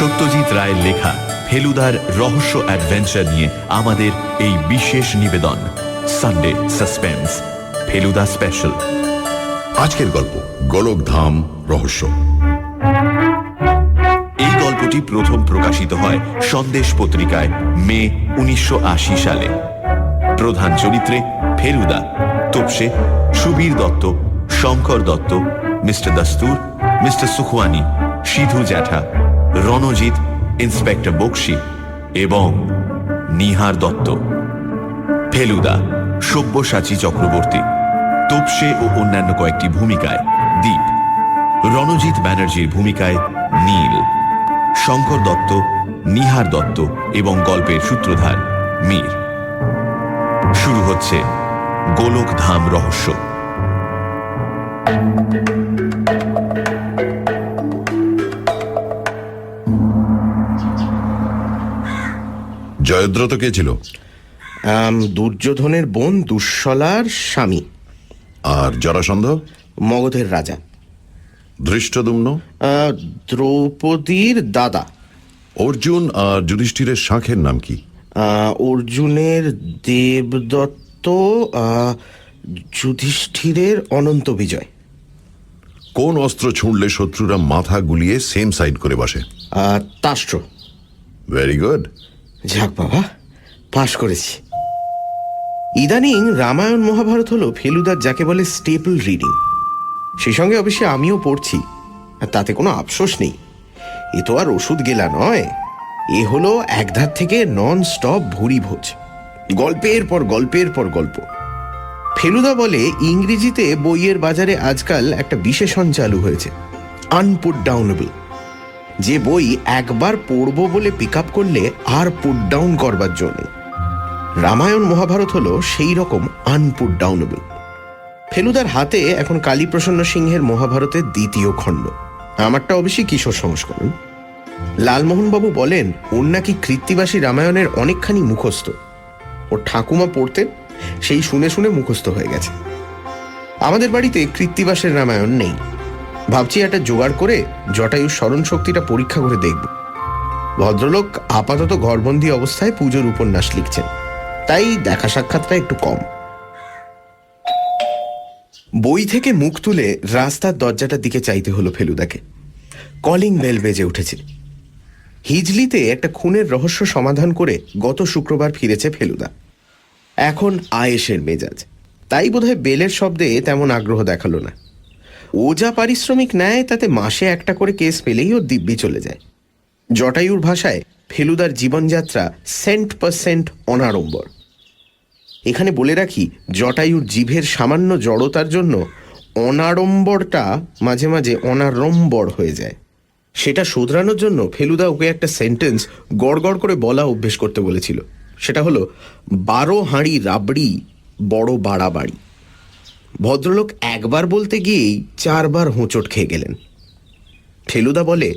সত্যজিৎ রায়ের লেখা ফেলুদার রহস্য অ্যাডভেঞ্চার নিয়ে আমাদের এই বিশেষ নিবেদন সানডে সাসপেন্স ফেলুদা স্পেশাল। আজকের গল্প গোলকধাম রহস্য। এই গল্পটি প্রথম প্রকাশিত হয় সন্দেশ পত্রিকায় মে 1980 সালে। প্রধান চরিত্রে ফেলুদা, তোপসে, সুবীর দত্ত, শঙ্কর দত্ত, মিস্টার দস্তুর, মিস্টার সুখওয়ানি, সিধু জ্যাঠা, রণজিৎ, ইন্সপেক্টর বক্সি এবং নিহার দত্ত। ফেলুদা সব্যসাচী চক্রবর্তী, তোপসে ও অন্যান্য কয়েকটি ভূমিকায় দীপ, রণজিৎ ব্যানার্জির ভূমিকায় নীল, শঙ্কর দত্ত, নিহার দত্ত এবং গল্পের সূত্রধার মীর। শুরু হচ্ছে গোলকধাম রহস্য। জয়দ্রত কে ছিল? দুর্যোধনের বোন দুঃশলার স্বামী। আর জরাসন্ধ? মগধের রাজা। ধৃষ্টদ্যুম্ন? দ্রৌপদীর দাদা। অর্জুন আর যুধিষ্ঠিরের শাঁখের নাম কি? অর্জুনের দেবদত্ত, যুধিষ্ঠিরের অনন্ত বিজয়। কোন অস্ত্র ছুঁড়লে শত্রুরা মাথা গুলিয়ে সেম সাইড করে বসে? তাষ্ট্র। Very good. যাক বাবা, পাশ করেছি। ইদানিং রামায়ণ মহাভারত হলো ফেলুদার যাকে বলে স্টেপল রিডিং। সেই সঙ্গে অবশ্যই আমিও পড়ছি, আর তাতে কোনো আফসোস নেই। এ তো আর ওষুধ গেলা নয়, এ হলো একধার থেকে নন স্টপ ভুরি ভোজ, গল্পের পর গল্পের পর গল্প। ফেলুদা বলে ইংরেজিতে বইয়ের বাজারে আজকাল একটা বিশেষণ চালু হয়েছে, আনপুট ডাউনেবল। যে বই একবার পড়ব বলে পিক আপ করলে আর পুট ডাউন করবার জন্য। রামায়ণ মহাভারত হলো সেই রকম আনপুট ডাউনেবল। ফেলুদার হাতে এখন কালীপ্রসন্ন সিংহের মহাভারতের দ্বিতীয় খণ্ড, আমারটা অবশ্যই কিশোর সংস্করণ। লালমোহনবাবু বলেন ওর নাকি কৃত্তিবাসী রামায়ণের অনেকখানি মুখস্থ। ওর ঠাকুমা পড়তেন, সেই শুনে শুনে মুখস্থ হয়ে গেছে। আমাদের বাড়িতে কৃত্তিবাসের রামায়ণ নেই। ভাবছি একটা জোগাড় করে জটায়ুর স্মরণ শক্তিটা পরীক্ষা করে দেখব। ভদ্রলোক আপাতত ঘরবন্দি অবস্থায় পুজোর উপন্যাস লিখছেন, তাই দেখা সাক্ষাৎটা একটু কম। বই থেকে মুখ তুলে রাস্তার দরজাটার দিকে চাইতে হলো ফেলুদাকে। কলিং বেল বেজে উঠেছে। হিজলিতে একটা খুনের রহস্য সমাধান করে গত শুক্রবার ফিরেছে ফেলুদা। এখন আয়েশের মেজাজ, তাই বোধহয় বেলের শব্দে তেমন আগ্রহ দেখালো না। ও যা পারিশ্রমিক নেয় তাতে মাসে একটা করে কেস পেলেই ও দিব্যি চলে যায়। জটায়ুর ভাষায় ফেলুদার জীবনযাত্রা 100% অনাড়ম্বর। এখানে বলে রাখি, জটায়ুর জিভের সামান্য জড়তার জন্য অনাড়ম্বরটা মাঝে মাঝে অনাড়ম্বর হয়ে যায়। সেটা শোধরানোর জন্য ফেলুদা ওকে একটা সেন্টেন্স গড়গড় করে বলা অভ্যেস করতে বলেছিল। সেটা হলো 12 হাঁড়ি রাবড়ি বড় বাড়াবাড়ি। ভদ্রলোক একবার বলতে গিয়েই 4 বার হোঁচট খেয়ে গেলেন। ফেলুদা বলে,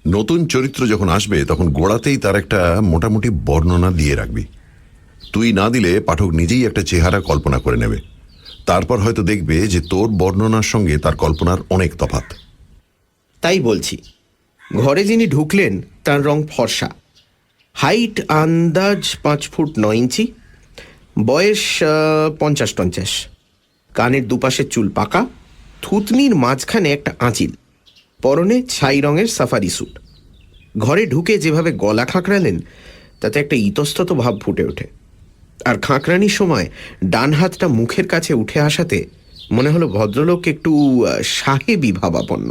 নতুন চরিত্র যখন আসবে তখন গোড়াতেই তার একটা মোটামুটি বর্ণনা দিয়ে রাখবি। তুই না দিলে পাঠক নিজেই একটা চেহারা কল্পনা করে নেবে। তারপর হয়তো দেখবে যে তোর বর্ণনার সঙ্গে তার কল্পনার অনেক তফাৎ। তাই বলছি। ঘরে যিনি ঢুকলেন তার রং ফর্সা, হাইট আন্দাজ 5 ফুট 9 ইঞ্চি, বয়স 50-50, কানের দুপাশের চুল পাকা, থুতনির মাঝখানে একটা আঁচিল, পরনে ছাই রঙের সাফারি স্যুট। ঘরে ঢুকে যেভাবে গলা খাঁকড়ালেন তাতে একটা ইতস্তত ভাব ফুটে ওঠে। আর খাঁকড়ানির সময় ডান হাতটা মুখের কাছে উঠে আসাতে মনে হলো ভদ্রলোক একটু সাহেবী ভাবাপন্ন।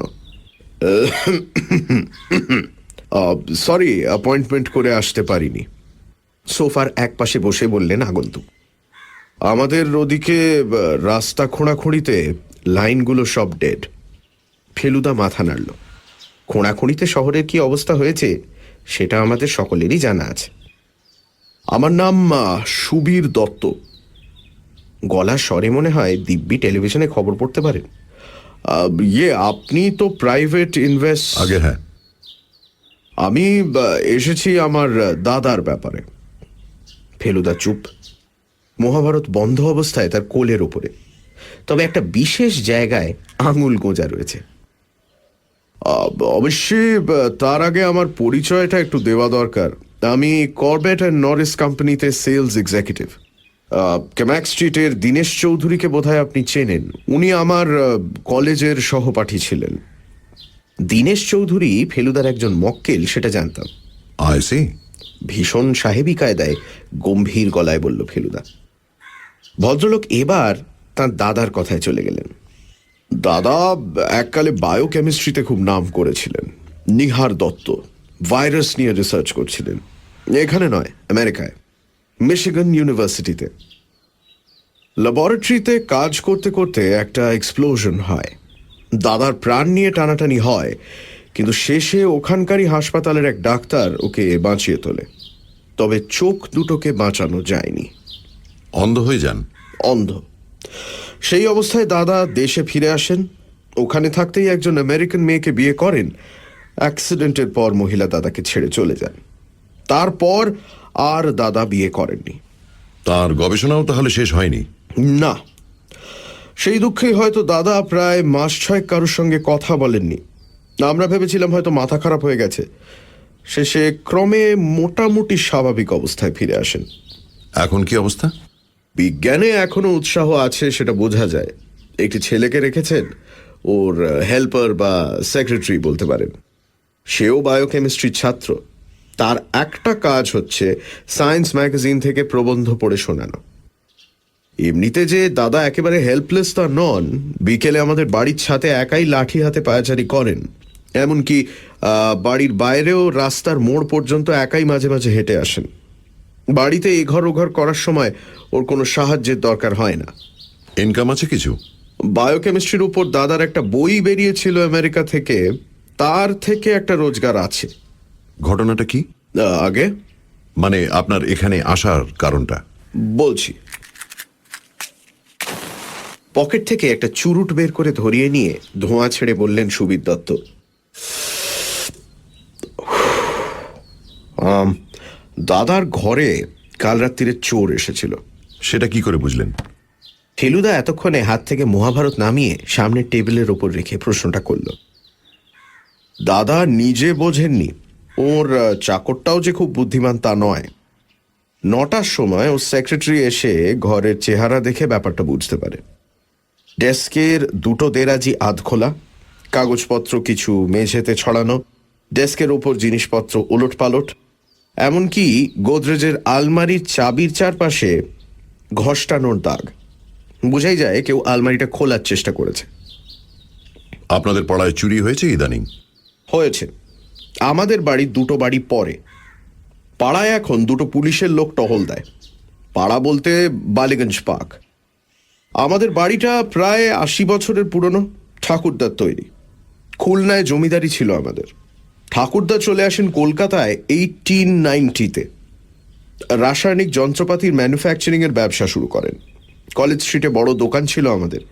সরি, অ্যাপয়েন্টমেন্ট করে আসতে পারিনি। সোফার এক পাশে বসে বললেন আগন্তুক। আমাদের ওদিকে রাস্তা খোঁড়াখুঁড়িতে লাইনগুলো সব ডেড। ফেলুদা মাথা নাড়ল। খোঁড়াখুঁড়িতে শহরের কি অবস্থা হয়েছে সেটা আমাদের সকলেরই জানা আছে। আমার নাম সুবীর দত্ত। গলার স্বরে মনে হয় দিব্যি টেলিভিশনে খবর পড়তে পারেন। আপনি তো প্রাইভেট ইনভেস্ট? আগে হ্যাঁ। আমি এসেছি আমার দাদার ব্যাপারে। ফেলুদা চুপ। মহাভারত বন্ধ অবস্থায় তার কোলের ওপরে, তবে একটা বিশেষ জায়গায় আঙুল গোঁজা রয়েছে। অবশ্যই তার আগে আমার পরিচয়টা একটু দেওয়া দরকার। আমি কর্বেট অ্যান্ড নরিস কোম্পানিতে সেলস এক্সিকিউটিভ। ক্যামাক স্ট্রিটের দীনেশ চৌধুরীকে বোধহয় আপনি চেনেন। উনি আমার কলেজের সহপাঠী ছিলেন। দীনেশ চৌধুরী ফেলুদার একজন মক্কেল সেটা জানতাম। I see. ভীষণ সাহেবী কায়দায় গম্ভীর গলায় বলল ফেলুদা। ভদ্রলোক এবার তার দাদার কথায় চলে গেলেন। দাদা এককালে বায়োকেমিস্ট্রিতে খুব নাম করেছিলেন। নিহার দত্ত ভাইরাস নিয়ে রিসার্চ করছিলেন। এখানে নয়, আমেরিকায়, মিশিগান ইউনিভার্সিটিতে। ল্যাবরেটরিতে কাজ করতে করতে একটা এক্সপ্লোশন হয়। দাদার প্রাণ নিয়ে টানাটানি হয়, কিন্তু শেষে ওখানকারই হাসপাতালের এক ডাক্তার ওকে বাঁচিয়ে তোলে। তবে চোখ দুটোকে বাঁচানো যায়নি। অন্ধ হয়ে যান? অন্ধ। সেই অবস্থায় দাদা দেশে ফিরে আসেন। ওখানে থাকতেই একজন আমেরিকান মেয়েকে বিয়ে করেন। অ্যাক্সিডেন্টের পর মহিলা দাদাকে ছেড়ে চলে যান। তারপর আর দাদা বিয়ে করেননি। তার গবেষণাও তাহলে শেষ হয়নি? না, সেই দুঃখেই হয়তো দাদা প্রায় মাস ছয়েক কারোর সঙ্গে কথা বলেননি। আমরা ভেবেছিলাম হয়তো মাথা খারাপ হয়ে গেছে। শেষে ক্রমে মোটামুটি স্বাভাবিক অবস্থায় ফিরে আসেন। এখন কি অবস্থা? বিজ্ঞানে এখনো উৎসাহ আছে, সেটা বোঝা যায়। একটি ছেলেকে রেখেছেন, ওর হেল্পার বা সেক্রেটারি বলতে পারেন। সেও বায়োকেমিস্ট্রির ছাত্র। তার একটা কাজ হচ্ছে সায়েন্স ম্যাগাজিন থেকে প্রবন্ধ পড়ে শোনানো। এমনিতে যে দাদা একেবারে হেল্পলেস তা নন। বিকেলে আমাদের বাড়ির ছাদে একাই লাঠি হাতে পায়চারি করেন। এমনকি বাড়ির বাইরেও রাস্তার মোড় পর্যন্ত একাই মাঝে মাঝে হেঁটে আসেন। বাড়িতে এঘর ওঘর করার সময় ওর কোনো সাহায্যের দরকার হয় না। ইনকাম আছে কিছু? বায়োকেমিস্ট্রির উপর দাদার একটা বই বেরিয়েছিল আমেরিকা থেকে, তার থেকে একটা রোজগার আছে। ঘটনাটা কি? আগে মানে আপনার এখানে আসার কারণটা বলছি। পকেট থেকে একটা চুরুট বের করে ধরিয়ে নিয়ে ধোঁয়া ছেড়ে বললেন সুবীর দত্ত, দাদার ঘরে কাল রাত্রিরে চোর এসেছিল। সেটা কি করে বুঝলেন? ফেলুদা এতক্ষণে হাত থেকে মহাভারত নামিয়ে সামনের টেবিলের ওপর রেখে প্রশ্নটা করল। দাদা নিজে বোঝেননি। ওর চাকরটাও যে খুব বুদ্ধিমান তা নয়। 9টার সময় ওর সেক্রেটারি এসে ঘরের চেহারা দেখে ব্যাপারটা বুঝতে পারে। ডেস্কের দুটো দেরাজি আধ খোলা, কাগজপত্র কিছু মেঝেতে ছড়ানো, ডেস্কের ওপর জিনিসপত্র ওলট পালট, এমনকি গোদরেজের আলমারির চাবির চারপাশে ঘষ্টানোর দাগ। বোঝাই যায় কেউ আলমারিটা খোলার চেষ্টা করেছে। আপনাদের পাড়ায় চুরি হয়েছে ইদানিং? হয়েছে। আমাদের বাড়ির দুটো বাড়ি পরে। পাড়ায় এখন দুটো পুলিশের লোক টহল দেয়। পাড়া বলতে বালিগঞ্জ পার্ক। আমাদের বাড়িটা প্রায় 80 বছরের পুরনো, ঠাকুরদার তৈরি। খুলনায় জমিদারি ছিল আমাদের। ঠাকুরদা চলে আসেন কলকাতায় 1890-তে। রাসায়নিক যন্ত্রপাতির ম্যানুফ্যাকচারিংয়ের ব্যবসা শুরু করেন। কলেজ স্ট্রিটে বড় দোকান ছিল আমাদের।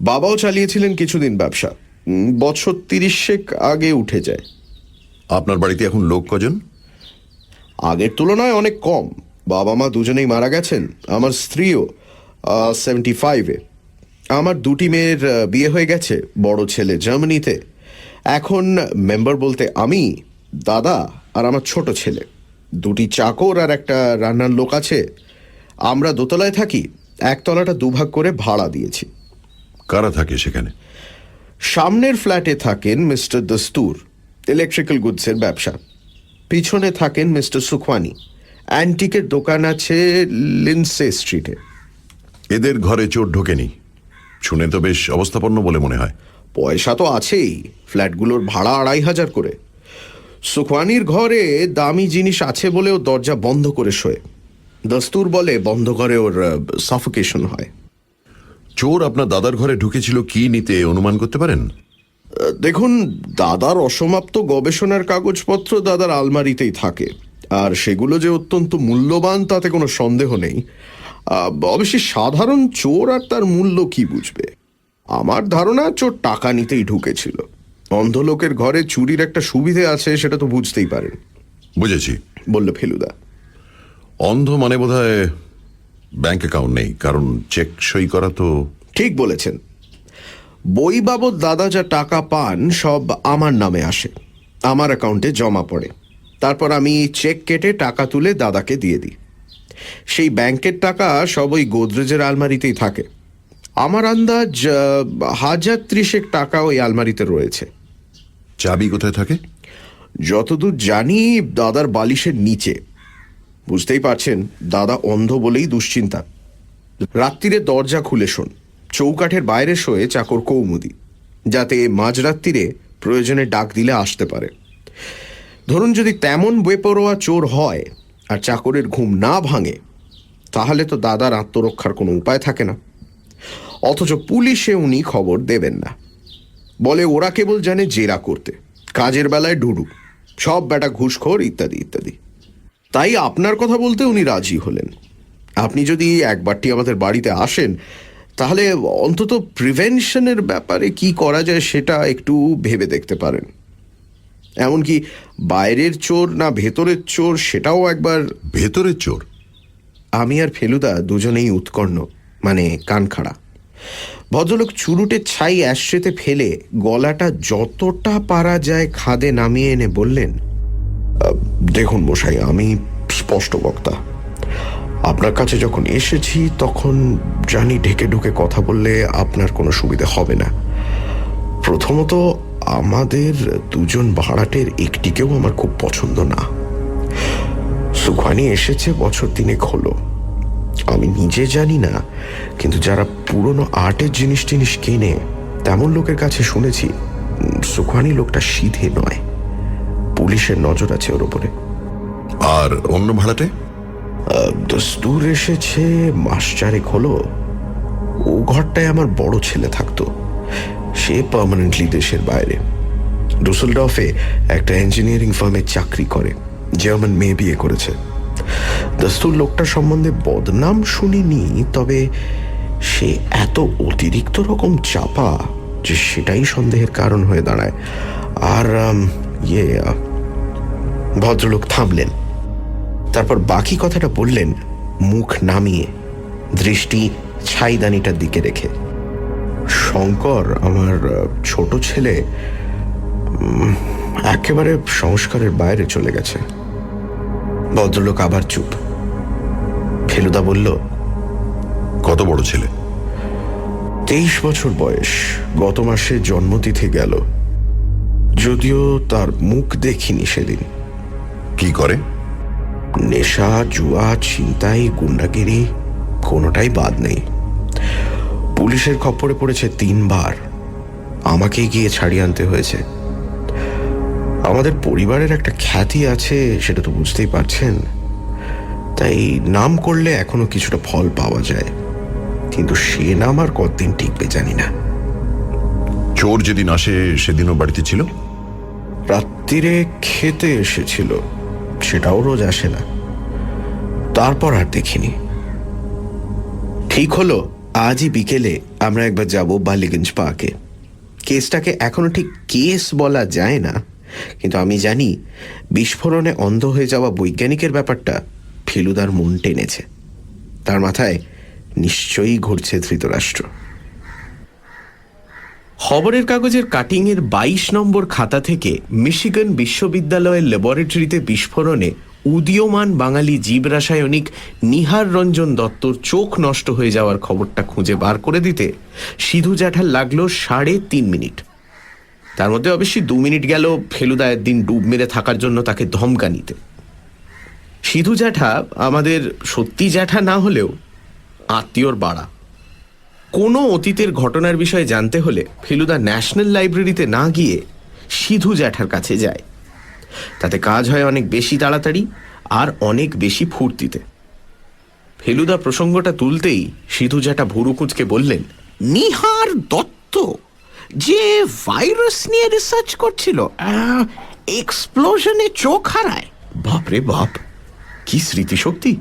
বাবাও চালিয়েছিলেন কিছুদিন ব্যবসা। বছর 30 আগে উঠে যায়। আপনার বাড়িতে এখন লোক কজন? আগের তুলনায় অনেক কম। বাবা মা দুজনেই মারা গেছেন। আমার স্ত্রীও 75-এ। আমার দুটি মেয়ের বিয়ে হয়ে গেছে। বড় ছেলে জার্মানিতে। এখন মেম্বার বলতে আমি, দাদা আর আমার ছোট ছেলে। দুটি চাকর আর একটা রান্নার লোক আছে। আমরা দোতলায় থাকি। একতলাটা দুভাগ করে ভাড়া দিয়েছি। কারা থাকে সেখানে? সামনের ফ্ল্যাটে থাকেন মিস্টার দস্তুর, ইলেকট্রিক্যাল গুডসের ব্যবসা। পিছনে থাকেন মিস্টার সুখওয়ানি, অ্যান্টিকের দোকান আছে লিন্সে স্ট্রিটে। এদের ঘরে চোর ঢোকেনি? শুনে তো বেশ অবস্থাপন্ন বলে মনে হয়। পয়সা তো আছেই। ফ্ল্যাটগুলোর ভাড়া 2500 করে। সুখওয়ানির ঘরে দামি জিনিস আছে বলেও দরজা বন্ধ করে শোয়। দস্তুর বলে বন্ধ করে ওর সাফোকেশন হয়। চোর আপনার দাদার ঘরে ঢুকেছিল কি নিতে অনুমান করতে পারেন? দেখুন, দাদার অসমাপ্ত গবেষণার কাগজপত্র দাদার আলমারিতেই থাকে। আর সেগুলো যে অত্যন্ত মূল্যবান তাতে কোনো সন্দেহ নেই। অবশ্যই সাধারণ চোর আর তার মূল্য কি বুঝবে। আমার ধারণা চোর টাকা নিতেই ঢুকেছিল। অন্ধ লোকের ঘরে চুরির একটা সুবিধে আছে, সেটা তো বুঝতেই পারেন। বুঝেছি, বলল ফেলুদা। অন্ধ মানে বোধহয় ব্যাংক অ্যাকাউন্ট নেই, কারণ চেক সই করা তো। ঠিক বলেছেন। বই বাবদ দাদা যা টাকা পান সব আমার নামে আসে, আমার অ্যাকাউন্টে জমা পড়ে। তারপর আমি চেক কেটে টাকা তুলে দাদাকে দিয়ে দিই। সেই ব্যাংকের টাকা সব ওই গোদরেজের আলমারিতেই থাকে। আমার আন্দাজ 1,030 টাকা ওই আলমারিতে রয়েছে। চাবি কোথায় থাকে? যতদূর জানি দাদার বালিশের নিচে। বুঝতেই পারছেন, দাদা অন্ধ বলেই দুশ্চিন্তা। রাত্রিরে দরজা খুলে শোন, চৌকাঠের বাইরে শোয়ে চাকর কৌমুদি, যাতে মাঝরাত্রিরে প্রয়োজনে ডাক দিলে আসতে পারে। ধরুন যদি তেমন বেপরোয়া চোর হয় আর চাকরের ঘুম না ভাঙে, তাহলে তো দাদার আত্মরক্ষার কোনো উপায় থাকে না। অথচ পুলিশে উনি খবর দেবেন না, বলে ওরা কেবল জানে জেরা করতে, কাজের বেলায় ডুডু, সব বেটা ঘুষখোর ইত্যাদি ইত্যাদি। তাই আপনার কথা বলতে উনি রাজি হলেন। আপনি যদি একবারটি আমাদের বাড়িতে আসেন, তাহলে অন্তত প্রিভেনশনের ব্যাপারে কি করা যায় সেটা একটু ভেবে দেখতে পারেন। এমনকি বাইরের চোর না ভেতরের চোর সেটাও একবার। ভেতরের চোর? আমি আর ফেলুদা দুজনেই উৎকণ্ঠ, মানে কান খাড়া। ভদ্রলোক চুরুটের ছাই অ্যাশট্রেতে ফেলে গলাটা যতটা পারা যায় খাদে নামিয়ে এনে বললেন, দেখুন মশাই, আমি স্পষ্ট বক্তা। আপনার কাছে যখন এসেছি তখন জানি ঢেকে ঢুকে কথা বললে আপনার কোনো সুবিধা হবে না। প্রথমত, আমাদের দুজন ভাড়াটের একটিকেও আমার খুব পছন্দ না। সুখানি এসেছে বছর 3 হলো। আমি নিজে জানি না, কিন্তু যারা পুরনো আর্টের জিনিস টিনিস কেনে তেমন লোকের কাছে শুনেছি সুখানি লোকটা সিধে নয়, পুলিশের নজর আছে ওর ওপরে। আর অন্য ভাড়াটে? দস্তুর এসেছে 4 মাস হলো। ও ঘরটায় আমার বড় ছেলে থাকতো। সে পার্মানেন্টলি দেশের বাইরে, ডুসেলডর্ফে একটা ইঞ্জিনিয়ারিং ফার্মে চাকরি করে, জার্মান মেয়ে বিয়ে করেছে। দস্তুর লোকটা সম্বন্ধে বদনাম শুনিনি, তবে সে এত অতিরিক্ত রকম চাপা যে সেটাই সন্দেহের কারণ হয়ে দাঁড়ায়। আর ভদ্রলোক থামলেন, তারপর বাকি কথাটা বললেন মুখ নামিয়ে, দৃষ্টি ছাইদানিটার দিকে রেখে। শঙ্কর, আমার ছোট ছেলে, একেবারে সংস্কারের বাইরে চলে গেছে। ভদ্রলোক আবার চুপ। ফেলুদা বলল, কত বড় ছেলে? 23 বছর বয়স, গত মাসে জন্মতিথি গেল। যদিও তার মুখ দেখিনি সেদিন। কি করে? নেশা, জুয়া, ছিনতাই, গুন্ডাগিরি কোনোটাই বাদ নেই। পুলিশের খপ্পরে পড়েছে 3 বার। আমাকেই গিয়ে ছাড়িয়ে আনতে হয়েছে। আমাদের পরিবারের একটা খ্যাতি আছে, সেটা তো বুঝতেই পারছেন। তাই নাম করলে এখনো কিছুটা ফল পাওয়া যায়, কিন্তু সে নাম আর কতদিন টিকবে জানি না। চোর যেদিন আসে সেদিনও বাড়িতে ছিল? রাত্রিরে খেতে এসেছিল, সেটাও রোজ আসে না। তারপর আর দেখিনি। ঠিক হলো আজই বিকেলে আমরা একবার যাব বালিগঞ্জ পার্কে। কেসটাকে এখনো ঠিক কেস বলা যায় না, কিন্তু আমি জানি বিস্ফোরণে অন্ধ হয়ে যাওয়া বৈজ্ঞানিকের ব্যাপারটা ফেলুদার মন টেনেছে। তার মাথায় নিশ্চয়ই ঘুরছে ধৃতরাষ্ট্র। খবরের কাগজের কাটিংয়ের 22 নম্বর খাতা থেকে মিশিগান বিশ্ববিদ্যালয়ের ল্যাবরেটরিতে বিস্ফোরণে উদীয়মান বাঙালি জীব রাসায়নিক নিহার রঞ্জন দত্তর চোখ নষ্ট হয়ে যাওয়ার খবরটা খুঁজে বার করে দিতে সিধু জ্যাঠার লাগলো 3.5 মিনিট। তার মধ্যে অবশ্যই 2 মিনিট গেল ফেলুদা একদিন ডুব মেরে থাকার জন্য তাকে ধমকানিতে। সিধু জ্যাঠা আমাদের সত্যি জ্যাঠা না হলেও আত্মীয়র বাড়া। কোনো অতীতের ঘটনার বিষয়ে জানতে হলে ফেলুদা ন্যাশনাল লাইব্রেরিতে না গিয়ে সিধু জ্যাঠার কাছে যায়। তাতে কাজ হয় অনেক বেশি তাড়াতাড়ি আর অনেক বেশি ফুর্তিতে। ফেলুদা প্রসঙ্গটা তুলতেই সিধু জ্যাঠা ভুরু কুঁচকে বললেন, নিহার দত্ত যে ভাইরাস নিয়ে রিসার্চ করছিল, এক্সপ্লোশনে চোখ হারায়। বাপরে বাপ, কি স্মৃতিশক্তি!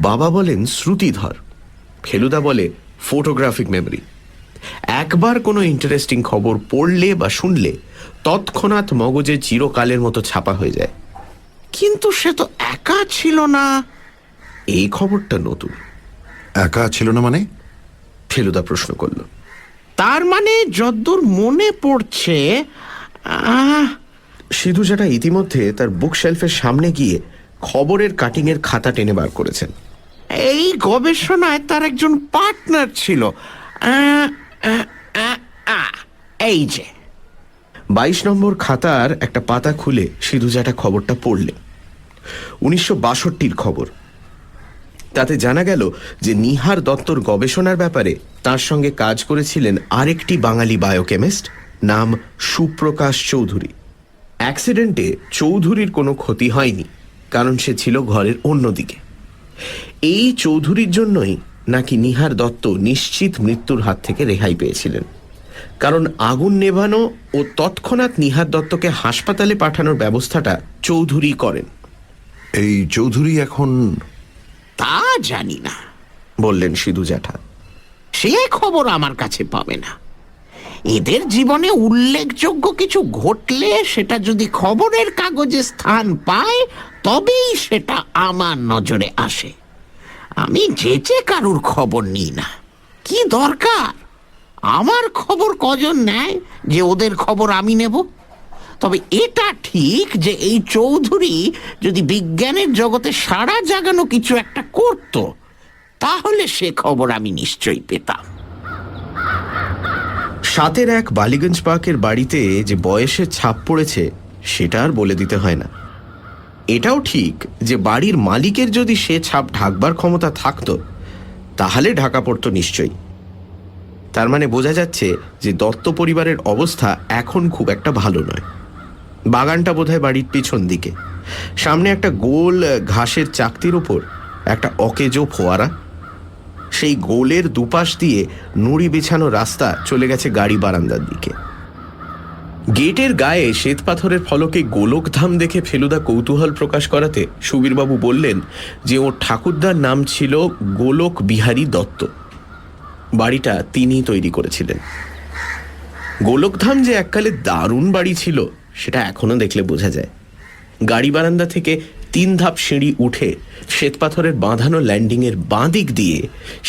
বাবা বলেন শ্রুতিধর, ফেলুদা বলে ফটোগ্রাফিক মেমরি। একবার কোনো ইন্টারেস্টিং খবর পড়লে বা শুনলে তৎক্ষণাৎ মগজে চিরকালের মতো ছাপা হয়ে যায়। কিন্তু সে তো একা ছিল না। এই খবরটা নতুন। একা ছিল না মানে? ফেলুদা প্রশ্ন করল। তার মানে যদ্দূর মনে পড়ছে, সিধু জ্যাঠা ইতিমধ্যে তার বুক শেলফের সামনে গিয়ে খবরের কাটিংয়ের খাতা টেনে বার করেছেন। এই গবেষণায় তার একজন পার্টনার ছিল। এই যে 22 নম্বর খাতার একটা পাতা খুলে সিধু জ্যাঠা খবরটা পড়লেন। 1962-র খবর। তাতে জানা গেল যে নিহার দত্তর গবেষণার ব্যাপারে তার সঙ্গে কাজ করেছিলেন আরেকটি বাঙালি বায়োকেমিস্ট, নাম সুপ্রকাশ চৌধুরী। অ্যাক্সিডেন্টে চৌধুরীর কোনো ক্ষতি হয়নি, কারণ সে ছিল ঘরের অন্যদিকে। এই চৌধুরীর জন্যই নাকি নিহার দত্ত নিশ্চিত মৃত্যুর হাত থেকে রেহাই পেয়েছিলেন, কারণ আগুন নেভানো ও তৎক্ষণাৎ নিহার দত্তকে হাসপাতালে পাঠানোর ব্যবস্থাটা চৌধুরী করেন। এই চৌধুরী এখন? তা জানি না, বললেন সিধু জ্যাঠা। সে খবর আমার কাছে পাবে না। এদের জীবনে উল্লেখযোগ্য কিছু ঘটলে সেটা যদি খবরের কাগজে স্থান পায় তবেই সেটা আমার নজরে আসে। আমি যেচে কারুর খবর নিই না। কি দরকার? আমার খবর কজন নেয় যে ওদের খবর আমি নেব? তবে এটা ঠিক যে এই চৌধুরী যদি বিজ্ঞানের জগতে সাড়া জাগানো কিছু একটা করত, তাহলে সে খবর আমি নিশ্চয়ই পেতাম। 7-এর 1 বালিগঞ্জ পার্কের বাড়িতে যে বয়সের ছাপ পড়েছে সেটা আর বলে দিতে হয় না। এটাও ঠিক যে বাড়ির মালিকের যদি সে ছাপ ঢাকবার ক্ষমতা থাকত তাহলে ঢাকা পড়ত নিশ্চয়ই। তার মানে বোঝা যাচ্ছে যে দত্ত পরিবারের অবস্থা এখন খুব একটা ভালো নয়। বাগানটা বোধহয় বাড়ির পিছন দিকে। সামনে একটা গোল ঘাসের চাকতির ওপর একটা অকেজো ফোয়ারা। সেই গোলের দুপাশ দিয়ে নুড়ি বিছানো রাস্তা চলে গেছে গাড়ি বারান্দার দিকে। গেটের গায়ে শ্বেতপাথরের ফলকে গোলকধাম দেখে ফেলুদা কৌতূহল প্রকাশ করাতে সুবীরবাবু বললেন যে ওর ঠাকুরদার নাম ছিল গোলক বিহারী দত্ত। বাড়িটা তিনিই তৈরি করেছিলেন। গোলকধাম যে এককালে দারুণ বাড়ি ছিল সেটা এখনো দেখলে বোঝা যায়। গাড়ি বারান্দা থেকে 3 ধাপ সিঁড়ি উঠে শ্বেতপাথরের বাঁধানো ল্যান্ডিংয়ের বাঁ দিক দিয়ে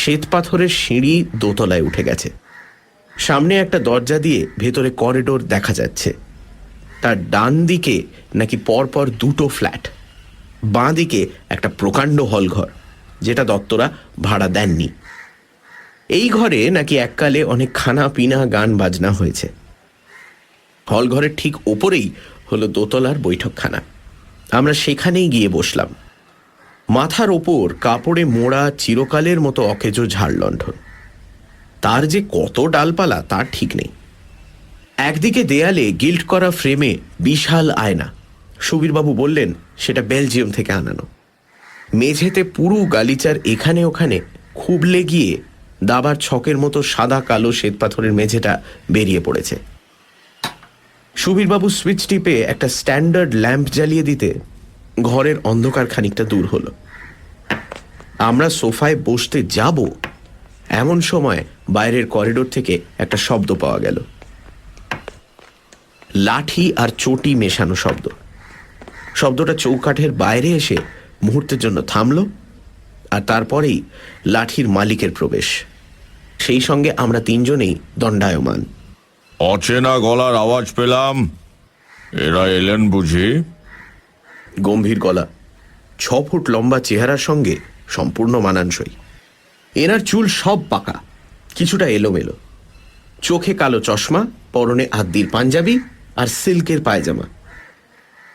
শ্বেতপাথরের সিঁড়ি দোতলায় উঠে গেছে। সামনে একটা দরজা দিয়ে ভেতরে করিডোর দেখা যাচ্ছে। তার ডান দিকে নাকি পরপর 2টো ফ্ল্যাট, বাঁ দিকে একটা প্রকাণ্ড হলঘর যেটা দত্তরা ভাড়া দেননি। এই ঘরে নাকি এককালে অনেক খানা পিনা গান বাজনা হয়েছে। হলঘরের ঠিক ওপরেই হলো দোতলার বৈঠকখানা। আমরা সেখানেই গিয়ে বসলাম। মাথার ওপর কাপড়ে মোড়া চিরকালের মতো অকেজো ঝাড়লণ্ঠন। তার যে কত ডালপালা তার ঠিক নেই। একদিকে দেয়ালে গিল্ট করা ফ্রেমে বিশাল আয়না। সুবীরবাবু বললেন সেটা বেলজিয়াম থেকে আনানো। মেঝেতে পুরু গালিচার এখানে ওখানে খুবলে গিয়ে দাবার ছকের মতো সাদা কালো শ্বেতপাথরের মেঝেটা বেরিয়ে পড়েছে। সুবীরবাবু সুইচ টিপে একটা স্ট্যান্ডার্ড ল্যাম্প জ্বালিয়ে দিতে ঘরের অন্ধকার খানিকটা দূর হলো। আমরা সোফায় বসতে যাব এমন সময় বাইরের করিডোর থেকে একটা শব্দ পাওয়া গেল। লাঠি আর চটি মেশানো শব্দ। শব্দটা চৌকাঠের বাইরে এসে মুহূর্তের জন্য থামল, আর তারপরেই লাঠির মালিকের প্রবেশ। সেই সঙ্গে আমরা 3 জনেই দণ্ডায়মান। অচেনা গলার আওয়াজ পেলাম। এরা এলেন বুঝি? গম্ভীর গলা, 6 ফুট লম্বা চেহারার সঙ্গে সম্পূর্ণ মানানসই। এনার চুল সব পাকা, কিছুটা এলোমেলো। চোখে কালো চশমা, পরনে আদ্দির পাঞ্জাবি আর সিল্কের পায়জামা।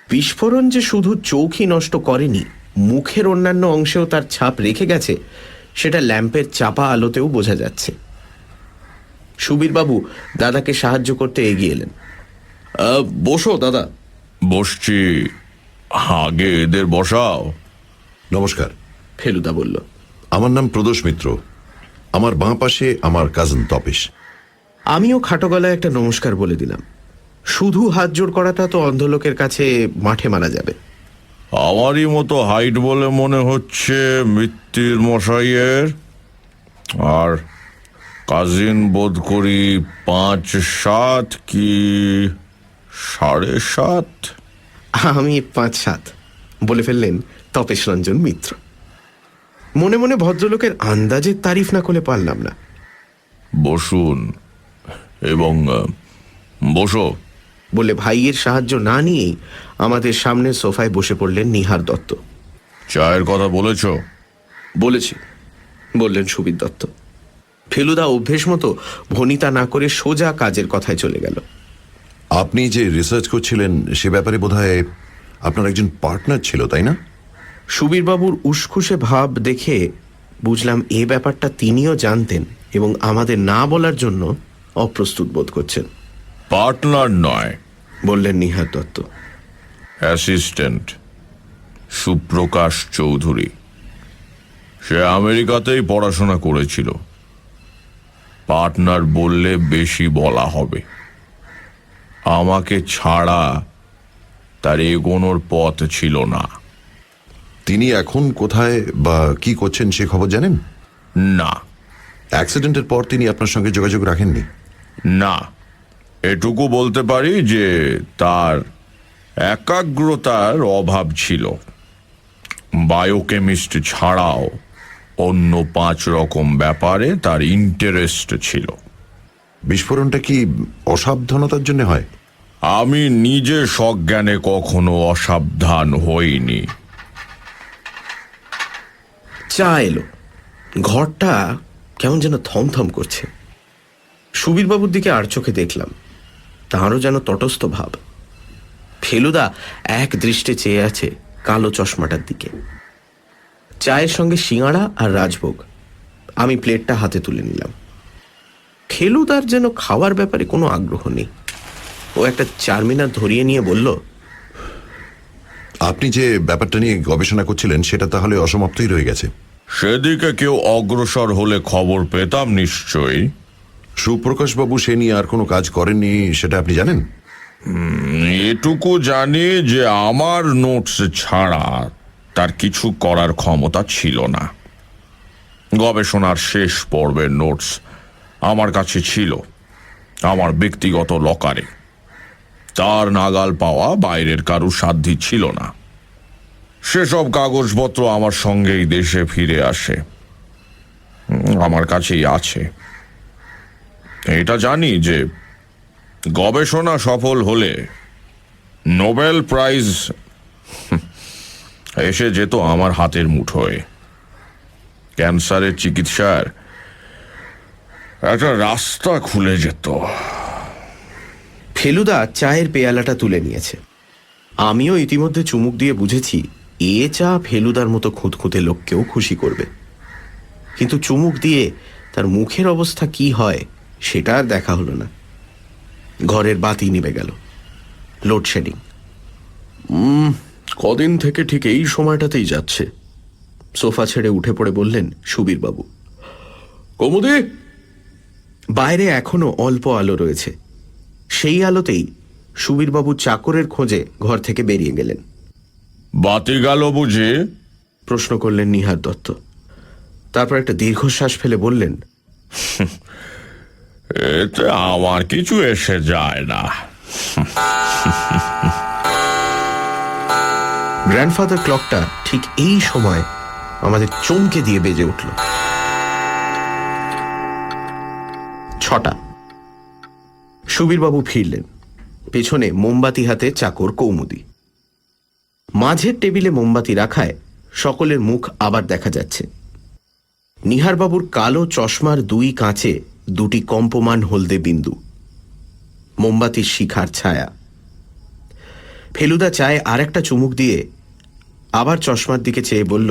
বিস্ফোরণ যে শুধু চোখই নষ্ট করেনি, মুখের অন্যান্য অংশেও তার ছাপ রেখে গেছে সেটা ল্যাম্পের চাপা আলোতেও বোঝা যাচ্ছে। সুবীরবাবু দাদাকে সাহায্য করতে এগিয়ে এলেন। বসো দাদা। বসছি, আগে এদের বসাও। নমস্কার। ফেলুদা বলল। আমার নাম প্রদোষ মিত্র। আমার বাঁ পাশে আমার কাজিন তপেশ। আমিও খাটো গলায় একটা নমস্কার বলে দিলাম। শুধু হাত জোড় করাটা তো অন্ধলোকের কাছে মাঠে মারা যাবে। আমারই মতো হাইট বলে মনে হচ্ছে মৃত্যুর মশাইয়ের, আর কাজিন বোধ করি 5-7 কি 7.5। আমি 5-7 বলে ফেললেন তপেশ রঞ্জন মিত্র। মনে মনে ভদ্রলোকের আন্দাজের তারিফ না করে পারলাম না। বসুন, এবং বসো। বলে ভাইয়ের সাহায্য না নিয়েই আমাদের সামনে সোফায় বসে পড়লেন নিহার দত্ত। চায়ের কথা বলেছ? বলেছি, বললেন সুবীর দত্ত। ফেলুদা অভ্যেস মতো ভনিতা না করে সোজা কাজের কথায় চলে গেল। আপনি যে রিসার্চ করছিলেন সে ব্যাপারে বোধহয় আপনার একজন পার্টনার ছিল, তাই না? সুবীরবাবুর উসখুসে ভাব দেখে বুঝলাম এ ব্যাপারটা তিনিও জানতেন এবং আমাদের না বলার জন্য অপ্রস্তুত বোধ করছেন। পার্টনার নয়, বললেন নিহার দত্ত। অ্যাসিস্ট্যান্ট সুপ্রকাশ চৌধুরী। সে আমেরিকাতেই পড়াশোনা করেছিল। পার্টনার বললে বেশি বলা হবে। আমাকে ছাড়া তার এগোনোর পথ ছিল না। তিনি এখন কোথায় বা কি করছেন সে খবর জানেন? না। অ্যাক্সিডেন্টের পর তিনি আপনার সঙ্গে যোগাযোগ রাখেননি? না, এটুকু বলতে পারি যে তার একাগ্রতার অভাব ছিল। বায়োকেমিস্ট ছাড়াও অন্য 5 রকম ব্যাপারে তার ইন্টারেস্ট ছিল। বিস্ফোরণটা কি অসাবধানতার জন্য হয়? আমি নিজে সজ্ঞানে কখনো অসাবধান হইনি। চা এলো। ঘরটা কেমন যেন থমথম করছে। সুবীরবাবুর দিকে আর চোখে দেখলাম, তাঁরও যেন তটস্থ ভাব। ফেলুদা এক দৃষ্টে চেয়ে আছে কালো চশমাটার দিকে। চায়ের সঙ্গে সিঙাড়া আর রাজভোগ। আমি প্লেটটা হাতে তুলে নিলাম। ফেলুদার যেন খাওয়ার ব্যাপারে কোনো আগ্রহ নেই। ও একটা চারমিনার ধরিয়ে নিয়ে বলল, আপনি যে ব্যাপারটা নিয়ে গবেষণা করছিলেন সেটা তাহলে অসমাপ্তই রয়ে গেছে? সেদিকে কেউ অগ্রসর হলে খবর পেতাম নিশ্চয়ই। সুপ্রকাশবাবু সে নিয়ে আর কোনো কাজ করেননি সেটা আপনি জানেন? এটুকু জানি যে আমার নোটস ছাড়া তার কিছু করার ক্ষমতা ছিল না। গবেষণার শেষ পর্বের নোটস আমার কাছে ছিল, আমার ব্যক্তিগত লকারে। তার নাগাল পাওয়া বাইরের কারু সাধ্যি ছিল না। সেসব কাগজপত্র আমার সঙ্গেই দেশে ফিরে আসে, আমার কাছেই আছে। এটা জানি যে গবেষণা সফল হলে নোবেল প্রাইজ এসে যেত আমার হাতের মুঠোয়। ক্যান্সারের চিকিৎসার একটা রাস্তা খুলে যেত। ফেলুদা চায়ের পেয়ালাটা তুলে নিয়েছে। আমিও ইতিমধ্যে চুমুক দিয়ে বুঝেছি এ চা ফেলুদার মতো খুঁতখুঁতে লোককেও খুশি করবে। কিন্তু চুমুক দিয়ে তার মুখের অবস্থা কি হয় সেটা আর দেখা হলো না। ঘরের বাতি নিভে গেল। লোডশেডিং। কদিন থেকে ঠিক এই সময়টাতেই যাচ্ছে। সোফা ছেড়ে উঠে পড়ে বললেন সুবীরবাবু। কৌমুদি! বাইরে এখনো অল্প আলো রয়েছে। সেই আলোতেই সুবীরবাবু চাকরের খোঁজে ঘর থেকে বেরিয়ে গেলেন। বাতি গেল বুঝি? প্রশ্ন করলেন নিহার দত্ত। তারপর একটা দীর্ঘশ্বাস ফেলে বললেন, এতে আমার কিছু এসে যায় না। গ্র্যান্ডফাদার ক্লকটা ঠিক এই সময় আমাদের চমকে দিয়ে বেজে উঠল। 6টা। সুবীরবাবু ফিরলেন। পেছনে মোমবাতি হাতে চাকর কৌমুদি। মাঝের টেবিলে মোমবাতি রাখায় সকলের মুখ আবার দেখা যাচ্ছে। নিহারবাবুর কালো চশমার 2 কাঁচে 2টি কম্পমান হলদে বিন্দু, মোমবাতির শিখার ছায়া। ফেলুদা চায়ে আর একটা চুমুক দিয়ে আবার চশমার দিকে চেয়ে বলল,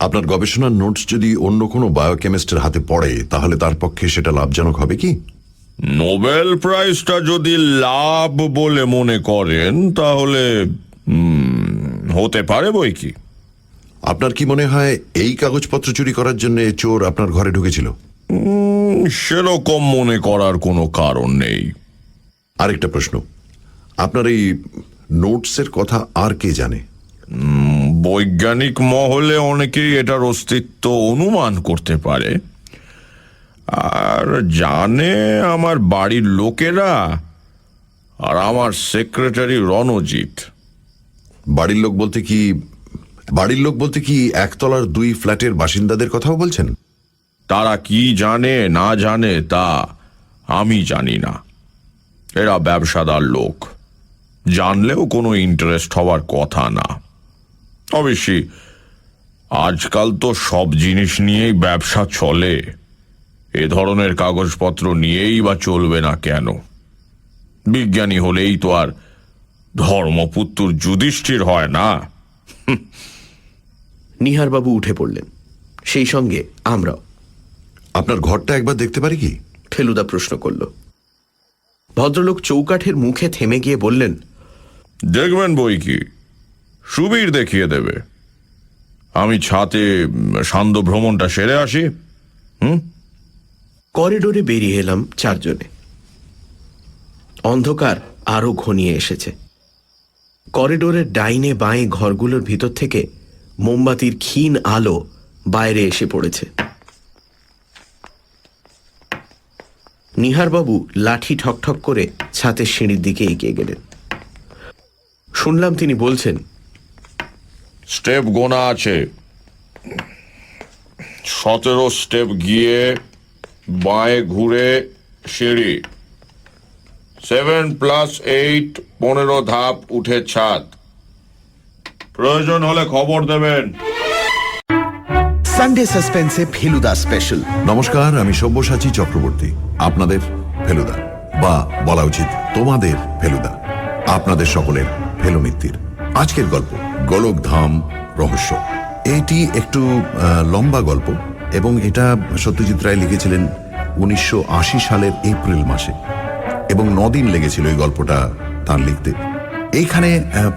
আপনার গবেষণার নোটস যদি অন্য কোনো বায়োকেমিস্টের হাতে পড়ে তাহলে তার পক্ষে সেটা লাভজনক হবে কি? নোবেল প্রাইজটা যদি লাভ বলে মনে করেন তাহলে হতে পারে বই কি। আপনার কি মনে হয় এই কাগজপত্র চুরি করার জন্য চোর আপনার ঘরে ঢুকেছিল? সেরকম মনে করার কোনো কারণ নেই। আরেকটা প্রশ্ন, আপনার এই নোটসের কথা আর কে জানে? বৈজ্ঞানিক মহলে অনেকেই এটার অস্তিত্ব অনুমান করতে পারে, আর জানে আমার বাড়ির লোকেরা আর আমার সেক্রেটারি রণজিৎ। বাড়ির লোক বলতে কি একতলার 2 ফ্ল্যাটের বাসিন্দাদের কথাও বলছেন? তারা কি জানে না জানে তা আমি জানি না। এরা ব্যবসাদার লোক, জানলেও কোনো ইন্টারেস্ট হওয়ার কথা না। অবশ্যই আজকাল তো সব জিনিস নিয়েই ব্যবসা চলে, এ ধরনের কাগজপত্র নিয়েই বা চলবে না কেন? বিজ্ঞানী হলেই তো আর ধর্মপুত্র যুধিষ্ঠির হয় না। নিহারবাবু উঠে পড়লেন, সেই সঙ্গে আমরাও। আপনার ঘরটা একবার দেখতে পারি কি? ফেলুদা প্রশ্ন করল। ভদ্রলোক চৌকাঠের মুখে থেমে গিয়ে বললেন, দেখবেন বই কি, সুবীর দেখিয়ে দেবে। আমি ছাতে সান্ধ্য ভ্রমণটা সেরে আসি। করিডোরে বেরিয়ে এলাম চারজনে। অন্ধকার আরো ঘনিয়ে এসেছে। করিডোরের ডাইনে বাঁয়ে ঘরগুলোর ভিতর থেকে মোমবাতির ক্ষীণ আলো বাইরে এসে পড়েছে। নিহারবাবু লাঠি ঠকঠক করে ছাতের সিঁড়ির দিকে এগিয়ে গেলেন। শুনলাম তিনি বলছেন, স্টেপ গোনা আছে, 17 স্টেপ গিয়ে বাঁয়ে ঘুরে সিঁড়ি, 7 + 8 15 ধাপ উঠে ছাদ। প্রয়োজন হলে খবর দেবেন। সানডে সাসপেন্সে ফেলুদা স্পেশাল। নমস্কার, আমি সব্যসাচী চক্রবর্তী, আপনাদের ফেলুদা, বা বলা উচিত তোমাদের ফেলুদা, আপনাদের সকলের ফেলুমিত্তির। আজকের গল্প গোলকধাম রহস্য। এটি একটু লম্বা গল্প এবং এটা সত্যজিৎ রায় লিখেছিলেন 1980 সালের এপ্রিল মাসে, এবং 9 দিন লেগেছিল এই গল্পটা তার লিখতে। এইখানে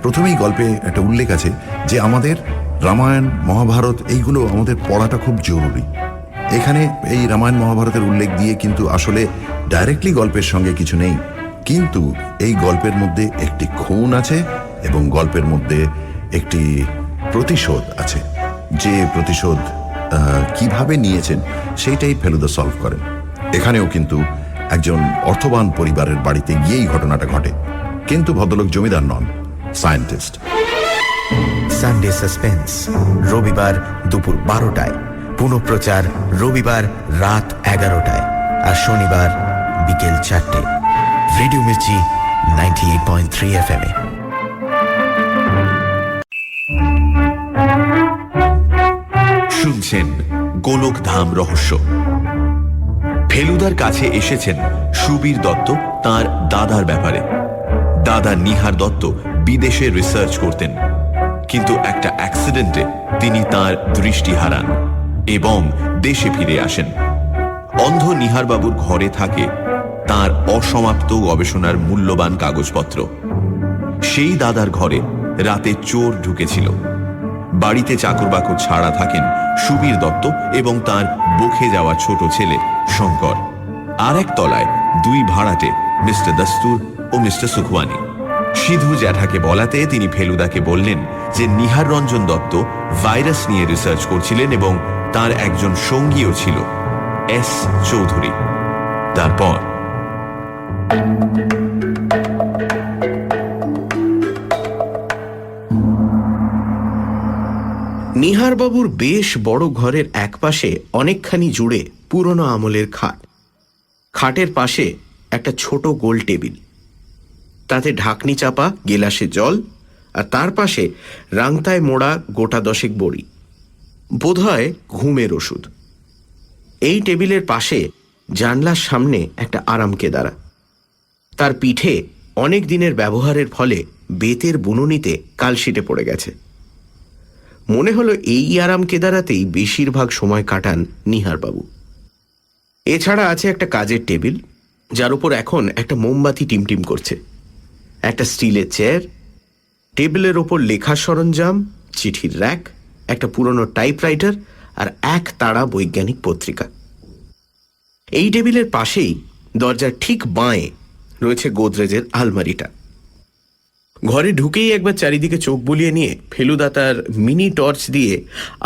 প্রথমেই গল্পে একটা উল্লেখ আছে যে আমাদের রামায়ণ মহাভারত এইগুলো আমাদের পড়াটা খুব জরুরি। এখানে এই রামায়ণ মহাভারতের উল্লেখ দিয়ে কিন্তু আসলে ডাইরেক্টলি গল্পের সঙ্গে কিছু নেই, কিন্তু এই গল্পের মধ্যে একটি খুন আছে এবং গল্পের মধ্যে একটি প্রতিশোধ আছে। যে প্রতিশোধ কিভাবে নিয়েছেন সেইটাই ফেলুদা সলভ করেন। এখানেও কিন্তু একজন অর্থবান পরিবারের বাড়িতে গিয়েই ঘটনাটা ঘটে, কিন্তু ভদ্রলোক জমিদার নন, সায়েন্টিস্ট। সানডে সাসপেন্স রবিবার দুপুর 12টায়, পুনঃপ্রচার রবিবার রাত 11টায় আর শনিবার বিকেল 4টে। রেডিও মির্চি 98.3 FM এ। শুনছেন গোলকধাম রহস্য। ফেলুদার কাছে এসেছেন সুবীর দত্ত তার দাদার ব্যাপারে। দাদা নিহার দত্ত বিদেশে রিসার্চ করতেন, কিন্তু একটা অ্যাক্সিডেন্টে তিনি তার দৃষ্টি হারান এবং দেশে ফিরে আসেন। অন্ধ নিহারবাবুর ঘরে থাকে তার অসমাপ্ত গবেষণার মূল্যবান কাগজপত্র। সেই দাদার ঘরে রাতে চোর ঢুকেছিল। বাড়িতে চাকরবাকর ছাড়া থাকেন সুবীর দত্ত এবং তার বকে যাওয়া ছোট ছেলে শঙ্কর। আর এক তলায় 2 ভাড়াটে, মিস্টার দস্তুর ও মিস্টার সুখওয়ানি। সিধু জ্যাঠাকে বলাতে তিনি ফেলুদাকে বললেন যে নিহার রঞ্জন দত্ত ভাইরাস নিয়ে রিসার্চ করছিলেন এবং তার একজন সঙ্গীও ছিল, এস চৌধুরী। তারপর নিহারবাবুর বেশ বড় ঘরের একপাশে অনেকখানি জুড়ে পুরনো আমলের খাট। খাটের পাশে একটা ছোট গোল টেবিল, তাতে ঢাকনি চাপা গেলাসে জল, আর তার পাশে রাংতায় মোড়া গোটা 10 বড়ি, বোধহয় ঘুমের ওষুধ। এই টেবিলের পাশে জানলার সামনে একটা আরাম কেদারা। তার পিঠে অনেক দিনের ব্যবহারের ফলে বেতের বুননিতে কালশিটে পড়ে গেছে। মনে হলো এই আরাম কেদারাতেই বেশিরভাগ সময় কাটান নিহারবাবু। এছাড়া আছে একটা কাজের টেবিল, যার উপর এখন একটা মোমবাতি টিমটিম করছে, একটা স্টিলের চেয়ার, টেবিলের ওপর লেখার সরঞ্জাম, চিঠির র্যাক, একটা পুরনো টাইপরাইটার আর এক তাড়া বৈজ্ঞানিক পত্রিকা। এই টেবিলের পাশেই দরজার ঠিক বাঁয়ে রয়েছে গোদরেজের আলমারিটা। ঘরে ঢুকেই একবার চারিদিকে চোখ বুলিয়ে নিয়ে ফেলুদা তার মিনি টর্চ দিয়ে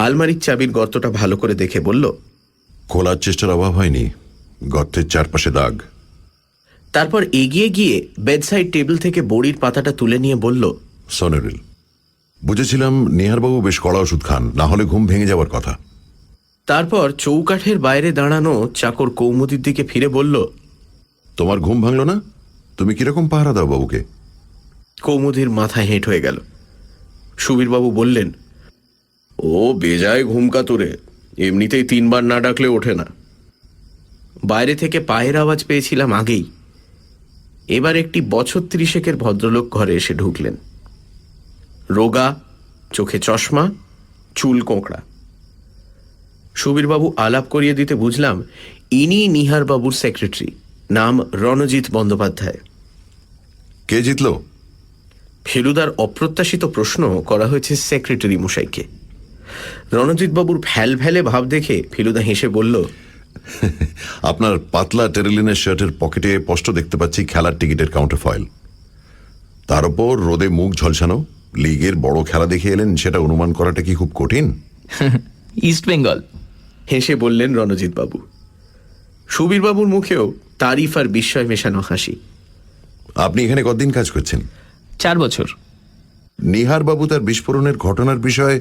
আলমারির চাবির গর্তটা ভালো করে দেখে বলল, খোলার চেষ্টার অভাব হয়নি, গর্তের চারপাশে দাগ। তারপর এগিয়ে গিয়ে বেডসাইড টেবিল থেকে বড়ির পাতাটা তুলে নিয়ে বলল, সনেরিল। বুঝেছিলাম নিহারবাবু বেশ কড়া ওষুধ খান, না হলে ঘুম ভেঙে যাওয়ার কথা। তারপর চৌকাঠের বাইরে দাঁড়ানো চাকর কৌমুদীর দিকে ফিরে বলল, তোমার ঘুম ভাঙলো না? তুমি কিরকম পাহারা দাও বাবুকে? কৌমুদীর মাথা হেঁট হয়ে গেল। সুবীরবাবু বললেন, ও বেজায় ঘুম কাতুরে, এমনিতেই 3 বার না ডাকলে ওঠে না। বাইরে থেকে পায়ের আওয়াজ পেয়েছিলাম আগেই। এবার একটি বছর 30 ভদ্রলোক ঘরে এসে ঢুকলেন। রোগা, চোখে চশমা, চুল কোঁকড়া। সুবীরবাবু আলাপ করিয়ে দিতে বুঝলাম ইনি নিহারবাবুর সেক্রেটারি, নাম রণজিৎ বন্দ্যোপাধ্যায়। কে জিতলো? ফেলুদার অপ্রত্যাশিত প্রশ্ন করা হয়েছে সেক্রেটারি মশাইকে। রণজিৎবাবুর ফ্যাল ফ্যালে ভাব দেখে ফেলুদা হেসে বলল, আপনার পাতলা টেরিলিনের শার্টের পকেটে স্পষ্ট দেখতে পাচ্ছি খেলার টিকিটের কাউন্টার ফয়েল। তার উপর রোদে মুখ ঝলসানো, লিগের বড় খেলা দেখে এলেন, সেটা অনুমান করাটা কি খুব কঠিন? ইস্ট বেঙ্গল। হেসে বললেন রণজিৎবাবু। সুবীরবাবুর মুখেও তারিফ আর বিস্ময় মেশানো হাসি। আপনি এখানে কতদিন কাজ করছেন? 4 বছর। নিহারবাবু তার বিস্ফোরণের ঘটনার বিষয়ে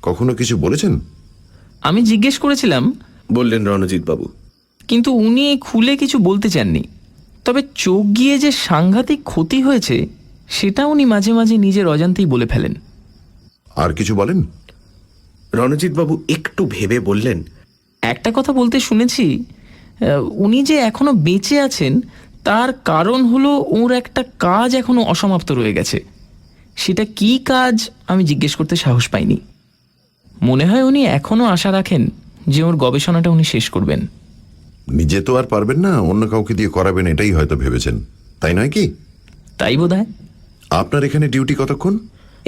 কখনো কিছু বলেছেন? আমি জিজ্ঞেস করেছিলাম, বললেন রণজিৎবাবু। কিন্তু উনি খুলে কিছু বলতে চাননি। তবে চোখ গিয়ে যে সাংঘাতিক ক্ষতি হয়েছে সেটা উনি মাঝে মাঝে নিজের অজান্তেই বলে ফেলেন। আর কিছু বলেন? রণজিৎবাবু একটু ভেবে বললেন, একটা কথা বলতে শুনেছি, উনি যে এখনো বেঁচে আছেন তার কারণ হলো ওর একটা কাজ এখনো অসমাপ্ত রয়ে গেছে। সেটা কি কাজ আমি জিজ্ঞেস করতে সাহস পাইনি। মনে হয় উনি এখনো আশা রাখেন যে ওর গবেষণাটা উনি শেষ করবেন। নিজে তো আর পারবেন না, অন্য কাউকে দিয়ে করাবেন, এটাই হয়তো ভেবেছেন, তাই নয় কি? তাই বোধহয়। আপনার এখানে ডিউটি কতক্ষণ?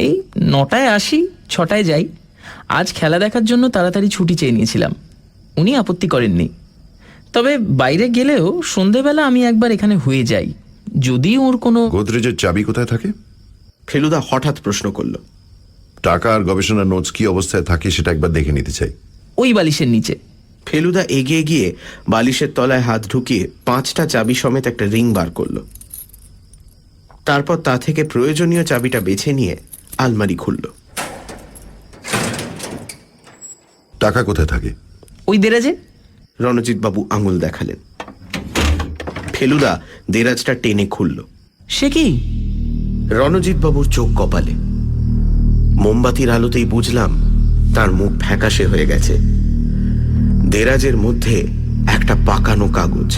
এই 9টায় আসি, 6টায় যাই। আজ খেলা দেখার জন্য তাড়াতাড়ি ছুটি চেয়ে নিয়েছিলাম, উনি আপত্তি করেননি। তবে বাইরে গেলেও সন্ধেবেলা আমি একবার এখানে হয়ে যাই, যদি ওর কোনো। গোদরেজের চাবি কোথায় থাকে? ফেলুদা হঠাৎ প্রশ্ন করল। টাকা আর গবেষণার নোটস কি অবস্থায় থাকে সেটা একবার দেখে নিতে চাই। ওই বালিশের নিচে। ফেলুদা এগিয়ে গিয়ে বালিশের তলায় হাত ঢুকিয়ে 5টা চাবি সমেত একটা রিং বার করল। তারপর তা থেকে প্রয়োজনীয় চাবিটা বেছে নিয়ে আলমারি খুলল। টাকা কোথায় থাকে? ওই দেরাজে। রণজিৎবাবু আঙুল দেখালেন। ফেলুদা দেরাজটা টেনে খুলল। সে কি? রণজিৎবাবুর চোখ কপালে। মোমবাতির আলোতেই বুঝলাম তার মুখ ফ্যাকাশে হয়ে গেছে। দেরাজের মধ্যে একটা পাকানো কাগজ।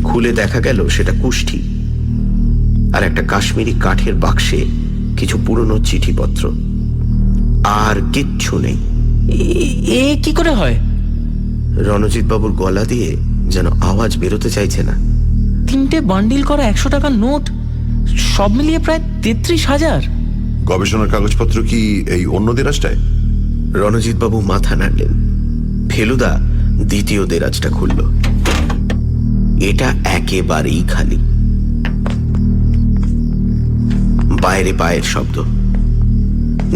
খুলে দেখা গেল সেটা কুষ্ঠি, আর একটা কাশ্মীরি কাঠের বাক্সে কিছু পুরনো চিঠিপত্র। আর কিচ্ছু নেই। এ কি করে হয়? রণজিৎবাবুর গলা দিয়ে যেন আওয়াজ বেরোতে চাইছে না। 3টে বান্ডিল করা 100 টাকার নোট, সব মিলিয়ে প্রায় 33,000। গবেষণার কাগজপত্র কি এই অন্য দেরাজটায়? রণজিৎবাবু মাথা নাড়লেন। ফেলুদা দ্বিতীয় দেরাজটা খুলল। এটা একেবারেই খালি। বাইরে পায়ের শব্দ।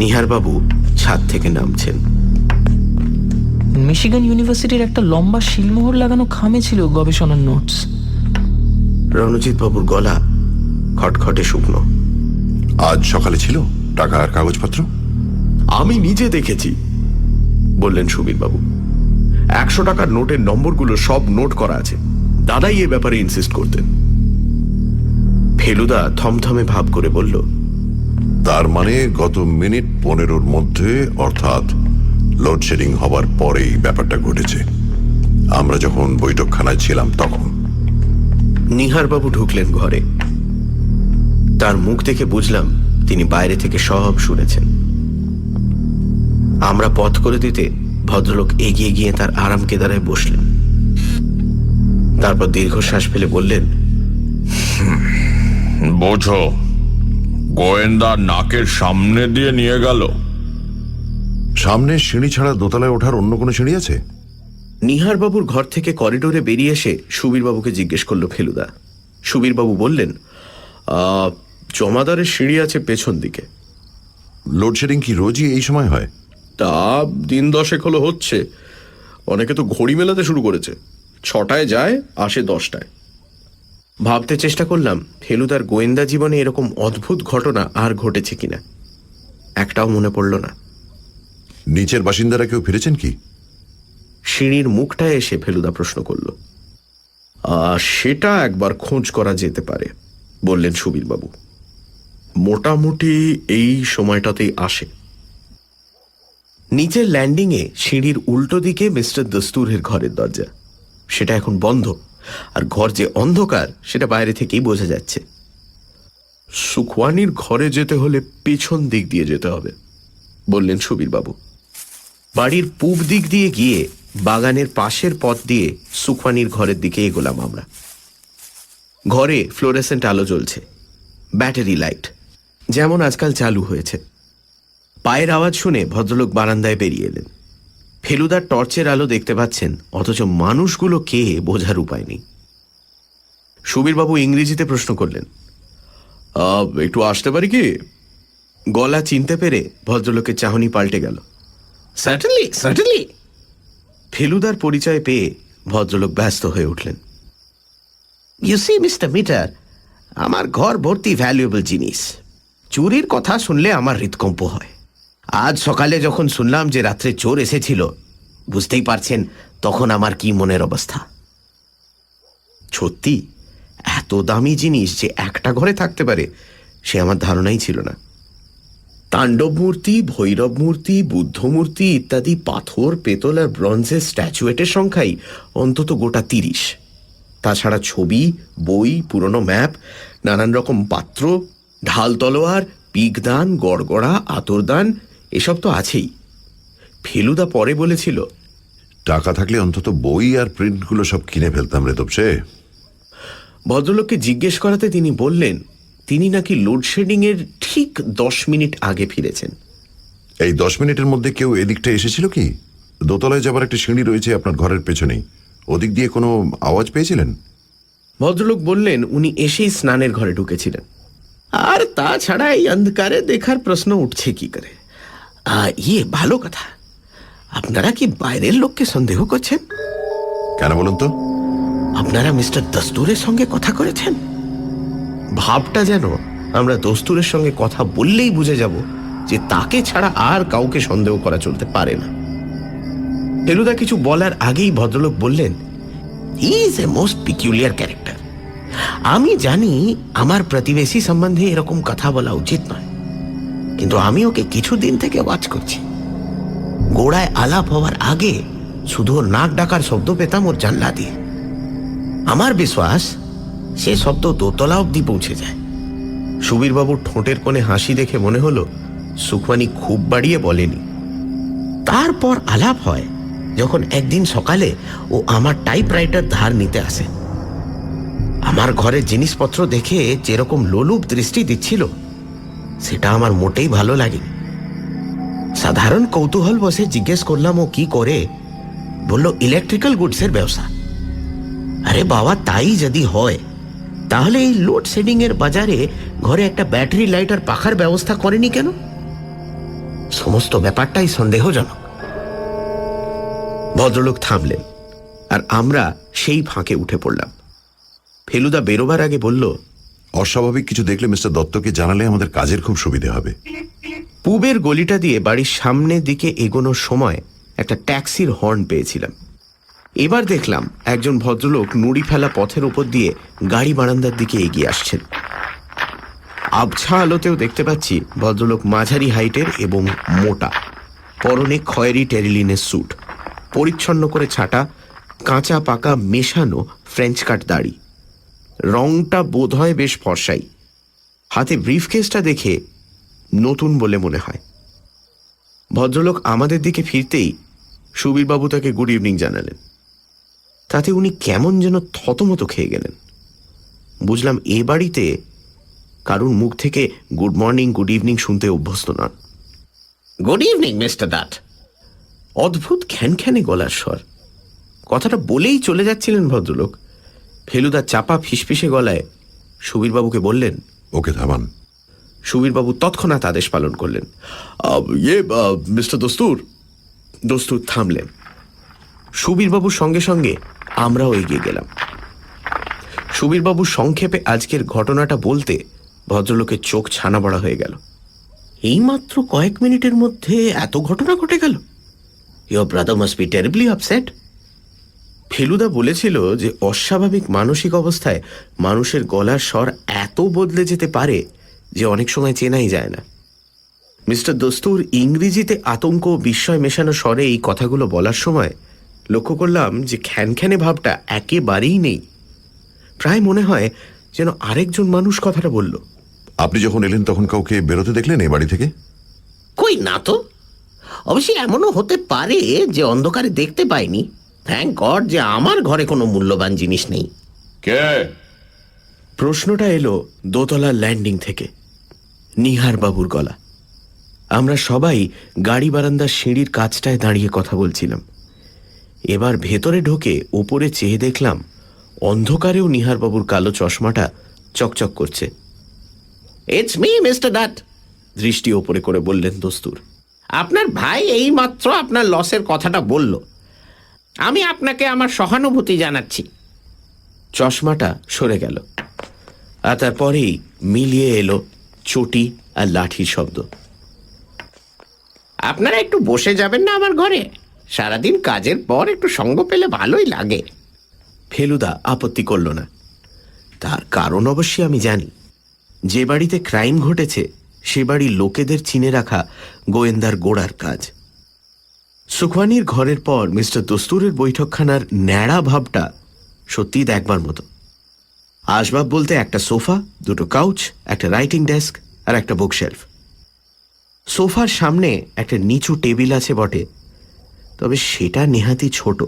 নিহারবাবু ছাদ থেকে নামছেন। মিশিগান ইউনিভার্সিটির একটা লম্বা শিলমোহর লাগানো খামে ছিল গবেষণার নোটস। রণজিৎবাবুর গলা খটখটে শুকনো। আজ সকালে ছিল টাকা আর কাগজপত্র? আমি নিজে দেখেছি, বললেন সুবীরবাবু। 100 টাকার নোটের নম্বরগুলো সব নোট করা আছে। দাদাই এ ব্যাপারে ইনসিস্ট করতেন। ফেলুদা থমথমে ভাব করে বলল, তার মানে গত মিনিট 15-র মধ্যে, অর্থাৎ লোডশেডিং হবার পরেই ব্যাপারটা ঘটেছে। আমরা যখন বৈঠকখানায় ছিলাম তখন। নিহারবাবু ঢুকলেন ঘরে। তার মুখ দেখে বুঝলাম তিনি বাইরে থেকে সব শুনেছেন। আমরা পথ করে দিতে ভদ্রলোক এগিয়ে গিয়ে তার আরাম কেদারায় বসলেন। তারপর দীর্ঘশ্বাস ফেলে বললেন, বোঝো, গোয়েন্দা নাকের সামনে দিয়ে নিয়ে গেল। সামনে সিঁড়ি ছাড়া দোতলায় ওঠার অন্য কোনো সিঁড়ি আছে? নিহারবাবুর ঘর থেকে করিডোরে বেরিয়ে এসে সুবীরবাবুকে জিজ্ঞেস করল ফেলুদা। সুবীরবাবু বললেন, জমাদারের সিঁড়ি আছে পেছন দিকে। লোডশেডিং কি রোজই এই সময় হয়? তা দিন 10 হলো হচ্ছে। অনেকে তো ঘড়ি মেলাতে শুরু করেছে। 6টায় যায়, আসে 10টায়। ভাবতে চেষ্টা করলাম ফেলুদার গোয়েন্দা জীবনে এরকম অদ্ভুত ঘটনা আর ঘটেছে কিনা। একটাও মনে পড়ল না। নিচের বাসিন্দারা কেউ ফিরেছেন কি? সিঁড়ির মুখটায় এসে ফেলুদা প্রশ্ন করল। সেটা একবার খোঁজ করা যেতে পারে বললেন সুবীরবাবু। মোটামুটি এই সময়টাতেই আসে। নিচের ল্যান্ডিংয়ে সিঁড়ির উল্টো দিকে মিস্টার দস্তুরের ঘরের দরজা। সেটা এখন বন্ধ, আর ঘর যে অন্ধকার সেটা বাইরে থেকেই বোঝা যাচ্ছে। সুখওয়ানির ঘরে যেতে হলে পেছন দিক দিয়ে যেতে হবে বললেন সুবীরবাবু। বাড়ির পূব দিক দিয়ে গিয়ে বাগানের পাশের পথ দিয়ে সুখওয়ানির ঘরের দিকে এগোলাম আমরা। ঘরে ফ্লোরেসেন্ট আলো জ্বলছে, ব্যাটারি লাইট, যেমন আজকাল চালু হয়েছে। পায়ের আওয়াজ শুনে ভদ্রলোক বারান্দায় বেরিয়ে এলেন। ফেলুদার টর্চের আলো দেখতে পাচ্ছেন, অথচ মানুষগুলো কে বোঝার উপায় নেই। সুবীরবাবু ইংরেজিতে প্রশ্ন করলেন, একটু আসতে পারি কি? গলা চিনতে পেরে ভদ্রলোকের চাহনি পাল্টে গেল। Certainly certainly. ফেলুদার পরিচয় পেয়ে ভদ্রলোক ব্যস্ত হয়ে উঠলেন। ইউ সি মিস্টার মিটার, আমার ঘর ভর্তি ভ্যালুয়েবল জিনিস। চুরির কথা শুনলে আমার হৃদকম্প হয়। আজ সকালে যখন শুনলাম যে রাত্রে চোর এসেছিল, বুঝতেই পারছেন তখন আমার কি মনের অবস্থা। সত্যি এত দামি জিনিস যে একটা ঘরে থাকতে পারে সে আমার ধারণাই ছিল না। তাণ্ডব মূর্তি, ভৈরব মূর্তি, বুদ্ধ মূর্তি ইত্যাদি পাথর, পেতল আর ব্রঞ্জের স্ট্যাচুয়েটের সংখ্যাই অন্তত গোটা 30। তাছাড়া ছবি, বই, পুরনো ম্যাপ, নানান রকম পাত্র, ঢাল তলোয়ার, পিগদান, গড়গড়া, আতরদান, এসব তো আছেই। ফেলুদা পরে বলেছিল, টাকা থাকলে অন্তত বই আর প্রিন্টগুলো সব কিনে ফেলতাম রে তপসে। ভদ্রলোককে জিজ্ঞেস করাতে তিনি বললেন তিনি নাকি লোডশেডিংয়ের ঠিক 10 মিনিট আগে ফিরেছেন। এই 10 মিনিটের মধ্যে কেউ এদিকটা এসেছিল কি? দোতলায় যাবার একটা সিঁড়ি রয়েছে আপনার ঘরের পেছনেই, ওদিক দিয়ে কোনো আওয়াজ পেয়েছিলেন? ভদ্রলোক বললেন উনি এসেই স্নানের ঘরে ঢুকেছিলেন। আর তাছাড়া এই অন্ধকারে দেখার প্রশ্ন উঠছে কি করে? ভালো কথা। আপনারা কি বাইরের লোককে সন্দেহ করছেন? কেন বলুন তো? আপনারা মিস্টার দস্তুরের সঙ্গে কথা করেছেন? ভাবটা যেন আমরা দস্তুরের সঙ্গে কথা বললেই বুঝে যাব যে তাকে ছাড়া আর কাউকে সন্দেহ করা চলতে পারে না। ফেলুদা কিছু বলার আগেই ভদ্রলোক বললেন, he is a most peculiar character. আমি জানি আমার প্রতিবেশী সম্বন্ধে এরকম কথা বলা উচিত নয়, কিন্তু আমি ওকে কিছুদিন থেকে ওয়াচ করছি। গোড়ায় আলাপ হওয়ার আগে শুধু ওর নাক ডাকার শব্দ পেতাম ওর জানলা দিয়ে। আমার বিশ্বাস সে শব্দ দোতলা অব্দি পৌঁছে যায়। সুবীরবাবুর ঠোঁটের কোণে হাসি দেখে মনে হলো সুখওয়ানি খুব বাড়িয়ে বলেনি। তারপর আলাপ হয় যখন একদিন সকালে ও আমার টাইপরাইটার ধার নিতে আসে। আমার ঘরের জিনিসপত্র দেখে যেরকম লোলুপ দৃষ্টি দিচ্ছিল সেটা আমার মোটেই ভালো লাগেনি। সাধারণ কৌতূহল বসে জিজ্ঞেস করলাম ও কি করে। বলল ইলেকট্রিক্যাল গুডসের ব্যবসা। আরে বাবা, তাই যদি হয় তাহলে এই লোডশেডিং এর বাজারে ঘরে একটা ব্যাটারি লাইট আর পাখার ব্যবস্থা করেনি কেন? সমস্ত ব্যাপারটাই সন্দেহজনক। ভদ্রলোক থামলেন আর আমরা সেই ফাঁকে উঠে পড়লাম। ফেলুদা বেরোবার আগে বলল, অস্বাভাবিক কিছু দেখলে মিস্টার দত্তকে জানালে আমাদের কাজের খুব সুবিধে হবে। পূবের গলিটা দিয়ে বাড়ির সামনের দিকে এগোনোর সময় একটা ট্যাক্সির হর্ন পেয়েছিলাম। এবার দেখলাম একজন ভদ্রলোক নুড়ি ফেলা পথের উপর দিয়ে গাড়ি বারান্দার দিকে এগিয়ে আসছেন। আবছা আলোতেও দেখতে পাচ্ছি ভদ্রলোক মাঝারি হাইটের এবং মোটা, পরনে খয়েরি টেরিলিনের স্যুট, পরিচ্ছন্ন করে ছাটা, কাঁচা পাকা মেশানো ফ্রেঞ্চ কাট দাড়ি। রংটা বোধহয় বেশ ফর্সাই। হাতে ব্রিফকেসটা দেখে নতুন বলে মনে হয়। ভদ্রলোক আমাদের দিকে ফিরতেই সুবীরবাবু তাকে গুড ইভিনিং জানালেন। তাতে উনি কেমন যেন থতমত খেয়ে গেলেন। বুঝলাম এ বাড়িতে কারুর মুখ থেকে গুড মর্নিং, গুড ইভিনিং শুনতে অভ্যস্ত নন। Good evening mister Dutt. অদ্ভুত খ্যানখ্যানে গলার স্বর। কথাটা বলেই চলে যাচ্ছিলেন ভদ্রলোক। ফেলুদা চাপা ফিসফিসে গলায় সুবীরবাবুকে বললেন, ওকে থামান। সুবীরবাবু তৎক্ষণাৎ আদেশ পালন করলেন, মিস্টার দস্তুর। দস্তুর থামলেন। সুবীরবাবুর সঙ্গে সঙ্গে আমরাও এগিয়ে গেলাম। সুবীরবাবু সংক্ষেপে আজকের ঘটনাটা বলতে ভদ্রলোকের চোখ ছানা বড়া হয়ে গেল। এইমাত্র কয়েক মিনিটের মধ্যে এত ঘটনা ঘটে গেল। Your brother must be terribly upset. Feluda বলেছিল যে অস্বাভাবিক মানসিক অবস্থায় মানুষের গলার স্বর এত বদলে যেতে পারে যে অনেক সময় চেনাই যায় না। মিস্টার দস্তুর ইংরেজিতে আতঙ্ক ও বিস্ময় মেশানো স্বরে এই কথাগুলো বলার সময় লক্ষ্য করলাম যে খ্যানখ্যানে ভাবটা একেবারেই নেই। প্রায় মনে হয় যেন আরেকজন মানুষ কথাটা বলল। আপনি যখন এলেন তখন কাউকে বেরোতে দেখলেন এই বাড়ি থেকে? কই না তো। অবশ্যই এমনও হতে পারে যে অন্ধকারে দেখতে পাইনি। থ্যাংক গড যে আমার ঘরে কোনো মূল্যবান জিনিস নেই। কে? প্রশ্নটা এলো দোতলার ল্যান্ডিং থেকে। নিহার বাবুর গলা। আমরা সবাই গাড়ি বারান্দার সিঁড়ির কাছটায় দাঁড়িয়ে কথা বলছিলাম। এবার ভেতরে ঢোকে ওপরে চেয়ে দেখলাম অন্ধকারেও নিহারবাবুর কালো চশমাটা চকচক করছে। ইটস মি মিস্টার ডাট, দৃষ্টি ওপরে করে বললেন দস্তুর। আপনার ভাই এইমাত্র আপনার লসের কথাটা বলল। আমি আপনাকে আমার সহানুভূতি জানাচ্ছি। চশমাটা সরে গেল আর তারপরেই মিলিয়ে এলো চটি আর লাঠির শব্দ। আপনারা একটু বসে যাবেন না আমার ঘরে? সারাদিন কাজের পর একটু সঙ্গ পেলে ভালোই লাগে। ফেলুদা আপত্তি করল না। তার কারণ অবশ্যই আমি জানি। যে বাড়িতে ক্রাইম ঘটেছে সে বাড়ির লোকেদের চিনে রাখা গোয়েন্দার গোড়ার কাজ। সুখওয়ানির ঘরের পর মিস্টার দস্তুরের বৈঠকখানার ন্যাড়া ভাবটা সত্যিই দেখবার মতো। আসবাব বলতে একটা সোফা, দুটো কাউচ, একটা রাইটিং ডেস্ক আর একটা বুকশেলফ। সোফার সামনে একটা নিচু টেবিল আছে বটে, তবে সেটা নেহাতি ছোট।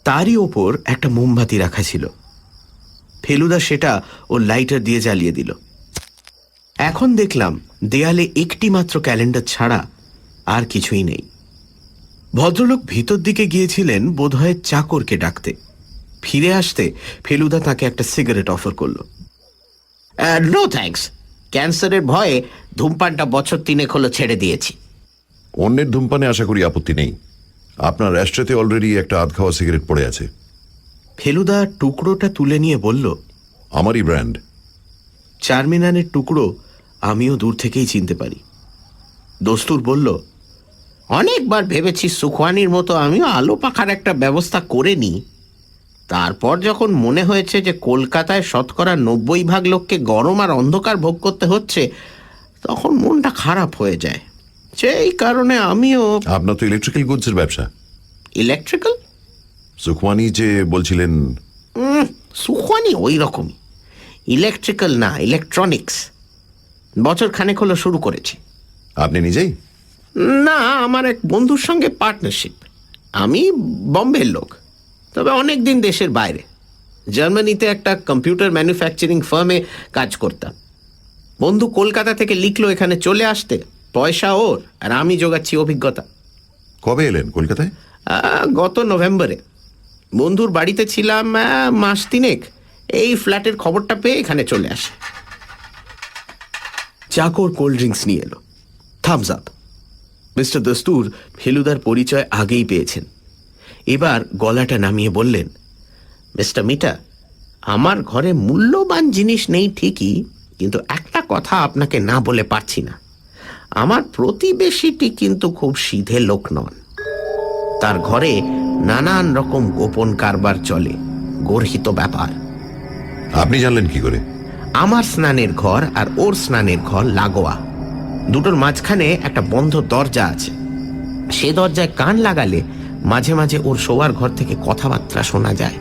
তারই ওপর একটা মোমবাতি রাখা ছিল। ফেলুদা সেটা ও লাইটার দিয়ে জ্বালিয়ে দিল। এখন দেখলাম দেয়ালে একটি মাত্র ক্যালেন্ডার ছাড়া আর কিছুই নেই। ভদ্রলোক ভিতর দিকে গিয়েছিলেন বোধহয় চাকরকে ডাকতে। ফিরে আসতে ফেলুদা তাকে একটা সিগারেট অফার করল। নো থ্যাঙ্কস, ক্যান্সারের ভয়ে ধূমপানটা বছর 3 হলো ছেড়ে দিয়েছি। অন্যের ধূমপানে আশা করি আপত্তি নেই। আপনার অ্যাশট্রেতে অলরেডি একটা আধ খাওয়া সিগারেট পড়ে আছে। ফেলুদা টুকরোটা তুলে নিয়ে বলল, আমারই ব্র্যান্ড। চারমিনানের টুকরো আমিও দূর থেকেই চিনতে পারি। দস্তুর বলল, অনেকবার ভেবেছি সুখওয়ানির মতো আমিও আলো পাখার একটা ব্যবস্থা করে নিই। তারপর যখন মনে হয়েছে যে কলকাতায় 90% লোককে গরম আর অন্ধকার ভোগ করতে হচ্ছে, তখন মনটা খারাপ হয়ে যায়। সেই কারণে আমিও। আপনার তো ইলেকট্রিক্যাল গুডসের ব্যবসা। ইলেকট্রিক্যাল? সুখমানি যে বলছিলেন। সুখওয়ানি ওই রকমই। ইলেকট্রিক্যাল না, ইলেকট্রনিক্স। বছর খানেক হলো শুরু করেছি। আপনি নিজেই? না, আমার এক বন্ধুর সঙ্গে পার্টনারশিপ। আমি বম্বের লোক, তবে অনেক দিন দেশের বাইরে। জার্মানিতে একটা কম্পিউটার ম্যানুফ্যাকচারিং ফার্মে কাজ করতাম। বন্ধু কলকাতা থেকে লিখলো এখানে চলে আসতে। পয়সা ওর, আর আমি জোগাচ্ছি অভিজ্ঞতা। কবে এলেন কলকাতায়? গত নভেম্বরে। বন্ধুর বাড়িতে ছিলাম মাস 3। এই ফ্ল্যাটের খবরটা পেয়ে এখানে চলে আসে। চাকর কোল্ড ড্রিঙ্কস নিয়ে এলো। Thums up. মিস্টার দস্তুর ফেলুদার পরিচয় আগেই পেয়েছেন। এবার গলাটা নামিয়ে বললেন, মিস্টার মিটার, আমার ঘরে মূল্যবান জিনিস নেই ঠিকই, কিন্তু একটা কথা আপনাকে না বলে পারছি না। আমার প্রতিবেশীটি কিন্তু খুব সিধে লোক নন। তার ঘরে নানান রকম গোপন কারবার চলে, গর্হিত ব্যাপার। আপনি জানলেন কি করে? আমার স্নানের ঘর আর ওর স্নানের ঘর লাগোয়া। দুটোর মাঝখানে একটা বন্ধ দরজা আছে। সে দরজায় কান লাগালে মাঝে মাঝে ওর শোয়ার ঘর থেকে কথাবার্তা শোনা যায়।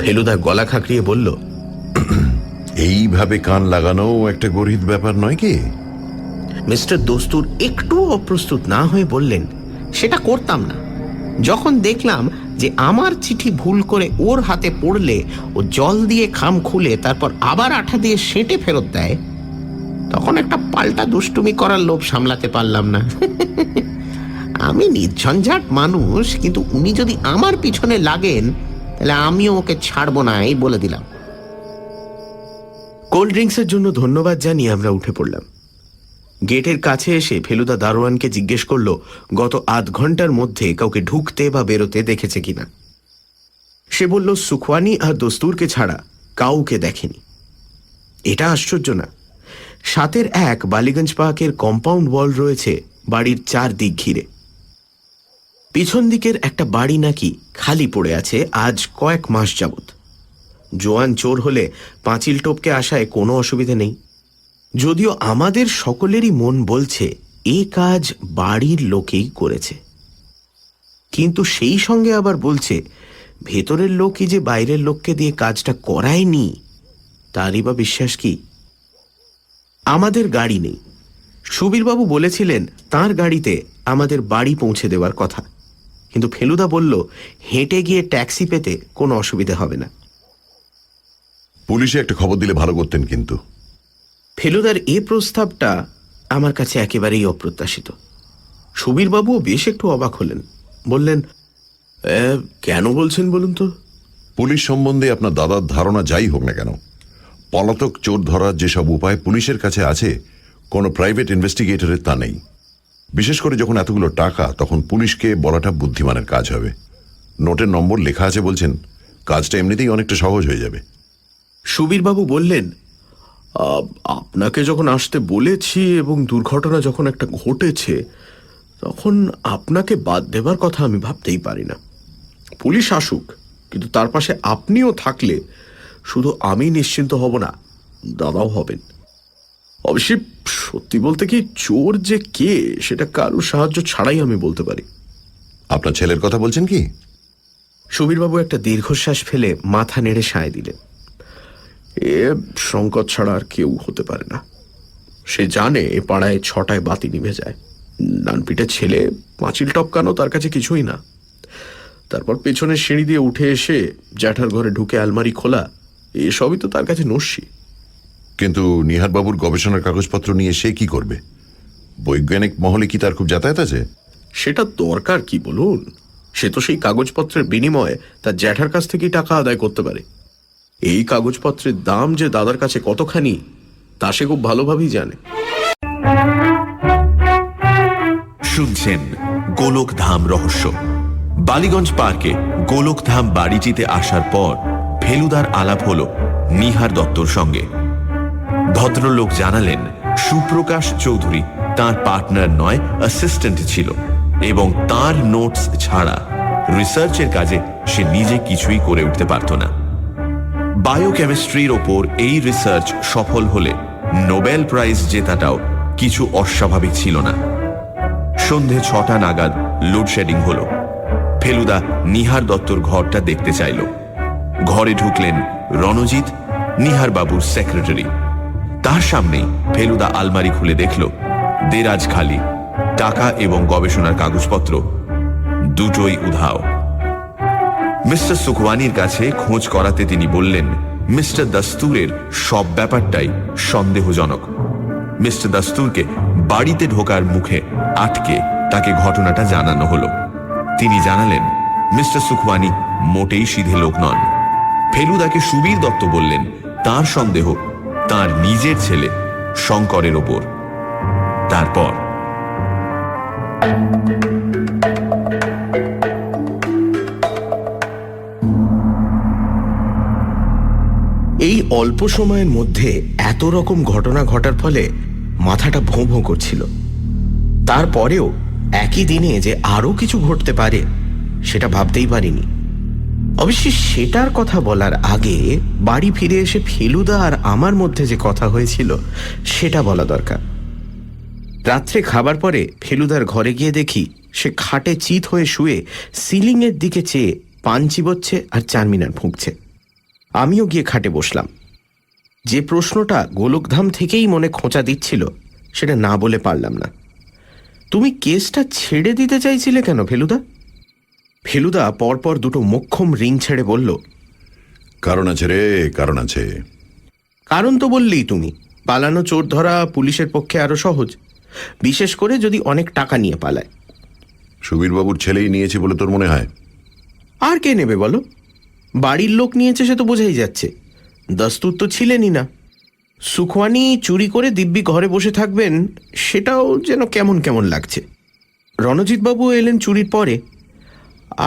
ফেলুদা গলা খাঁকড়িয়ে বলল, এইভাবে কান লাগানো একটা গরিব ব্যাপার নয় কি? মিস্টার দস্তুর একটু অপ্রস্তুত না হয়ে বললেন, সেটা করতাম না। যখন দেখলাম যে আমার চিঠি ভুল করে ওর হাতে পড়লে ও জল দিয়ে খাম খুলে তারপর আবার আঠা দিয়ে সেঁটে ফেরত দেয়, তখন একটা পাল্টা দুষ্টুমি করার লোভ সামলাতে পারলাম না। আমি নির্ঝঞ্ঝাট মানুষ, কিন্তু উনি যদি আমার পিছনে লাগেন তাহলে আমিও ওকে ছাড়বো না, এই বলে দিলাম। কোল্ড ড্রিঙ্কসের জন্য ধন্যবাদ জানিয়ে আমরা উঠে পড়লাম। গেটের কাছে এসে ফেলুদা দারোয়ানকে জিজ্ঞেস করল গত আধ ঘন্টার মধ্যে কাউকে ঢুকতে বা বেরোতে দেখেছে কিনা। সে বলল সুখওয়ানি আর দস্তুরকে ছাড়া কাউকে দেখেনি। এটা আশ্চর্য না। 7-1 বালিগঞ্জ পার্কের কম্পাউন্ড ওয়াল রয়েছে বাড়ির 4 দিক ঘিরে। পিছন দিকের একটা বাড়ি নাকি খালি পড়ে আছে আজ কয়েক মাস যাবৎ। জোয়ান চোর হলে পাঁচিল টপকে আসায় কোনো অসুবিধে নেই, যদিও আমাদের সকলেরই মন বলছে এ কাজ বাড়ির লোকেই করেছে। কিন্তু সেই সঙ্গে আবার বলছে ভেতরের লোকই যে বাইরের লোককে দিয়ে কাজটা করায়নি তারই বা বিশ্বাস কি? আমাদের গাড়ি নেই। সুবীরবাবু বলেছিলেন তার গাড়িতে আমাদের বাড়ি পৌঁছে দেওয়ার কথা, কিন্তু ফেলুদা বলল হেঁটে গিয়ে ট্যাক্সি পেতে কোনো অসুবিধা হবে না। পুলিশে একটা খবর দিলে ভালো করতেন কিন্তু। ফেলুদার এ প্রস্তাবটা আমার কাছে একেবারেই অপ্রত্যাশিত। সুবীরবাবুও বেশ একটু অবাক হলেন, বললেন, কেন বলছেন বলুন তো? পুলিশ সম্বন্ধে আপনার দাদার ধারণা যাই হোক না কেন, পলাতক চোর ধরার যেসব উপায় পুলিশের কাছে আছে কোনো প্রাইভেট ইনভেস্টিগেটরের তা নেই। বিশেষ করে যখন এতগুলো টাকা, তখন পুলিশকে বলাটা বুদ্ধিমানের কাজ হবে। নোটের নম্বর লেখা আছে বলছেন, কাজটা এমনিতেই অনেকটা সহজ হয়ে যাবে। সুবীরবাবু বললেন, আপনাকে যখন আসতে বলেছি এবং দুর্ঘটনা যখন একটা ঘটেছে, তখন আপনাকে বাদ দেবার কথা আমি ভাবতেই পারি না। পুলিশ আসুক, কিন্তু তার পাশে আপনিও থাকলে শুধু আমি নিশ্চিন্ত হব না, দাদাও হবেন। অবশ্যই সত্যি বলতে কি, চোর যে কে সেটা কারোর সাহায্য ছাড়াই আমি বলতে পারি। আপনার ছেলের কথা বলছেন কি? সুবীরবাবু একটা দীর্ঘশ্বাস ফেলে মাথা নেড়ে সায় দিলেন। এ শঙ্কর ছাড়া আর কেউ হতে পারে না। সে জানে এ পাড়ায় 6টায় বাতি নিভে যায়। ডানপিটে ছেলে, পাঁচিল টপকানো তার কাছে কিছুই না। তারপর পেছনের সিঁড়ি দিয়ে উঠে এসে জ্যাঠার ঘরে ঢুকে আলমারি খোলা, এসবই তো তার কাছে নস্যি। কিন্তু নিহারবাবুর গবেষণার কাগজপত্র নিয়ে সে কি করবে? বৈজ্ঞানিক মহলে কি তার খুব যাতায়াত আছে? সেটা দরকার কি বলুন? সে তো সেই কাগজপত্রের বিনিময়ে তার জ্যাঠার কাছ থেকেই টাকা আদায় করতে পারে। এই কাগজপত্রের দাম যে দাদার কাছে কতখানি তা সে খুব ভালোভাবেই জানে। শুনছেন গোলকধাম রহস্য। বালিগঞ্জ পার্কে গোলকধাম বাড়িটিতে আসার পর ফেলুদার আলাপ হল নিহার দত্তর সঙ্গে। ভদ্রলোক জানালেন সুপ্রকাশ চৌধুরী তার পার্টনার নয়, অ্যাসিস্ট্যান্ট ছিল, এবং তার নোটস ছাড়া রিসার্চের কাজে সে নিজে কিছুই করে উঠতে পারত না। বায়োকেমিস্ট্রির ওপর এই রিসার্চ সফল হলে নোবেল প্রাইজ জেতাটাও কিছু অস্বাভাবিক ছিল না। সন্ধে 6টা নাগাদ লোডশেডিং হলো। ফেলুদা নিহার দত্তর ঘরটা দেখতে চাইল। ঘরে ঢুকলেন রণজিৎ, নিহার বাবুর সেক্রেটারি। তার সামনেই ফেলুদা আলমারি খুলে দেখল দেরাজ খালি, টাকা এবং গবেষণার কাগজপত্র দুটোই উধাও। মিস্টার সুখওয়ানির কাছে খোঁজ করাতে তিনি বললেন মিস্টার দাস্তুরের সব ব্যাপারটাই সন্দেহজনক। মিস্টার দাস্তুরকে বাড়িতে ঢোকার মুখে আটকে তাকে ঘটনাটা জানানো হলো। তিনি জানালেন মিস্টার সুখওয়ানি মোটেই সিধে লোক নন। ফেলুদাকে সুবীর দত্ত বললেন তার সন্দেহ তার নিজের ছেলে শঙ্করের ওপর। তারপর এই অল্প সময়ের মধ্যে এত রকম ঘটনা ঘটার ফলে মাথাটা ভোঁ ভোঁ করছিল। তারপরেও একই দিনে যে আরো কিছু ঘটতে পারে সেটা ভাবতেই পারিনি। অবশ্যই সেটার কথা বলার আগে বাড়ি ফিরে এসে ফেলুদা আর আমার মধ্যে যে কথা হয়েছিল সেটা বলা দরকার। রাত্রে খাবার পরে ফেলুদার ঘরে গিয়ে দেখি সে খাটে চিত হয়ে শুয়ে সিলিংয়ের দিকে চেয়ে পান চিবোচ্ছে আর চারমিনার ফুঁকছে। আমিও গিয়ে খাটে বসলাম। যে প্রশ্নটা গোলকধাম থেকেই মনে খোঁচা দিচ্ছিল সেটা না বলে পারলাম না। তুমি কেসটা ছেড়ে দিতে চাইছিলে কেন ফেলুদা? ফেলুদা পরপর দুটো মোক্ষম রিং ছেড়ে বলল, কারণ আছে রে, কারণ আছে। কারণ তো বললেই তুমি, পালানো চোর ধরা পুলিশের পক্ষে আরো সহজ, বিশেষ করে যদি অনেক টাকা নিয়ে পালায়। সুবীরবাবুর ছেলেই নিয়েছে বলে তোর মনে হয়? আর কে নেবে বলো? বাড়ির লোক নিয়েছে সে তো বোঝাই যাচ্ছে। দস্তুর তো ছিলেনই না। সুখওয়ানি চুরি করে দিব্যি ঘরে বসে থাকবেন সেটাও যেন কেমন কেমন লাগছে। রণজিৎবাবু এলেন চুরির পরে,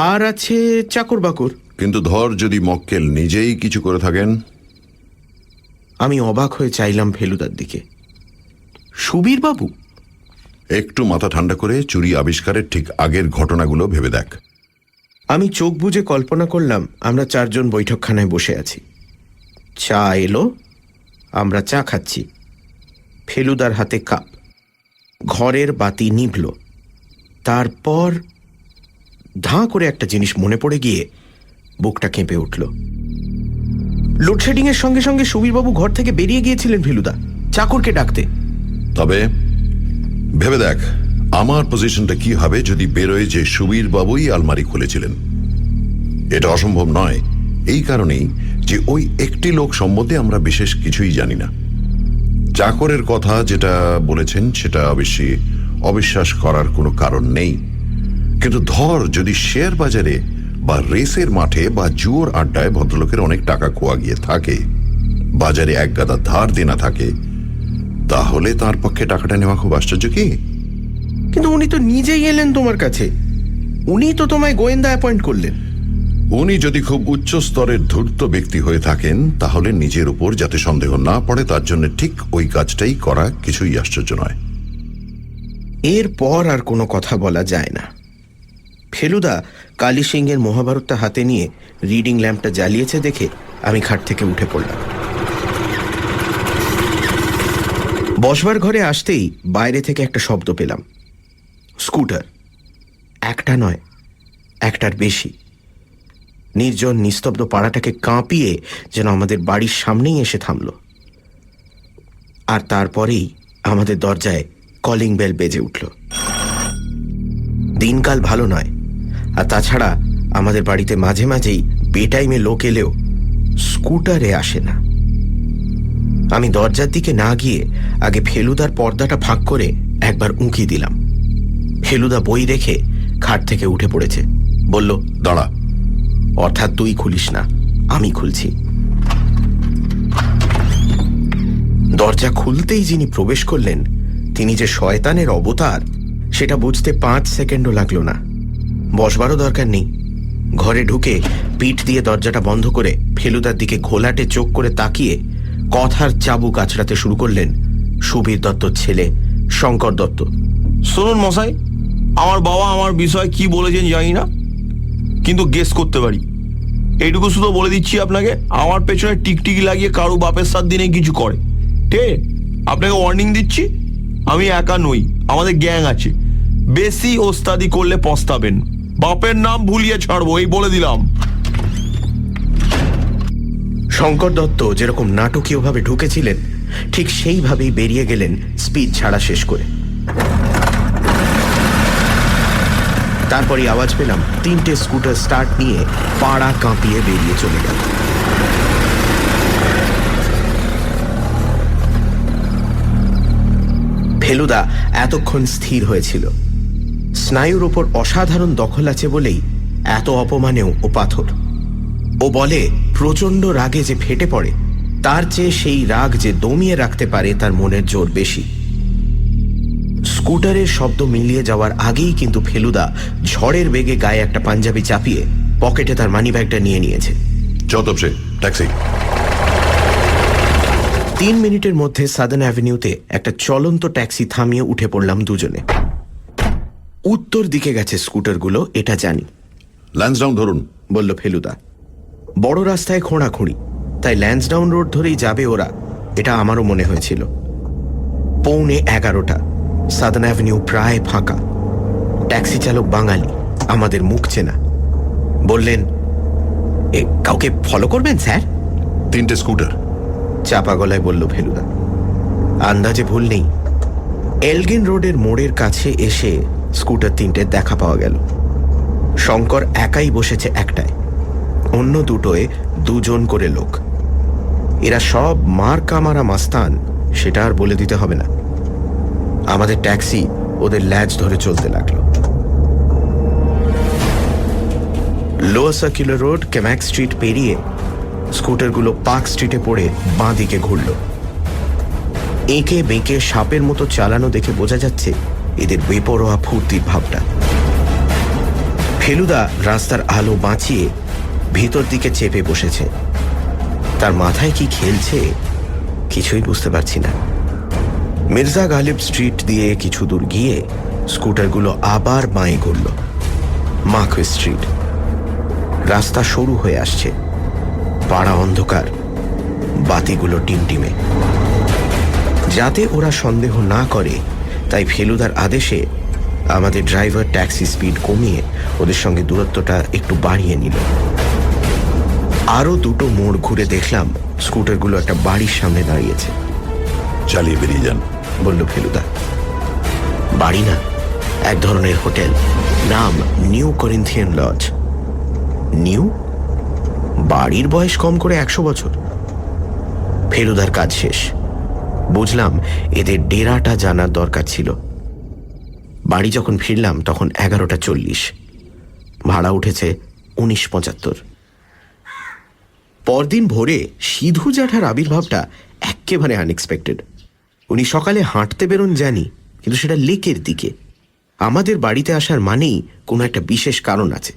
আর আছে চাকর বাকর। কিন্তু ধর যদি মক্কেল নিজেই কিছু করে থাকেন? আমি অবাক হয়ে চাইলাম ফেলুদার দিকে। সুবীরবাবু? একটু মাথা ঠান্ডা করে চুরি আবিষ্কারের ঠিক আগের ঘটনাগুলো ভেবে দেখ। আমি চোখ বুজে কল্পনা করলাম আমরা চারজন বৈঠকখানায় বসে আছি। চা এলো, আমরা চা খাচ্ছি। ফেলুদার হাতে কাপ। ঘরের বাতি নিভল। তারপর ধাঁ করে একটা জিনিস মনে পড়ে গিয়ে বুকটা কেঁপে উঠল। লোডশেডিং এর সঙ্গে সঙ্গে সুবীরবাবু ঘর থেকে বেরিয়ে গিয়েছিলেন ফেলুদা, চাকরকে ডাকতে। তবে ভেবে দেখ আমার পজিশনটা কি হবে যদি বেরোয় যে সুবীর বাবুই আলমারি খুলেছিলেন। এটা অসম্ভব নয় এই কারণেই যে ওই একটি লোক সম্বন্ধে আমরা বিশেষ কিছুই জানি না। চাকরের কথা যেটা বলেছেন সেটা অবশ্যই অবিশ্বাস করার কোনো কারণ নেই, কিন্তু ধর যদি শেয়ার বাজারে বা রেসের মাঠে বা জুয়োর আড্ডায় ভদ্রলোকের অনেক টাকা খোয়া গিয়ে থাকে, বাজারে এক গাদা ধার দেনা থাকে, তাহলে তার পক্ষে টাকাটা নেওয়া খুব আশ্চর্য কি? কিন্তু উনি তো নিজেই এলেন তোমার কাছে, উনি তো তোমায় গোয়েন্দা অ্যাপয়েন্ট করলেন। উনি যদি খুব উচ্চ স্তরের ধূর্ত ব্যক্তি হয়ে থাকেন তাহলে নিজের উপর যাতে সন্দেহ না পড়ে তার জন্য ঠিক ওই কাজটাই করা কিছুই আশ্চর্য নয়। এরপর আর কোনো কথা বলা যায় না। ফেলুদা কালী সিংহের মহাভারতটা হাতে নিয়ে রিডিং ল্যাম্পটা জ্বালিয়েছে দেখে আমি খাট থেকে উঠে পড়লাম। বসবার ঘরে আসতেই বাইরে থেকে একটা শব্দ পেলাম। স্কুটার। একটা নয়, একটার বেশি। নির্জন নিস্তব্ধ পাড়াটাকে কাঁপিয়ে যেন আমাদের বাড়ির সামনেই এসে থামল। আর তারপরেই আমাদের দরজায় কলিং বেল বেজে উঠল। দিনকাল ভালো নয়, আর তাছাড়া আমাদের বাড়িতে মাঝে মাঝেই বেটাইমে লোক এলেও স্কুটারে আসে না। আমি দরজার দিকে না গিয়ে আগে ফেলুদার পর্দাটা ফাঁক করে একবার উঁকি দিলাম। ফেলুদা বই রেখে খাট থেকে উঠে পড়েছে, বলল, দাঁড়া। অর্থাৎ তুই খুলিস না, আমি খুলছি। দরজা খুলতেই যিনি প্রবেশ করলেন তিনি যে শয়তানের অবতার সেটা বুঝতে 5 সেকেন্ডও লাগলো না। বসবারও দরকার নেই। ঘরে ঢুকে পিঠ দিয়ে দরজাটা বন্ধ করে ফেলুদার দিকে ঘোলাটে চোখ করে তাকিয়ে কথার চাবুক আছড়াতে শুরু করলেন সুবীর দত্তর ছেলে শঙ্কর দত্ত। শুনুন মশাই, আমার বাবা আমার বিষয়ে কি বলেছেন জানি না, কিন্তু গেস করতে পারি। এইটুকু শুধু বলে দিচ্ছি আপনাকে, আমার পেছনে টিকটিকি লাগিয়ে কারো বাপের সাত দিনে কিছু করে। ঠিক আপনাকে ওয়ার্নিং দিচ্ছি, আমি একা নই, আমাদের গ্যাং আছে। বেশি ওস্তাদি করলে পস্তাবেন। বাপের নাম ভুলিয়ে ছাড়বো, এই বলে দিলাম। শঙ্কর দত্ত যেরকম নাটকীয়ভাবে ঢুকেছিলেন ঠিক সেইভাবেই বেরিয়ে গেলেন স্পিড ছাড়া শেষ করে। তারপরই আওয়াজ পেলাম 3টে স্কুটার স্টার্ট নিয়ে পাড়া কাঁপিয়ে বেরিয়ে চলে গেল। ফেলুদা এতক্ষণ স্থির হয়েছিল। স্নায়ুর ওপর অসাধারণ দখল আছে বলেই এত অপমানেও ও পাথর। ও বলে প্রচণ্ড রাগে যে ফেটে পড়ে তার চেয়ে সেই রাগ যে দমিয়ে রাখতে পারে তার মনের জোর বেশি। স্কুটারের শব্দ মিলিয়ে যাওয়ার আগেই কিন্তু ফেলুদা ঝড়ের বেগে গায়ে একটা পাঞ্জাবি চাপিয়ে পকেটে তার মানিব্যাগটা নিয়ে নিয়েছে। চতপসে ট্যাক্সি। 3 মিনিটের মধ্যে সাদার্ন অ্যাভিনিউতে একটা চলন্ত ট্যাক্সি থামিয়ে উঠে পড়লাম দুজনে। উত্তর দিকে গেছে স্কুটারগুলো এটা জানি। ল্যান্সডাউন ধরুন, বলল ফেলুদা। বড় রাস্তায় খোঁড়াখুঁড়ি, তাই ল্যান্সডাউন রোড ধরেই যাবে ওরা, এটা আমারও মনে হয়েছিল। 11:15। সাদার্ন অ্যাভিনিউ প্রায় ফাঁকা। ট্যাক্সি চালক বাঙালি, আমাদের মুখ চেনা। বললেন, এ কাউকে ফলো করবেন স্যার? 3টে স্কুটার। চাপা গলায় বলল ফেলুদা। আন্দাজে ভুল নেই। এলগিন রোডের মোড়ের কাছে এসে স্কুটার 3টের দেখা পাওয়া গেল। শঙ্কর একাই বসেছে একটায়, অন্য দুটোয় 2 জন করে লোক। এরা সব মার কামারা মাস্তান, সেটা আর বলে দিতে হবে না। আমাদের ট্যাক্সি ওদের ল্যাজ ধরে চলতে লাগলো। Lower circular road, Camac street পেরিয়ে স্কুটারগুলো পার্ক স্ট্রিটে পড়ে বাঁ দিকে ঘুরল। এঁকে বেঁকে সাপের মতো চালানো দেখে বোঝা যাচ্ছে এদের বেপরোয়া ফুর্তির ভাবটা। ফেলুদা রাস্তার আলো বাঁচিয়ে ভিতর দিকে চেপে বসেছে। তার মাথায় কি খেলছে কিছুই বুঝতে পারছি না। মির্জা গালিব স্ট্রিট দিয়ে কিছু দূর গিয়ে স্কুটারগুলো আবার বাঁয়ে ঘুরল। Marquis street. রাস্তা সরু হয়ে আসছে, পাড়া অন্ধকার, বাতিগুলো টিমটিমে। যাতে ওরা সন্দেহ না করে তাই ফেলুদার আদেশে আমাদের ড্রাইভার ট্যাক্সি স্পিড কমিয়ে ওদের সঙ্গে দূরত্বটা একটু বাড়িয়ে নিল। আরও দুটো মোড় ঘুরে দেখলাম স্কুটারগুলো একটা বাড়ির সামনে দাঁড়িয়েছে। চালিয়ে বেরিয়ে যান, বলল ফেলুদা। বাড়ি না, এক ধরনের হোটেল, নাম নিউ করিন্থিয়ান লজ। নিউ? বাড়ির বয়স কম করে 100 বছর। ফেলুদার কাজ শেষ। বুঝলাম এদের ডেরাটা জানার দরকার ছিল। বাড়ি যখন ফিরলাম তখন 11:40। ভাড়া উঠেছে 19.75। পরদিন ভোরে সিধু জ্যাঠার আবির্ভাবটা একেবারে আনএক্সপেক্টেড। উনি সকালে হাঁটতে বেরোন জানি, কিন্তু সেটা লেকের দিকে। আমাদের বাড়িতে আসার মানেই কোনো একটা বিশেষ কারণ আছে।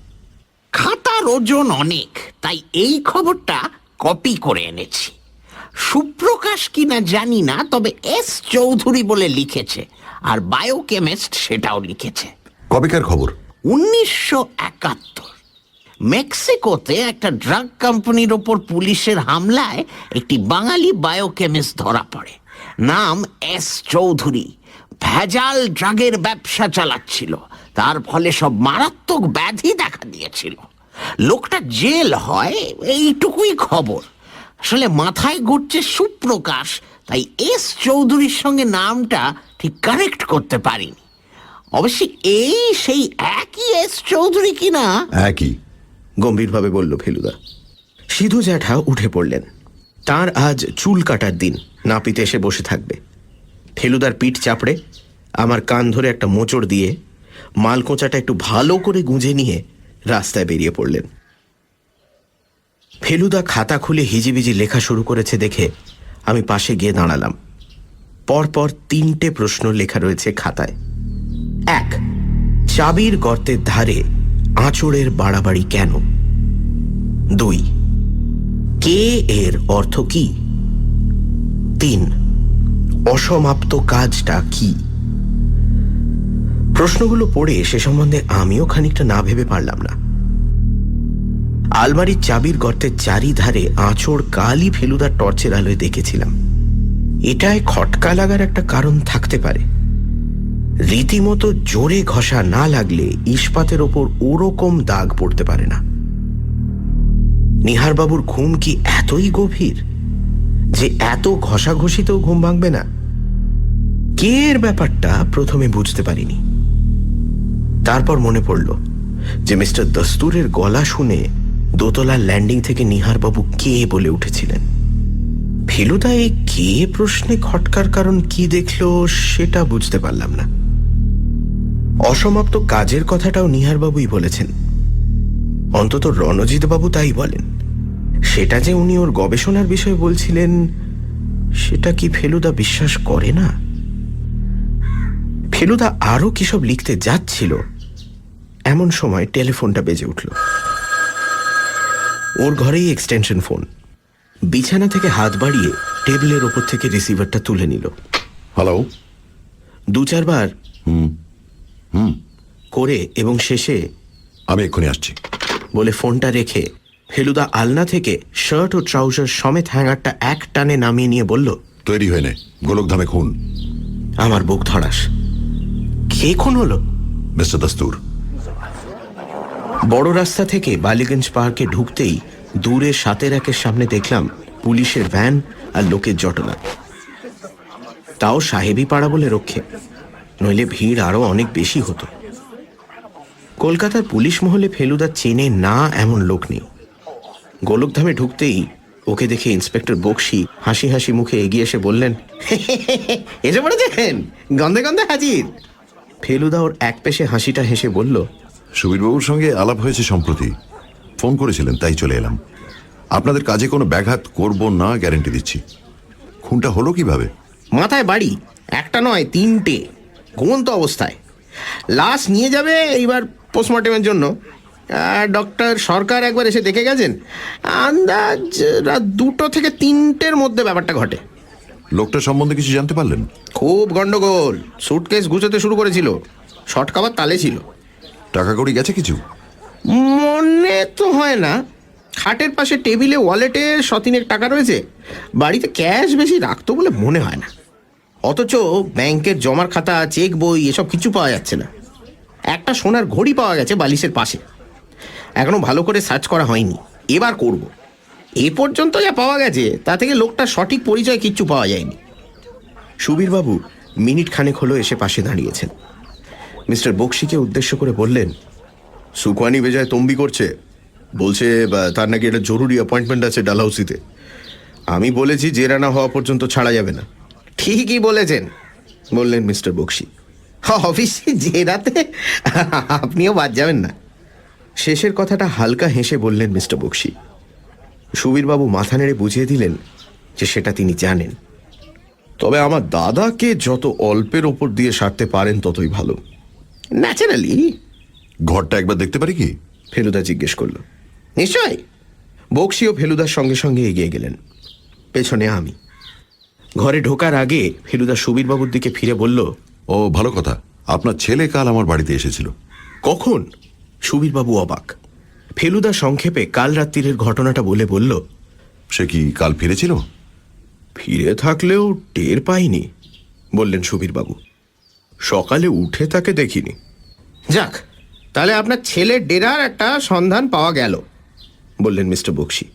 খাতার ওজন অনেক, তাই এই খবরটা কপি করে এনেছি। সুপ্রকাশ কিনা জানি না, তবে এস চৌধুরী বলে লিখেছে, আর বায়োকেমিস্ট সেটাও লিখেছে। কবেকার খবর? 1971। মেক্সিকোতে একটা ড্রাগ কোম্পানির ওপর পুলিশের হামলায় একটি বাঙালি বায়োকেমিস্ট ধরা পড়ে। নাম এস চৌধুরী। ভেজাল ড্রাগের ব্যবসা চালাচ্ছিল, তার ফলে সব মারাত্মক ব্যাধি দেখা দিয়েছিল। লোকটা জেল হয়, এইটুকুই খবর। আসলে মাথায় ঘুরছে সুপ্রকাশ, তাই এস চৌধুরীর সঙ্গে নামটা ঠিক কানেক্ট করতে পারিনি। অবশ্যই এই সেই একই এস চৌধুরী কিনা। একই, গম্ভীরভাবে বলল ফেলুদা। সিধু জ্যাঠা উঠে পড়লেন। তার আজ চুল কাটার দিন, নাপিতে এসে বসে থাকবে। ফেলুদার পিঠ চাপড়ে আমার কান ধরে একটা মোচড় দিয়ে মালকোঁচাটা একটু ভালো করে গুঁজে নিয়ে রাস্তায় বেরিয়ে পড়লেন। ফেলুদা খাতা খুলে হিজিবিজি লেখা শুরু করেছে দেখে আমি পাশে গিয়ে দাঁড়ালাম। পরপর 3টে প্রশ্ন লেখা রয়েছে খাতায়। 1. চাবির গর্তের ধারে আঁচড়ের বাড়াবাড়ি কেন? 2. কে এর অর্থ কি? 3. অসমাপ্ত কাজটা কি? প্রশ্নগুলো পড়ে সে সম্বন্ধে আমিও খানিকটা না ভেবে পারলাম না। আলমারির চাবির গর্তের চারিধারে আঁচড় কালই ফেলুদার টর্চের আলোয় দেখেছিলাম। এটায় খটকা লাগার একটা কারণ থাকতে পারে। রীতিমতো জোরে ঘষা না লাগলে ইস্পাতের ওপর ওরকম দাগ পড়তে পারে না। নিহারবাবুর ঘুম কি এতই গভীর যে এত ঘষাঘষিতেও ঘুম ভাঙবে না? কে এর ব্যাপারটা প্রথমে বুঝতে পারিনি। তারপর মনে পড়ল যে মিস্টার দস্তুরের গলা শুনে দোতলার ল্যান্ডিং থেকে নিহারবাবু কে বলে উঠেছিলেন। ফেলুদা এই কে প্রশ্নে খটকার কারণ কি দেখল সেটা বুঝতে পারলাম না। অসমাপ্ত কাজের কথাটাও নিহারবাবুই বলেছেন, অন্তত রণজিৎবাবু তাই বলেন। সেটা যে উনি ওর গবেষণার বিষয়ে বলছিলেন সেটা কি ফেলুদা বিশ্বাস করে না? ফেলুদা আরো কিসব লিখতে যাচ্ছিল, এমন সময় টেলিফোনটা বেজে উঠল। ওর ঘরেই এক্সটেনশন ফোন। বিছানা থেকে হাত বাড়িয়ে টেবিলের ওপর থেকে রিসিভারটা তুলে নিল। হ্যালো। 2-4 বার করে এবং শেষে আমি এক্ষুনি আসছি বলে ফোনটা রেখে ফেলুদা আলনা থেকে শার্ট ও ট্রাউজার সমেত হ্যাঙ্গারটা এক টানে নামিয়ে নিয়ে বলল, তৈরি হয়ে নে, গোলকধামে খুন। আমার বুক ধড়াস। কে খুন হলো? মিস্টার দস্তুর। বড় রাস্তা থেকে বালিগঞ্জ পার্কে ঢুকতেই দূরে 7-1 সামনে দেখলাম পুলিশের ভ্যান আর লোকের জটলা। তাও সাহেবী পাড়া বলে রক্ষে, নইলে ভিড় আরো অনেক বেশি হতো। কলকাতার পুলিশ মহলে ফেলুদা চেনে না এমন লোক নেই। গোলকধামে ঢুকতেই ওকে দেখে ইন্সপেক্টর বক্সি হাসি হাসি মুখে এগিয়ে এসে বললেন, এসে পড়েছেন, গন্ধে গন্ধে হাজির। ফেলুদা ওর এক পেশে হাসিটা হেসে বলল, সুবীরবাবুর সঙ্গে আলাপ হয়েছে সম্প্রতি, ফোন করেছিলেন তাই চলে এলাম। আপনাদের কাজে কোনো ব্যাঘাত করব না, গ্যারেন্টি দিচ্ছি। খুনটা হলো কিভাবে? মাথায় বাড়ি, একটা নয় 3টে, ঘুমন্ত অবস্থায়। লাশ নিয়ে যাবে এইবার পোস্টমর্টমের জন্য। ডক্টর সরকার একবার এসে দেখে গেছেন। আন্দাজ রাত 2 থেকে 3টের মধ্যে ব্যাপারটা ঘটে। লোকটা সম্বন্ধে কিছু জানতে পারলেন? খুব গন্ডগোল, সুটকেস গুছোতে শুরু করেছিল, শর্ট খাবার তালে ছিল। টাকা কড়ি গেছে কিছু? মনে তো হয় না। খাটের পাশে টেবিলে ওয়ালেটে 100-3 টাকা রয়েছে। বাড়িতে ক্যাশ বেশি রাখতো বলে মনে হয় না। অথচ ব্যাংকের জমার খাতা, চেক বই এসব কিছু পাওয়া যাচ্ছে না। একটা সোনার ঘড়ি পাওয়া গেছে বালিশের পাশে। এখনো ভালো করে সার্চ করা হয়নি, এবার করব। এ পর্যন্ত যা পাওয়া গেছে তা থেকে লোকটার সঠিক পরিচয় কিচ্ছু পাওয়া যায়নি। সুবীরবাবু মিনিট খানেক হলো এসে পাশে দাঁড়িয়েছেন। মিস্টার বক্সিকে উদ্দেশ্য করে বললেন, সুকোয়ানি বেজায় তম্বি করছে, বলছে তার নাকি একটা জরুরি অ্যাপয়েন্টমেন্ট আছে ডালহাউসিতে। আমি বলেছি জেরা না হওয়া পর্যন্ত ছাড়া যাবে না। ঠিকই বলেছেন, বললেন মিস্টার বক্সি। অফিসে জেরাতে আপনিও বাদ যাবেন না। শেষের কথাটা হালকা হেসে বললেন মিস্টার বক্সি। সুবীরবাবু মাথা নেড়ে বুঝিয়ে দিলেন যে সেটা তিনি জানেন। তবে আমার দাদাকে যত অল্পের ওপর দিয়ে সারতে পারেন ততই ভালো। ন্যাচারালি। ঘরটা একবার দেখতে পারি কি? ফেলুদা জিজ্ঞেস করল। নিশ্চয়। বক্সিও ফেলুদার সঙ্গে সঙ্গে এগিয়ে গেলেন, পেছনে আমি। ঘরে ঢোকার আগে ফেলুদা সুবীরবাবুর দিকে ফিরে বলল, ও ভালো কথা, আপনার ছেলে কাল আমার বাড়িতে এসেছিল। কখন? সুবীরবাবু অবাক। ফেলুদা সংক্ষেপে কাল রাত্রিরের ঘটনাটা বলে বলল, সে কি কাল ফিরেছিল? ফিরে থাকলেও টের পাইনি, বললেন সুবীরবাবু। সকালে উঠে তাকে দেখিনি। যাক, তাহলে আপনার ছেলের ডেরার একটা সন্ধান পাওয়া গেল, বললেন মিস্টার বক্সি।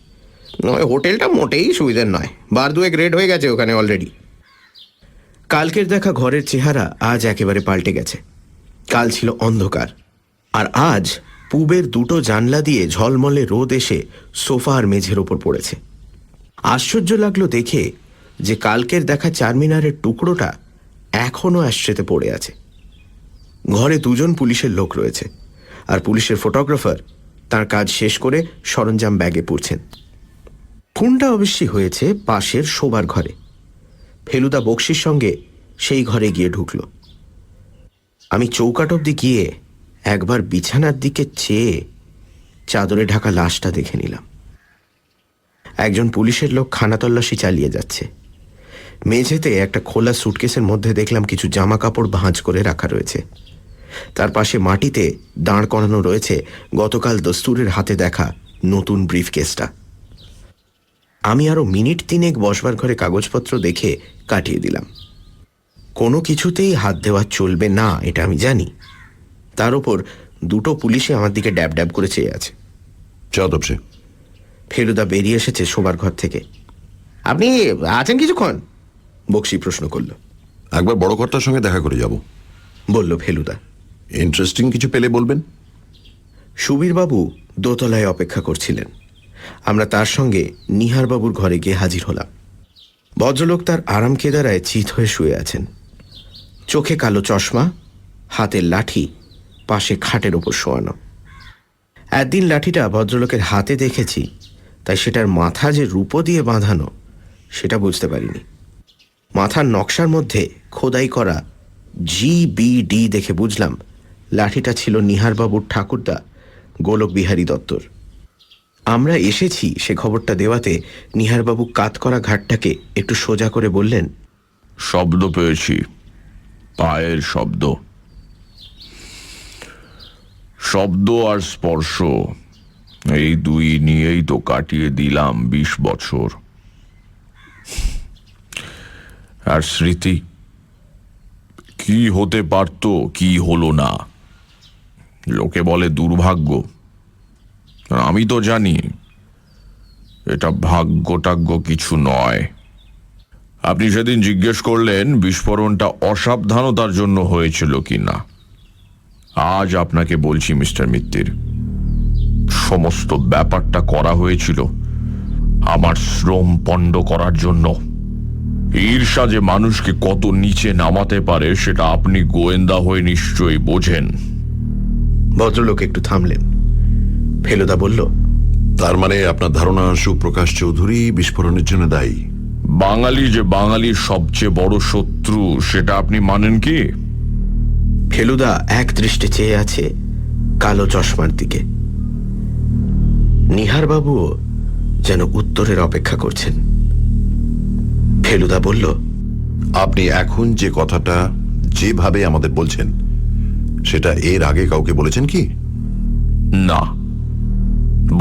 নয়, হোটেলটা মোটেই সুবিধার নয়, বার দুয়েক রেড হয়ে গেছে ওখানে অলরেডি। কালকের দেখা ঘরের চেহারা আজ একেবারে পাল্টে গেছে। কাল ছিল অন্ধকার, আর আজ পূবের দুটো জানলা দিয়ে ঝলমলে রোদ এসে সোফা আর মেঝের ওপর পড়েছে। আশ্চর্য লাগলো দেখে যে কালকের দেখা চারমিনারের টুকরোটা এখনো অ্যাশট্রেতে পড়ে আছে। ঘরে 2 জন পুলিশের লোক রয়েছে, আর পুলিশের ফটোগ্রাফার তার কাজ শেষ করে সরঞ্জাম ব্যাগে পুরছেন। খুনটা অবশ্যই হয়েছে পাশের শোবার ঘরে। ফেলুদা বক্সির সঙ্গে সেই ঘরে গিয়ে ঢুকল। আমি চৌকাঠ অবধি গিয়ে একবার বিছানার দিকে চেয়ে চাদরে ঢাকা লাশটা দেখে নিলাম। একজন পুলিশের লোক খানা তল্লাশি চালিয়ে যাচ্ছে। মেঝেতে একটা খোলা সুটকেসের মধ্যে দেখলাম কিছু জামা কাপড় ভাঁজ করে রাখা রয়েছে। তার পাশে মাটিতে দাঁড় করানো রয়েছে গতকাল দস্তুরের হাতে দেখা নতুন ব্রিফকেসটা। আমি আরো মিনিট 3 বসবার ঘরে কাগজপত্র দেখে কাটিয়ে দিলাম। কোনো কিছুতেই হাত দেওয়া চলবে না, এটা আমি জানি। তার ওপর 2টো পুলিশে আমার দিকে ড্যাব ড্যাব করে চেয়ে আছে। যাদব সে। ফেলুদা বেরিয়ে এসেছে শোবার ঘর থেকে। আপনি আছেন কিছুক্ষণ? বক্সি প্রশ্ন করল। একবার বড় কর্তার সঙ্গে দেখা করে যাব, বলল ফেলুদা। ইন্টারেস্টিং কিছু পেলে বলবেন। সুবীরবাবু দোতলায় অপেক্ষা করছিলেন। আমরা তার সঙ্গে নিহারবাবুর ঘরে গিয়ে হাজির হলাম। ভদ্রলোক তার আরাম কেদারায় চিত হয়ে শুয়ে আছেন। চোখে কালো চশমা, হাতের লাঠি পাশে খাটের ওপর শোয়ানো। একদিন লাঠিটা ভদ্রলোকের হাতে দেখেছি, তাই সেটার মাথা যে রূপো দিয়ে বাঁধানো সেটা বুঝতে পারিনি। মাথার নকশার মধ্যে খোদাই করা GBD দেখে বুঝলাম লাঠিটা ছিল নিহারবাবুর ঠাকুরদা গোলক বিহারী দত্তর। আমরা এসেছি সে খবরটা দেওয়াতে নিহারবাবু কাত করা ঘাটটাকে একটু সোজা করে বললেন, শব্দ পেয়েছি, পায়ের শব্দ। শব্দ আর স্পর্শ, এই 2 নিয়েই তো কাটিয়ে দিলাম 20 বছর। আর স্মৃতি, কি হতে পারত, কি হলো না। লোকে বলে দুর্ভাগ্য, আমি তো জানি এটা ভাগ্য টাগ্য কিছু নয়। আপনি সেদিন জিজ্ঞেস করলেন বিস্ফোরণটা অসাবধানতার জন্য হয়েছিল কিনা। আজ আপনাকে বলছি মিস্টার মিত্তির, সমস্ত ব্যাপারটা করা হয়েছিল আমার শ্রম পণ্ড করার জন্য। ঈর্ষা যে মানুষকে কত নিচে নামাতে পারে সেটা আপনি গোয়েন্দা হয়ে নিশ্চয়ই বোঝেন। ভদ্রলোক একটু থামলেন। ফেলুদা বলল, তার মানে আপনার ধারণা সুপ্রকাশ চৌধুরী বিস্ফোরণের জন্য দায়ী? বাঙালি যে বাঙালির সবচেয়ে বড় শত্রু সেটা আপনি মানেন কি? ফেলুদা এক দৃষ্টে চেয়ে আছে কালো চশমার দিকে। নিহারবাবুও যেন উত্তরের অপেক্ষা করছেন। ফেলুদা বলল, আপনি এখন যে কথাটা যেভাবে আমাদের বলছেন সেটা এর আগে কাউকে বলেছেন কি? না,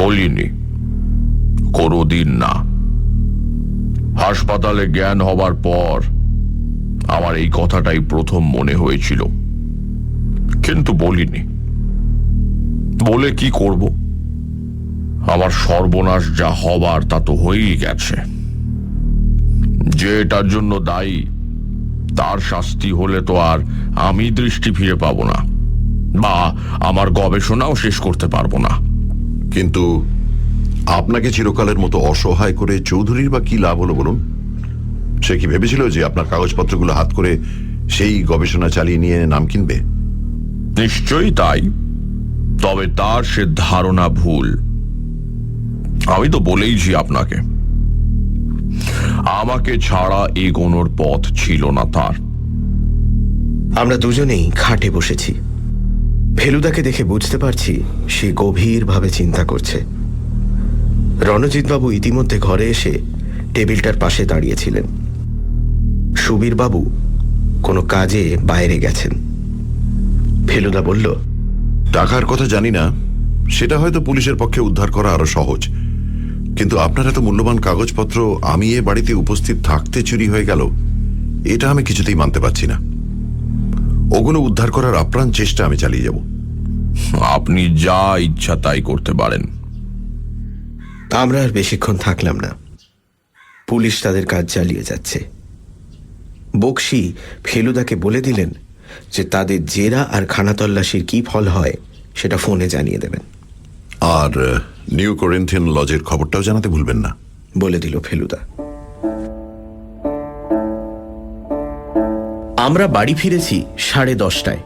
বলিনি, কোনোদিন না। হাসপাতালে জ্ঞান হবার পর আমার এই কথাটাই প্রথম মনে হয়েছিল, কিন্তু বলিনি। বলে কি করব? আমার সর্বনাশ যা হবার তা তো হয়েই গেছে। যে এটার জন্য দায়ী তার শাস্তি হলে তো আর আমি দৃষ্টি ফিরে পাবো না, বা আমার গবেষণাও শেষ করতে পারবো না। কিন্তু আপনাকে চিরকালের মতো অসহায় করে চৌধুরীর বা কি লাভ হলো বলুন? সে কি ভেবেছিল যে আপনার কাগজপত্রগুলো হাত করে সেই গবেষণা চালিয়ে নিয়ে নাম কিনবে? নিশ্চয়ই তাই, তবে তার সে ধারণা ভুল। আমি তো বলেইছি আপনাকে, আমাকে ছাড়া এগোনোর পথ ছিল না তার। আমরা দুজনেই খাটে বসেছি। ফেলুদাকে দেখে বুঝতে পারছি সে গভীরভাবে চিন্তা করছে। রণজিৎবাবু ইতিমধ্যে ঘরে এসে টেবিলটার পাশে দাঁড়িয়েছিলেন। সুবীরবাবু কোনো কাজে বাইরে গেছেন। ফেলুদা বলল, টাকার কথা জানি না, সেটা হয়তো পুলিশের পক্ষে উদ্ধার করা আরো সহজ, কিন্তু আপনার এত মূল্যবান কাগজপত্র আমি এ বাড়িতে উপস্থিত থাকতে চুরি হয়ে গেল, এটা আমি কিছুতেই মানতে পারছি না। ওগুলো উদ্ধার করার আপ্রাণ চেষ্টা আমি চালিয়ে যাব। আপনি যা ইচ্ছা তাই করতে পারেন। আমরা আর বেশিক্ষণ থাকলাম না। পুলিশ তাদের কাজ চালিয়ে যাচ্ছে। বক্সি ফেলুদাকে বলে দিলেন যে তাদের জেরা আর খানাতল্লাশির কি ফল হয় সেটা ফোনে জানিয়ে দেবেন। আর নিউ করিন্থিয়ান লজের খবরটাও জানাতে ভুলবেন না, বলে দিল ফেলুদা। আমরা বাড়ি ফিরেছি 10:30টায়।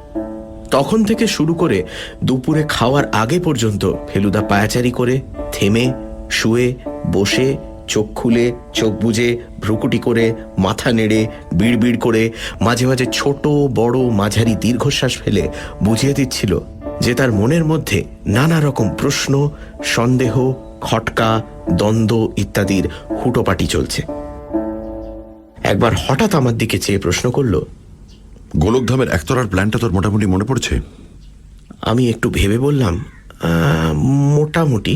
তখন থেকে শুরু করে দুপুরে খাওয়ার আগে পর্যন্ত ফেলুদা পায়াচারি করে, থেমে, শুয়ে, বসে, চোখ খুলে, চোখ বুজে, ভ্রুকুটি করে, মাথা নেড়ে, বিড়বিড় করে, মাঝে মাঝে ছোট বড় মাঝারি দীর্ঘশ্বাস ফেলে বুঝিয়ে দিচ্ছিল যে তার মনের মধ্যে নানা রকম প্রশ্ন, সন্দেহ, খটকা, দ্বন্দ্ব ইত্যাদির হুটোপাটি চলছে। একবার হঠাৎ আমার দিকে চেয়ে প্রশ্ন করল, গোলকধামের একতলার প্ল্যানটা তোর মোটামুটি মনে পড়ছে? আমি একটু ভেবে বললাম, মোটামুটি।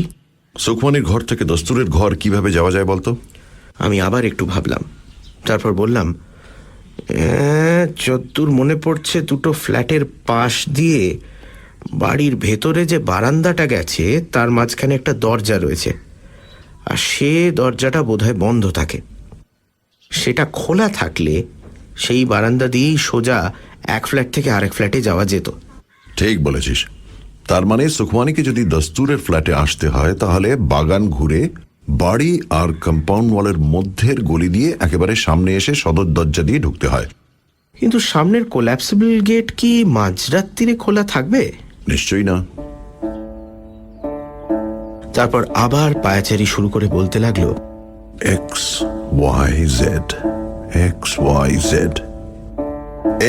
সুখমণির ঘর থেকে দস্তুরের ঘর কিভাবে যাওয়া যায় বলতো? আমি আবার একটু ভাবলাম, তারপর বললাম, যদ্দূর মনে পড়ছে দুটো ফ্ল্যাটের পাশ দিয়ে বাড়ির ভেতরে যে বারান্দাটা গেছে তার মাঝখানে একটা দরজা রয়েছে, আর সে দরজাটা বোধহয় বন্ধ থাকে। সেটা খোলা থাকলে সেই বারান্দা দিয়েই সোজা এক ফ্ল্যাট থেকে আরেক ফ্ল্যাটে যাওয়া যেত। ঠিক বলেছিস। তার মানে সুখমানিকে যদি দস্তুরের ফ্ল্যাটে আসতে হয় তাহলে বাগান ঘুরে বাড়ি আর কম্পাউন্ড ওয়ালের মধ্যের গলি দিয়ে একেবারে সামনে এসে সদর দরজা দিয়ে ঢুকতে হয়। কিন্তু সামনের কোল্যাপসিবল গেট কি মাঝরাত্রিরে খোলা থাকবে? নিশ্চয়ই না। তারপর আবার পায়াচারি শুরু করে বলতে লাগলো, X Y Z, X Y Z.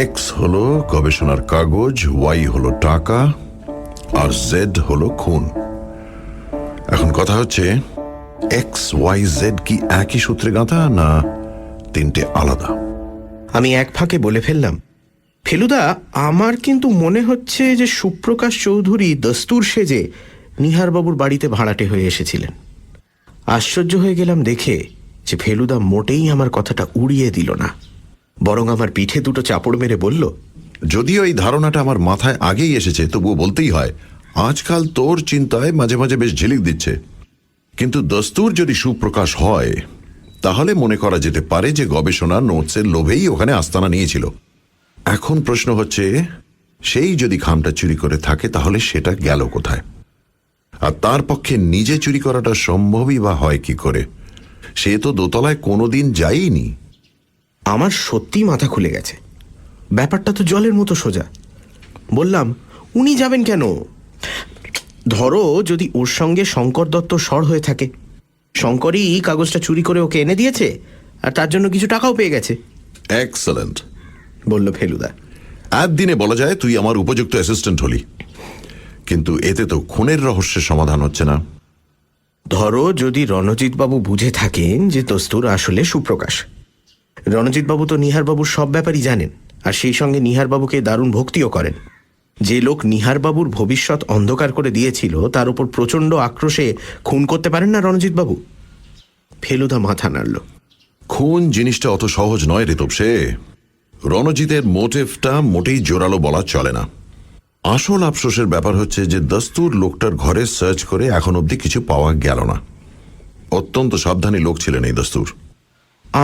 X হলো গবেষণার কাগজ, ওয়াই হলো টাকা, আর জেড হলো খুন। এখন কথা হচ্ছে, এক্স ওয়াই জেড কি একই সূত্রে গাঁথা, না তিনটে আলাদা? আমি এক ফাঁকে বলে ফেললাম, ফেলুদা, আমার কিন্তু মনে হচ্ছে যে সুপ্রকাশ চৌধুরী দস্তুর সেজে নিহারবাবুর বাড়িতে ভাড়াটে হয়ে এসেছিলেন। আশ্চর্য হয়ে গেলাম দেখে যে ফেলুদা মোটেই আমার কথাটা উড়িয়ে দিল না, বরং আমার পিঠে দুটো চাপড় মেরে বলল, যদিও এই ধারণাটা আমার মাথায় আগেই এসেছে, তবুও বলতেই হয়, আজকাল তোর চিন্তায় মাঝে মাঝে বেশ ঝিলিক দিচ্ছে। কিন্তু দস্তুর যদি সুপ্রকাশ হয় তাহলে মনে করা যেতে পারে যে গবেষণা নোটসের লোভেই ওখানে আস্তানা নিয়েছিল। এখন প্রশ্ন হচ্ছে, সেই যদি খামটা চুরি করে থাকে তাহলে সেটা গেল কোথায়? আর তার পক্ষে নিজে চুরি করাটা সম্ভবই বা হয় কি করে? সে তো দোতলায় কোনোদিন যায়নি। আমার সত্যি মাথা খুলে গেছে। ব্যাপারটা তো জলের মতো সোজা। বললাম, উনি যাবেন কেন? ধরো যদি ওর সঙ্গে শঙ্কর দত্ত সর হয়ে থাকে, শঙ্করই কাগজটা চুরি করে ওকে এনে দিয়েছে আর তার জন্য কিছু টাকাও পেয়ে গেছে। এক্সেলেন্ট, বলল ফেলুদা। একদিনে বলা যায় তুই আমার উপযুক্ত অ্যাসিস্ট্যান্ট হলি, কিন্তু এতে তো খুনের রহস্যের সমাধান হচ্ছে না। ধরো যদি রণজিৎবাবু বুঝে থাকেন যে দস্তুর আসলে সুপ্রকাশ, রণজিৎবাবু তো নিহারবাবুর সব ব্যাপারই জানেন, আর সেই সঙ্গে নিহারবাবুকে দারুণ ভক্তিও করেন। যে লোক নিহারবাবুর ভবিষ্যৎ অন্ধকার করে দিয়েছিল তার উপর প্রচণ্ড আক্রোশে খুন করতে পারেন না রণজিৎবাবু? ফেলুদা মাথা নাড়ল। খুন জিনিসটা অত সহজ নয় রে তোপসে। রণজিতের মোটিভটা মোটেই জোরালো বলা চলে না। আসল আফসোসের ব্যাপার হচ্ছে যে দস্তুর লোকটার ঘরে সার্চ করে এখন অবধি কিছু পাওয়া গেল না। অত্যন্ত সাবধানী লোক ছিলেন এই দস্তুর।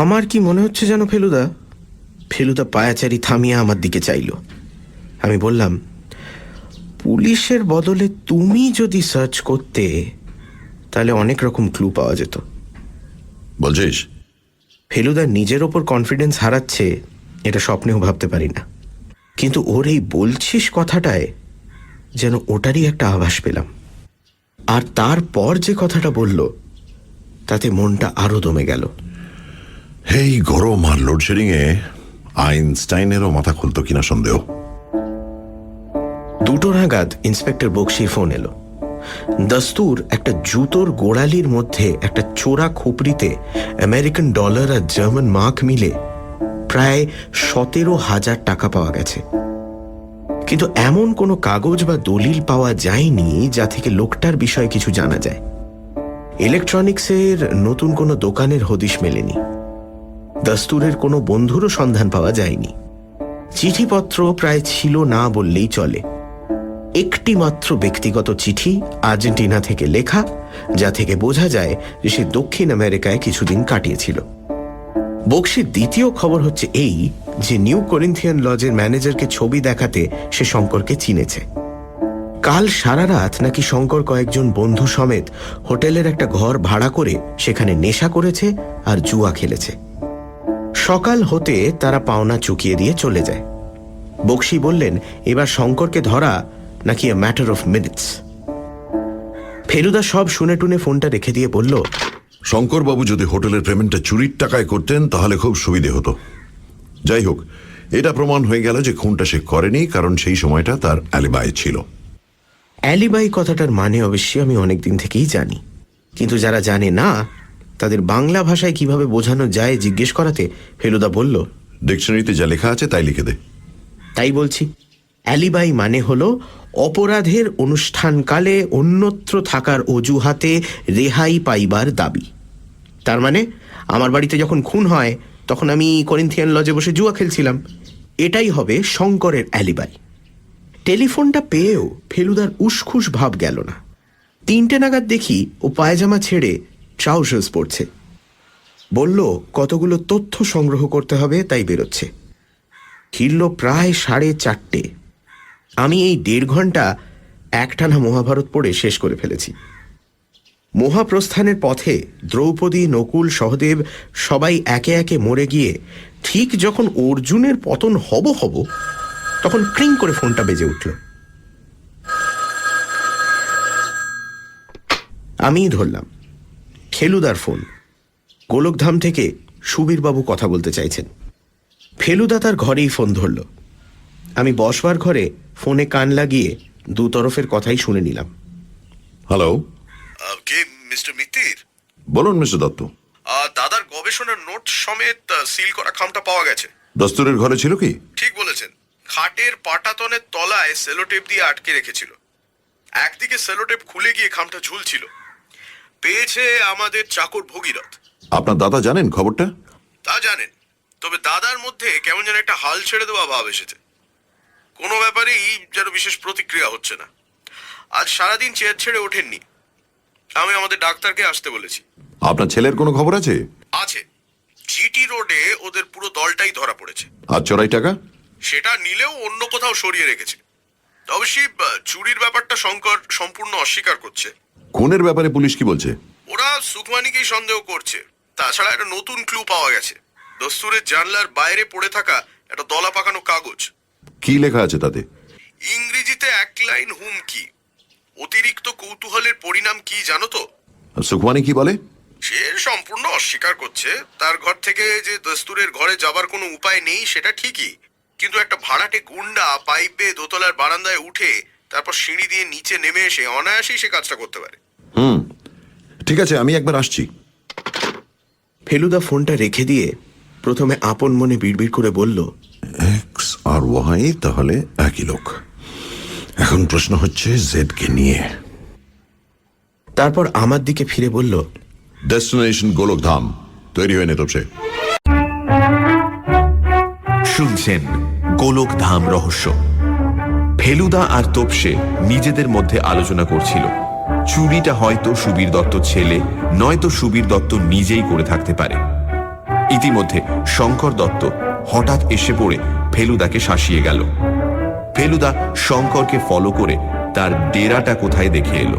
আমার কি মনে হচ্ছে যেন ফেলুদা? ফেলুদা পায়াচারি থামিয়ে আমার দিকে চাইল। আমি বললাম, পুলিশের বদলে তুমি যদি সার্চ করতে তাহলে অনেক রকম ক্লু পাওয়া যেত। বলছিস? ফেলুদা নিজের ওপর কনফিডেন্স হারাচ্ছে এটা স্বপ্নেও ভাবতে পারি না, কিন্তু ওর এই বলছিস কথাটায় যেন ওটারই একটা আভাস পেলাম। আর তারপর যে কথাটা বলল তাতে মনটা আরো দমে গেল। এই গরম আর লোডশেডিংয়ে আইনস্টাইনেরও মাথা খুলতো কিনা সন্দেহ। 2টো নাগাদ ইন্সপেক্টর বক্সির ফোন এলো। দস্তুর একটা জুতোর গোড়ালির মধ্যে একটা চোরা খুপড়িতে আমেরিকান ডলার আর জার্মান মার্ক মিলে প্রায় 17,000 টাকা পাওয়া গেছে। কিন্তু এমন কোনো কাগজ বা দলিল পাওয়া যায়নি যা থেকে লোকটার বিষয়ে কিছু জানা যায়। ইলেকট্রনিক্সের নতুন কোনো দোকানের হদিশ মেলেনি। দস্তুরের কোনো বন্ধুরও সন্ধান পাওয়া যায়নি। চিঠিপত্র প্রায় ছিল না বললেই চলে। একটি মাত্র ব্যক্তিগত চিঠি আর্জেন্টিনা থেকে লেখা, যা থেকে বোঝা যায় যে সে দক্ষিণ আমেরিকায় কিছুদিন কাটিয়েছিল। বক্সির দ্বিতীয় খবর হচ্ছে এই যে নিউ করিন্থিয়ান লজের ম্যানেজারকে ছবি দেখাতে সে শঙ্করকে চিনেছে। কাল সারা রাত নাকি শঙ্কর কয়েকজন বন্ধু সমেত হোটেলের একটা ঘর ভাড়া করে সেখানে নেশা করেছে আর জুয়া খেলেছে। সকাল হতে তারা পাওনা চুকিয়ে দিয়ে চলে যায়। বক্সি বললেন এবার শঙ্করকে ধরা নাকি a matter of minutes. Feluda সব শুনে টুনে ফোনটা রেখে দিয়ে বলল, শঙ্করবাবু যদি হোটেলের পেমেন্টটা চুরির টাকায় করতেন তাহলে খুব সুবিধে হতো। যাই হোক, এটা প্রমাণ হয়ে গেল যে খুনটা সে করেনি, কারণ সেই সময়টা তার অ্যালিবাই ছিল। অ্যালিবাই কথাটার মানে অবশ্যই আমি অনেকদিন থেকেই জানি, কিন্তু যারা জানে না তাদের বাংলা ভাষায় কিভাবে বোঝানো যায় জিজ্ঞেস করাতে ফেলুদা বলল, ডিকশনারিতে যা লেখা আছে তাই লিখে দে। তাই বলছি। অ্যালিবাই মানে হলো অপরাধের অনুষ্ঠানকালে অন্যত্র থাকার অজুহাতে রেহাই পাইবার দাবি। তার মানে আমার বাড়িতে যখন খুন হয় তখন আমি করিন্থিয়ান লজে বসে জুয়া খেলছিলাম, এটাই হবে শঙ্করের অ্যালিবাই। টেলিফোনটা পেয়েও ফেলুদার উসখুস ভাব গেল না। 3টে নাগাদ দেখি ও পায়জামা ছেড়ে ট্রাউজার্স পরছে। বলল কতগুলো তথ্য সংগ্রহ করতে হবে, তাই বেরোচ্ছে। ফিরল প্রায় 4:30। আমি এই 1.5 ঘন্টা একটানা মহাভারত পড়ে শেষ করে ফেলেছি। মহাপ্রস্থানের পথে দ্রৌপদী, নকুল, সহদেব সবাই একে একে মরে গিয়ে ঠিক যখন অর্জুনের পতন হব তখন ক্রিং করে ফোনটা বেজে উঠল। আমিই ধরলাম। ফেলুদার ফোন। গোলকধাম থেকে সুবীরবাবু কথা বলতে চাইছেন। ফেলুদা তার ঘরেই ফোন ধরল। আমি বসবার ঘরে ফোনে কান লাগিয়ে দু তরফের কথাই শুনে নিলাম। হ্যালো, কে মিস্টার মিত্তির? বলুন মিস্টার দত্ত। দাদার গবেষণার নোট সমেত সিল করা খামটা পাওয়া গেছে। দস্তুরের ঘরে ছিল কি? ঠিক বলেছেন। খাটের পাটাতনের তলায় সেলোটেপ দিয়ে আটকে রেখেছিল। একদিকে সেলোটেপ খুলে গিয়ে খামটা ঝুলছিল। পেয়েছে আমাদের চাকর ভগীরথ। আপনার দাদা জানেন খবরটা? তা জানেন, তবে দাদার মধ্যে কেমন যেন একটা হাল ছেড়ে দেওয়া ভাব এসেছে। কোনো ব্যাপারেই যেন বিশেষ প্রতিক্রিয়া হচ্ছে না। আজ সারাদিন চেয়ার ছেড়ে ওঠেননি। আমি আমাদের ডাক্তারকে আসতে বলেছি। আপনার ছেলের কোনো খবর আছে? আছে। জিটি রোডে ওদের পুরো দলটাই ধরা পড়েছে। আর চোরাই টাকা? সেটা নিলেও অন্য কোথাও সরিয়ে রেখেছে। অবশ্যই চুরির ব্যাপারটা শঙ্কর সম্পূর্ণ অস্বীকার করছে। খুনের ব্যাপারে পুলিশ কি বলছে? ওরা সুখমানিকেই সন্দেহ করছে। তাছাড়া একটা নতুন ক্লু পাওয়া গেছে। দস্তুরের জানলার বাইরে পড়ে থাকা একটা দলা পাকানো কাগজ। কি লেখা আছে তাতে? ইংরেজিতে 1 লাইন হুমকি। অতিরিক্ত কৌতূহলের পরিণাম কি জানো তো? আর সুখমানি কি বলে? সে সম্পূর্ণ অস্বীকার করছে। তার ঘর থেকে যে দস্তুরের ঘরে যাবার কোনো উপায় নেই সেটা ঠিকই, কিন্তু একটা ভাড়াটে গুন্ডা পাইপে দোতলার বারান্দায় উঠে তারপর সিঁড়ি দিয়ে নিচে নেমে এসে অনায়াসেই সে কাজটা করতে পারে। ঠিক আছে, আমি একবার আসছি। ফেলুদা ফোনটা রেখে দিয়ে প্রথমে আপন মনে বিড়বিড় করে বলল, এক্স আর ওয়াই তাহলে একই লোক। এখন প্রশ্ন হচ্ছে জেড কে নিয়ে। তারপর আমার দিকে ফিরে বলল, ডেস্টিনেশন গোলকধাম। তৈরি হয়ে নে তপসে। শুনছেন গোলকধাম রহস্য। ফেলুদা আর তোপসে নিজেদের মধ্যে আলোচনা করছিল চুরিটা হয়তো সুবীর দত্তর ছেলে নয়তো সুবীর দত্ত নিজেই করে থাকতে পারে। ইতিমধ্যে শঙ্কর দত্ত হঠাৎ এসে পড়ে ফেলুদাকে শাসিয়ে গেল। ফেলুদা শঙ্করকে ফলো করে তার ডেরাটা কোথায় দেখে এলো।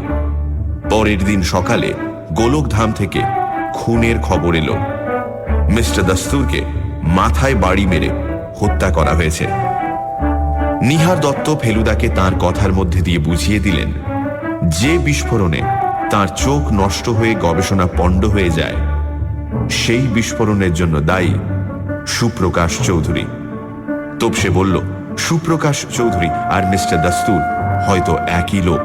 পরের দিন সকালে গোলকধাম থেকে খুনের খবর এলো। মিস্টার দস্তুরকে মাথায় বাড়ি মেরে হত্যা করা হয়েছে। নিহার দত্ত ফেলুদাকে তার কথার মধ্যে দিয়ে বুঝিয়ে দিলেন যে বিস্ফোরণে তার চোখ নষ্ট হয়ে গবেষণা পণ্ড হয়ে যায় সেই বিস্ফোরণের জন্য দায়ী সুপ্রকাশ চৌধুরী। তোপসে বলল, সুপ্রকাশ চৌধুরী আর মিস্টার দস্তুর হয়তো একই লোক।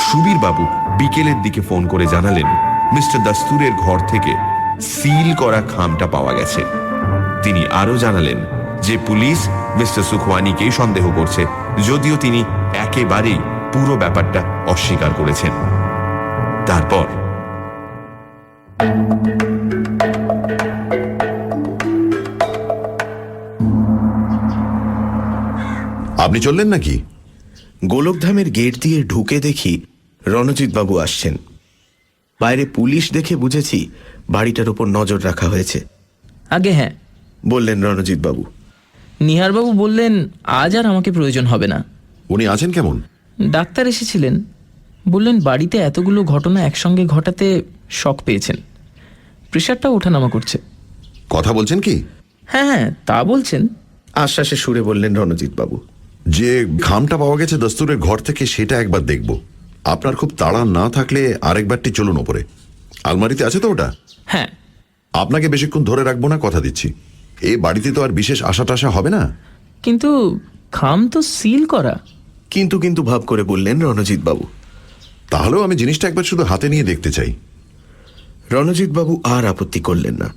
সুবীর বাবু বিকেলের দিকে ফোন করে জানালেন মিস্টার দস্তুরের ঘর থেকে সিল করা খামটা পাওয়া গেছে। তিনি আরো জানালেন যে পুলিশ মিস্টার সুখওয়ানিকেই সন্দেহ করছে, যদিও তিনি একেবারেই পুরো ব্যাপারটা অস্বীকার করেছেন। তারপর আপনি চললেন নাকি? গোলকধামের গেট দিয়ে ঢুকে দেখি রণজিৎ বাবু আসছেন। বাইরে পুলিশ দেখে বুঝেছি বাড়িটার উপর নজর রাখা হয়েছে। আগে হ্যাঁ, বললেন রণজিৎ বাবু। নিহারবাবু বললেন আজ আর আমাকে প্রয়োজন হবে না। উনি আছেন কেমন? ডাক্তার এসেছিলেন, বললেন বাড়িতে এতগুলো ঘটনা একসঙ্গে ঘটাতে শক পেয়েছেন, প্রেশারটা ওঠানামা করছে। কথা বলছেন কি? হ্যাঁ হ্যাঁ, তা বলছেন। আশ্বাসে সুরে বললেন রণজিৎ বাবু। যে খামটা পাওয়া গেছে দস্তুরের ঘর থেকে সেটা একবার দেখব। আপনার খুব তাড়া না থাকলে আরেকবারটি চলুন ওপরে। আলমারিতে আছে তো ওটা? হ্যাঁ। আপনাকে বেশিক্ষণ ধরে রাখবো না, কথা দিচ্ছি। এই বাড়িতে তো আর বিশেষ আশা টাশা হবে না। কিন্তু খাম তো সিল করা। কিন্তু ভাব করে বললেন রণজিৎ বাবু। তাহলেও আমি জিনিসটা একবার শুধু হাতে নিয়ে দেখতে চাই। রণজিৎ বাবু আর আপত্তি করলেন না।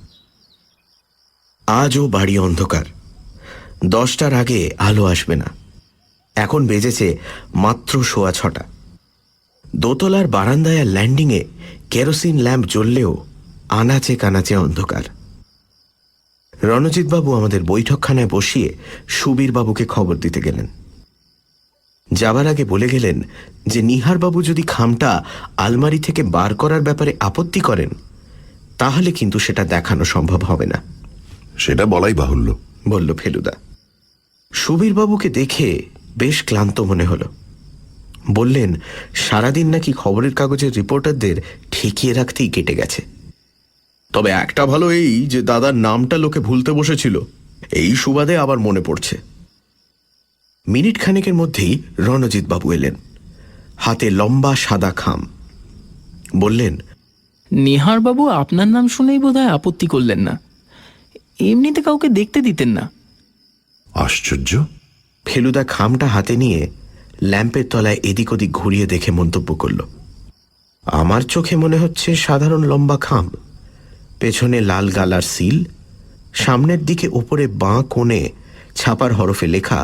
আজও বাড়ি অন্ধকার। 10টার আগে আলো আসবে না। এখন বেজেছে মাত্র 6:15। দোতলার বারান্দায় আর ল্যান্ডিংয়ে কেরোসিন ল্যাম্প জ্বললেও আনাচে কানাচে অন্ধকার। রণজিৎ বাবু আমাদের বৈঠকখানায় বসিয়ে সুবীর বাবুকে খবর দিতে গেলেন। যাবার আগে বলে গেলেন যে নিহার বাবু যদি খামটা আলমারি থেকে বার করার ব্যাপারে আপত্তি করেন তাহলে কিন্তু সেটা দেখানো সম্ভব হবে না। সেটা বলাই বাহুল্য, বলল ফেলুদা। সুবীর বাবুকে দেখে বেশ ক্লান্ত মনে হলো। বললেন সারাদিন নাকি খবরের কাগজের রিপোর্টারদের ঠেকিয়ে রাখতেই কেটে গেছে। তবে একটা ভালো এই যে দাদার নামটা লোকে ভুলতে বসেছিল, এই সুবাদে আবার মনে পড়ছে। মিনিট খানেকের মধ্যেই রণজিৎ বাবু এলেন, হাতে লম্বা সাদা খাম। বললেন, নিহারবাবু আপনার নাম শুনেই বোধহয় আপত্তি করলেন না, এমনিতে কাউকে দেখতে দিতেন না। আশ্চর্য। ফেলুদা খামটা হাতে নিয়ে ল্যাম্পের তলায় এদিক ওদিক ঘুরিয়ে দেখে মন্তব্য করল, আমার চোখে মনে হচ্ছে সাধারণ লম্বা খাম, পেছনে লাল গালার সিল, সামনের দিকে ওপরে বাঁ কোণে ছাপার হরফে লেখা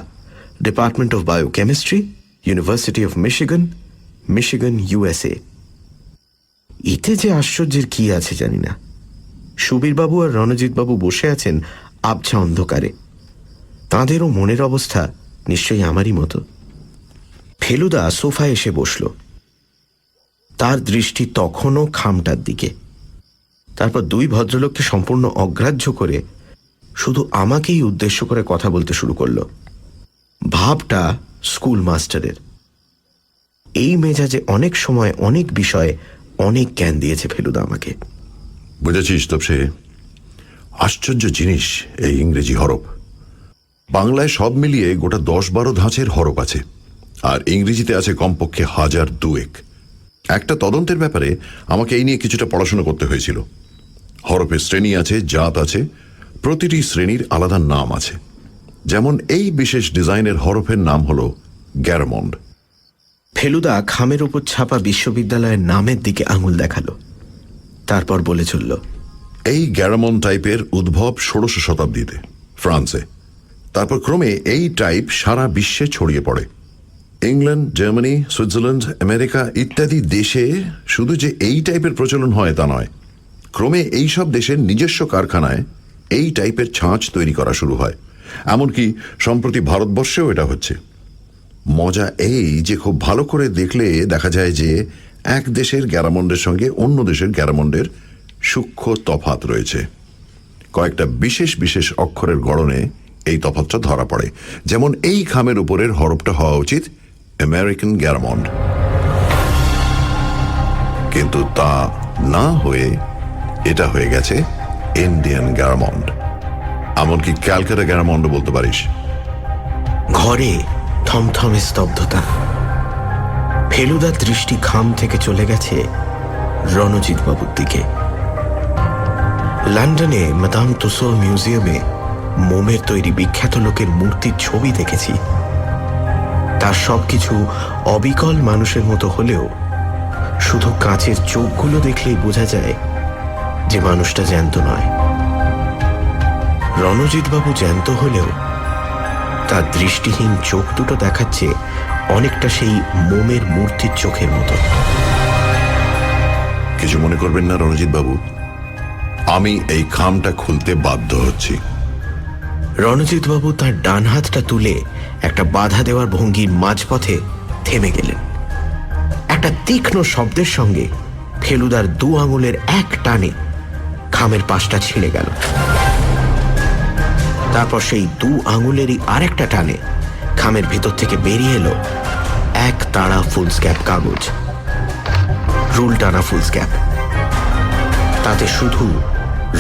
department of biochemistry, university of Michigan, Michigan, USA। এতে যে আশ্চর্যের কি আছে জানি না। সুবীরবাবু আর রণজিৎবাবু বসে আছেন আবছা অন্ধকারে। তাঁদেরও মনের অবস্থা নিশ্চয়ই আমারই মতো। ফেলুদা সোফায় এসে বসল। তার দৃষ্টি তখনও খামটার দিকে। তারপর দুই ভদ্রলোককে সম্পূর্ণ অগ্রাহ্য করে শুধু আমাকেই উদ্দেশ্য করে কথা বলতে শুরু করল। ভাবটা স্কুল মাস্টারের। এই মেজাজে অনেক সময় অনেক বিষয়ে অনেক জ্ঞান দিয়েছে ফেলুদা আমাকে। বুঝেছিস তপসে, আশ্চর্য জিনিস এই ইংরেজি হরফ। বাংলায় সব মিলিয়ে গোটা 10-12 ধাঁচের হরফ আছে, আর ইংরেজিতে আছে কমপক্ষে 1000-2 একটা তদন্তের ব্যাপারে আমাকে এই নিয়ে কিছুটা পড়াশোনা করতে হয়েছিল। হরফের শ্রেণী আছে, জাত আছে, প্রতিটি শ্রেণীর আলাদা নাম আছে। যেমন এই বিশেষ ডিজাইনের হরফের নাম হল গ্যারামন্ড। ফেলুদা খামের উপর ছাপা বিশ্ববিদ্যালয়ের নামের দিকে আঙুল দেখালো, তারপর বলে চলল, এই গ্যারামন টাইপের উদ্ভব ১৬শ শতাব্দীতে ফ্রান্সে। তারপর ক্রমে এই টাইপ সারা বিশ্বে ছড়িয়ে পড়ে। ইংল্যান্ড, জার্মানি, সুইজারল্যান্ড, আমেরিকা ইত্যাদি দেশে শুধু যে এই টাইপের প্রচলন হয় তা নয়, ক্রমে এই সব দেশের নিজস্ব কারখানায় এই টাইপের ছাঁচ তৈরি করা শুরু হয়। এমনকি সম্প্রতি ভারতবর্ষেও এটা হচ্ছে। মজা এই যে খুব ভালো করে দেখলে দেখা যায় যে এক দেশের গ্যারামন্ডের সঙ্গে অন্য দেশের গ্যারামন্ডের সূক্ষ্ম তফাৎ রয়েছে। কয়েকটা বিশেষ বিশেষ অক্ষরের গড়নে এই তফাৎটা ধরা পড়ে। যেমন এই খামের উপরের হরফটা হওয়া উচিত আমেরিকান গ্যারামন্ড, কিন্তু তা না হয়ে এটা হয়ে গেছে ইন্ডিয়ান গ্যারামন্ড। এমনকি ক্যালকাটা গ্যারামন্ড বলতে পারিস। ঘরে থমথমে স্তব্ধতা। ফেলুদার দৃষ্টি খাম থেকে চলে গেছে রণজিৎ বাবুর দিকে। লন্ডনে মাদাম তুসো মিউজিয়ামে মোমের তৈরি বিখ্যাত লোকের মূর্তির ছবি দেখেছি। তার সবকিছু অবিকল মানুষের মতো হলেও শুধু কাঁচের চোখগুলো দেখলেই বোঝা যায় যে মানুষটা জ্যান্ত নয়। রণজিৎ বাবু জ্যান্ত হলেও তার দৃষ্টিহীন চোখ দুটো দেখাচ্ছে অনেকটা সেই মোমের মূর্তির চোখের মতো। কিছু মনে করবেন না রণজিৎ বাবু, আমি এই খামটা খুলতে বাধ্য হচ্ছি। রণজিৎ বাবু তার ডান হাতটা তুলে একটা বাধা দেওয়ার ভঙ্গির মাঝপথে থেমে গেলেন। একটা তীক্ষ্ণ শব্দের সঙ্গে ফেলুদার 2 আঙুলের এক টানে খামের পাশটা ছিঁড়ে গেল। তারপর সেই 2 আঙুলেরই আরেকটা টানে খামের ভেতর থেকে বেরিয়ে এলো এক তাড়া ফুলস্ক্যাপ কাগজ, রুল টানা ফুলস্ক্যাপ। তাতে শুধু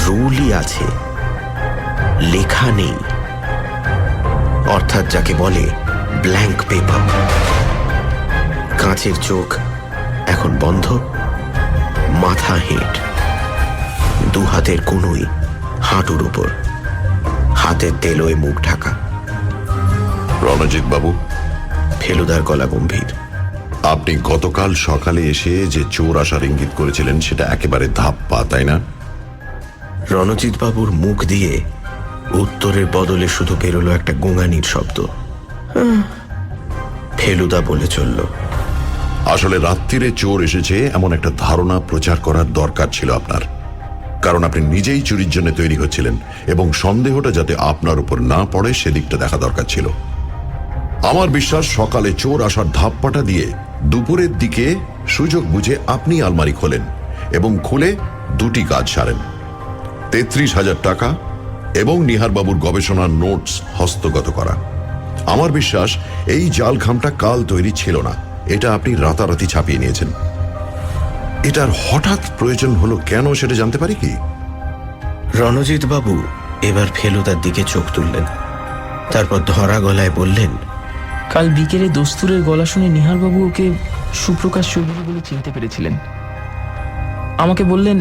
রুলই আছে, লেখা নেই, অর্থাৎ যাকে বলে ব্ল্যাঙ্ক পেপার। কাঁচের চোখ এখন বন্ধ, মাথা হেঁট, 2 হাতের কনুই হাঁটুর উপর, হাতের তেলোয় মুখ ঢাকা। রণজিৎ বাবু, ফেলুদার গলা গম্ভীর। আপনি গতকাল সকালে এসে যে চোর আসার ইঙ্গিত করেছিলেন সেটা একেবারে ধাপ্পা, তাই না? রণজিৎ বাবুর মুখ দিয়ে উত্তরের বদলে শুধু বেরোলো একটা গোঙানির শব্দ। ফেলুদা বলে চলল, আসলে রাত্রিরে চোর এসেছে এমন একটা ধারণা প্রচার করার দরকার ছিল আপনার। কারণ আপনি নিজেই চুরির জন্য তৈরি হচ্ছিলেন এবং সন্দেহটা যাতে আপনার উপর না পড়ে সেদিকটা দেখা দরকার ছিল। আমার বিশ্বাস সকালে চোর আসার ধাপ্পাটা দিয়ে দুপুরের দিকে সুযোগ বুঝে আপনি আলমারি খোলেন এবং খুলে 2টি কাজ সারেন: 33,000 টাকা এবং নিহারবাবুর গবেষণার নোটস হস্তগত করা। আমার বিশ্বাস এই জাল খামটা কাল তৈরি ছিল না, এটা আপনি রাতারাতি ছাপিয়ে নিয়েছেন। এটার হঠাৎ প্রয়োজন হলো কেন সেটা জানতে পারি কি? রণজিৎ বাবু এবার ফেলুদার দিকে চোখ তুললেন, তারপর ধরা গলায় বললেন, কাল বিকেলে দস্তুরের গলা শুনে নিহারবাবু ওকে সুপ্রকাশ চৌধুরী বলে চিনতে পেরেছিলেন। আমাকে বললেন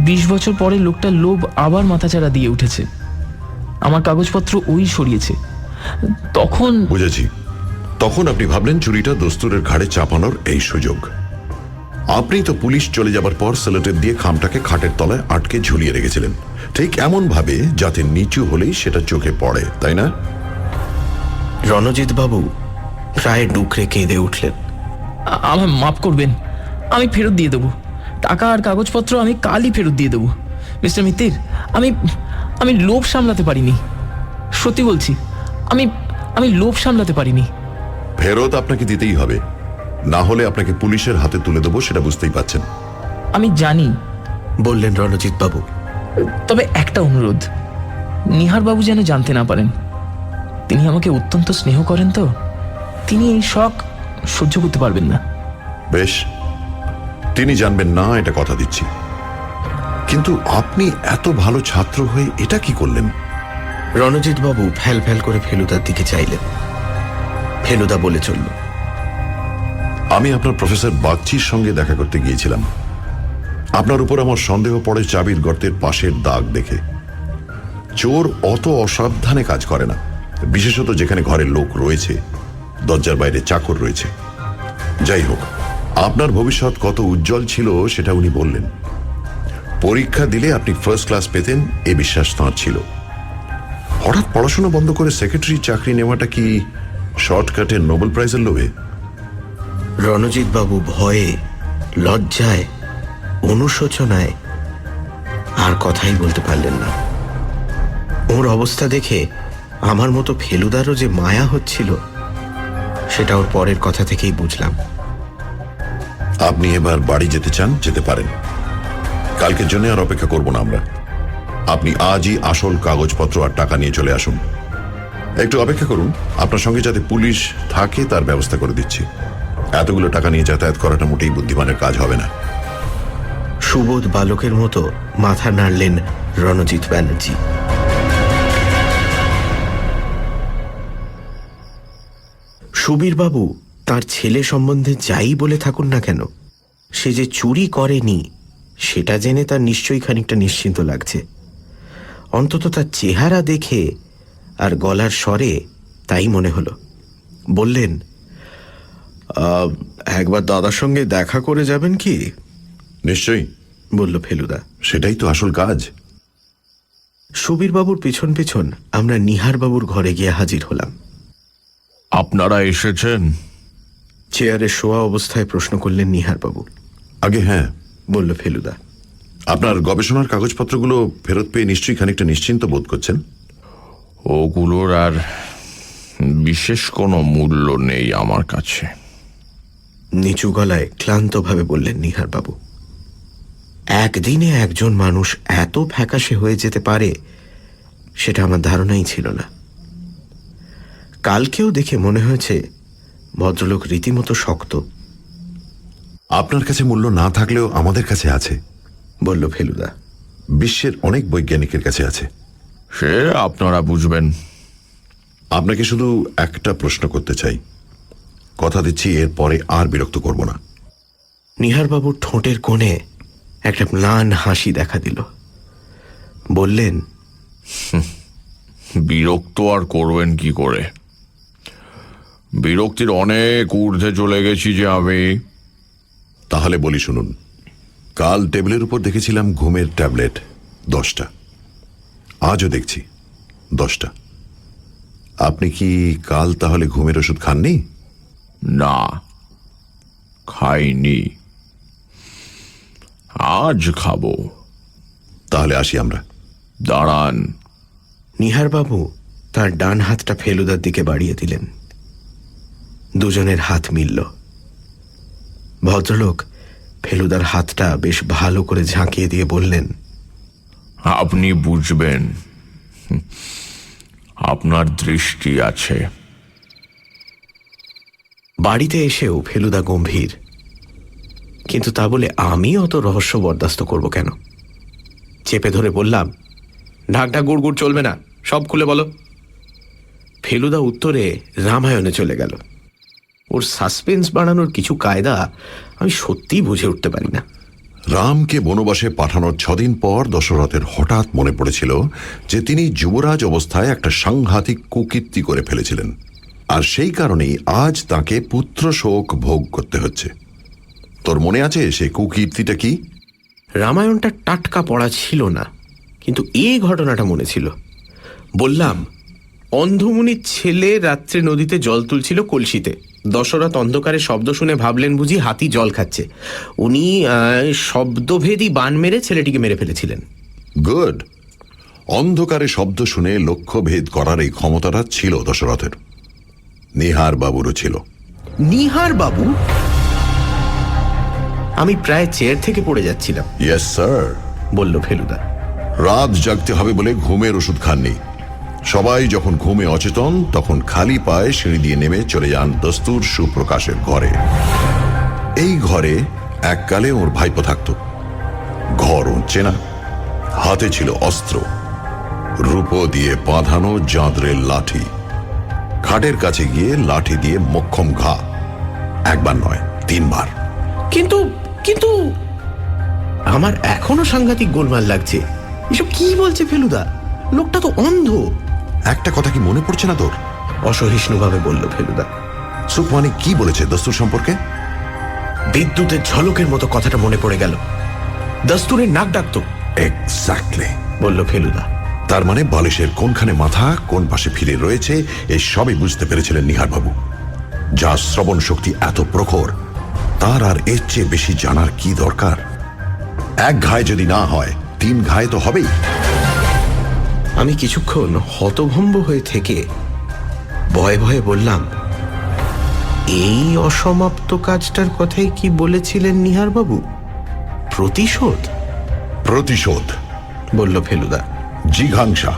20 বছর পরে লোকটার লোভ আবার মাথাচাড়া দিয়ে উঠেছে। আমার কাগজপত্র ওই সরিয়েছে। তখন বুঝেছি, তখন আপনি ভাবলেন চুরিটা দস্তুরের ঘাড়ে চাপানোর এই সুযোগ। আপনি তো পুলিশ চলে যাবার পর সেলোটেপ দিয়ে খামটাকে খাটের তলায় আটকে ঝুলিয়ে রেখেছিলেন, ঠিক এমন ভাবে যাতে নিচু হলেই সেটা চোখে পড়ে, তাই না? রণজিৎ বাবু প্রায় ডুকরে কেঁদে উঠলেন। আমার মাফ করবেন, আমি ফেরত দিয়ে দেবো। টাকা আর কাগজপত্র আমি কালই ফেরত দিয়ে দেবো। মিস্টার মিত্তির, আমি লোভ সামলাতে পারিনি। সত্যি বলছি, আমি লোভ সামলাতে পারিনি। ফেরত আপনাকে দিতেই হবে, না হলে আপনাকে পুলিশের হাতে তুলে দেবো, সেটা বুঝতেই পাচ্ছেন। আমি জানি, বললেন রণজিৎ বাবু। তবে একটা অনুরোধ, নিহারবাবু যেন জানতে না পারেন। তিনি আমাকে অত্যন্ত স্নেহ করেন, তো তিনি এই শখ সহ্য করতে পারবেন না। বেশ, তিনি জানবেন না এটা কথা দিচ্ছি। কিন্তু আপনি এত ভালো ছাত্র হয়ে এটা কি করলেন? রণজিৎ বাবু ফ্যাল ফ্যাল করে ফেলুদার দিকে চাইলেন। ফেলুদা বলে চলল, আমি আপনার প্রফেসর বাগচির সঙ্গে দেখা করতে গিয়েছিলাম। আপনার উপর আমার সন্দেহ পড়ে চাবির গর্তের পাশের দাগ দেখে। চোর অত অসাবধানে কাজ করে না, বিশেষত যেখানে ঘরের লোক রয়েছে, দরজার বাইরে চাকর রয়েছে। যাই হোক, আপনার ভবিষ্যৎ কত উজ্জ্বল ছিল সেটা উনি বললেন। পরীক্ষা দিলে আপনি ফার্স্ট ক্লাস পেতেন এ বিশ্বাস তাঁর ছিল। হঠাৎ পড়াশোনা বন্ধ করে সেক্রেটারি চাকরি নেওয়াটা কি শর্টকাটে নোবেল প্রাইজের লোভে? রণজিৎ বাবু ভয়ে, লজ্জায়, অনুশোচনায় আর কথাই বলতে পারলেন না। ওর অবস্থা দেখে আমার মতো ফেলুদারও যে মায়া হচ্ছিল সেটা ওর পরের কথা থেকেই বুঝলাম। আপনি এবার বাড়ি যেতে চান, যেতে পারেন। কালকের জন্য আর অপেক্ষা করব না আমরা। আপনি আজই আসল কাগজপত্র আর টাকা নিয়ে চলে আসুন। একটু অপেক্ষা করুন, আপনার সঙ্গে যাতে পুলিশ থাকে তার ব্যবস্থা করে দিচ্ছি। এতগুলো টাকা নিয়ে যাতায়াত করাটা মোটেই বুদ্ধিমানের কাজ হবে না। সুবোধ বালকের মতো মাথা নাড়লেন রণজিৎ ব্যানার্জি। সুবীরবাবু তার ছেলে সম্বন্ধে যাই বলে থাকুন না কেন, সে যে চুরি করেনি সেটা জেনে তার নিশ্চয়ই খানিকটা নিশ্চিন্ত লাগছে। অন্তত তার চেহারা দেখে আর গলার স্বরে তাই মনে হলো। বললেন, একবার দাদার সঙ্গে দেখা করে যাবেন কি? নিশ্চয়ই, বলল ফেলুদা। সেটাই তো আসল কাজ। সুবীরবাবুর পিছন পিছন আমরা নিহারবাবুর ঘরে গিয়ে হাজির হলাম। আপনারা এসেছেন? চেয়ারে শোয়া অবস্থায় প্রশ্ন করলেন নিহারবাবু। আগে হ্যাঁ, বলল ফেলুদা। আপনার গবেষণার কাগজপত্রগুলো ফেরত পেয়ে নিশ্চয়ই খানিকটা নিশ্চিন্ত বোধ করছেন। ওগুলোর আর বিশেষ কোনো মূল্য নেই আমার কাছে। নিচু গলায় ক্লান্তভাবে বললেন নিহারবাবু। একদিনে একজন মানুষ এত ফ্যাকাশে হয়ে যেতে পারে সেটা আমার ধারণাই ছিল না। কালকেও দেখে মনে হয়েছে ভদ্রলোক রীতিমতো শক্ত। আপনার কাছে মূল্য না থাকলেও আমাদের কাছে আছে, বলল ফেলুদা। বিশ্বের অনেক বৈজ্ঞানিকের কাছে আছে। সে আপনারা বুঝবেন। আপনাকে শুধু একটা প্রশ্ন করতে চাই, কথা দিচ্ছি এর পরে আর বিরক্ত করব না। নিহারবাবুর ঠোঁটের কোণে একটা ম্লান হাসি দেখা দিল। বললেন, বিরক্ত আর করবেন কি করে? বিরক্তির অনেক ঊর্ধ্বে চলে গেছি যে আমি। তাহলে বলি শুনুন, কাল টেবিলের উপর দেখেছিলাম ঘুমের ট্যাবলেট 10টা, আজও দেখছি 10টা। আপনি কি কাল তাহলে ঘুমের ওষুধ খাননি? না, খাইনি। আজ খাবো। তাহলে আসি আমরা। দাঁড়ান। নিহারবাবু তার ডান হাতটা ফেলুদার দিকে বাড়িয়ে দিলেন। দুজনের হাত মিলল। ভদ্রলোক ফেলুদার হাতটা বেশ ভালো করে ঝাঁকিয়ে দিয়ে বললেন, আপনি বুঝবেন, আপনার দৃষ্টি আছে। বাড়িতে এসেও ফেলুদা গম্ভীর, কিন্তু তা বলে আমি অত রহস্য বরদাস্ত করব কেন? চেপে ধরে বললাম, ঢাকঢাক গুড় গুড় চলবে না, সব খুলে বলো। ফেলুদা উত্তরে রামায়ণে চলে গেল। ওর সাসপেন্স বাড়ানোর কিছু কায়দা আমি সত্যিই বুঝে উঠতে পারি না। রামকে বনবাসে পাঠানোর 6 দিন পর দশরথের হঠাৎ মনে পড়েছিল যে তিনি যুবরাজ অবস্থায় একটা সাংঘাতিক কুকীর্তি করে ফেলেছিলেন, আর সেই কারণেই আজ তাকে পুত্র শোক ভোগ করতে হচ্ছে। তোর মনে আছে সেই কুকীর্তিটা কি? রামায়ণটা টাটকা পড়া ছিল না, কিন্তু এই ঘটনাটা মনে ছিল। বললাম, অন্ধমুনির ছেলে রাত্রে নদীতে জল তুলছিল কলসিতে। দশরথ অন্ধকারে শব্দ শুনে ভাবলেন বুঝি হাতি জল খাচ্ছে। উনি শব্দভেদী বান মেরে ছেলেটিকে মেরে ফেলেছিলেন। গুড। অন্ধকারে শব্দ শুনে লক্ষ্যভেদ করার এই ক্ষমতাটা ছিল দশরথের। নিহার বাবুরও ছিল। নিহার বাবু? আমি প্রায় চেয়ার থেকে পড়ে যাচ্ছিলাম। ইয়েস স্যার, বলল ফেলুদা। রাত জাগতে হবে বলে ঘুমের ওষুধ খাননি। সবাই যখন ঘুমে অচেতন তখন খালি পায়ে সিঁড়ি দিয়ে নেমে চলে যান দস্তুর সুপ্রকাশের ঘরে। এই ঘরে এককালে ওর ভাইপো থাকত। ঘর ওর চেনা, হাতে ছিল অস্ত্র, রূপো দিয়ে বাঁধানো জাঁদরের লাঠি। খাটের কাছে গিয়ে লাঠি দিয়ে মোক্ষম ঘা, একবার নয় 3 বার। কিন্তু কিন্তু আমার এখনো সাংঘাতিক গোলমাল লাগছে। এসব কি বলছে ফেলুদা? লোকটা তো অন্ধ। একটা কথা কি মনে পড়ছে না তোর? অসহিষ্ণুভাবে বলল ফেলুদা। সুখমানি কি বলেছে দস্তুর সম্পর্কে? বিদ্যুতের ঝলকের মতো কথাটা মনে পড়ে গেল। দস্তুরের নাক ডাকতো, এক্স্যাক্টলি, বলল ফেলুদা। তার মানে বালিশের কোনখানে মাথা, কোন পাশে ফিরে রয়েছে, এই সবই বুঝতে পেরেছিলেন নিহারবাবু। যা শ্রবণ শক্তি এত প্রখর, তার আর এর চেয়ে বেশি জানার কি দরকার? এক ঘায় যদি না হয়, 3 ঘায়ে তো হবেই। আমি কিছুক্ষণ হতভম্ব হয়ে থেকে ভয়ে ভয়ে বললাম, এই অসমাপ্ত কাজটার কথাই কি বলেছিলেন নিহারবাবু? প্রতিশোধ? প্রতিশোধ, বলল ফেলুদা। জিঘাংসা।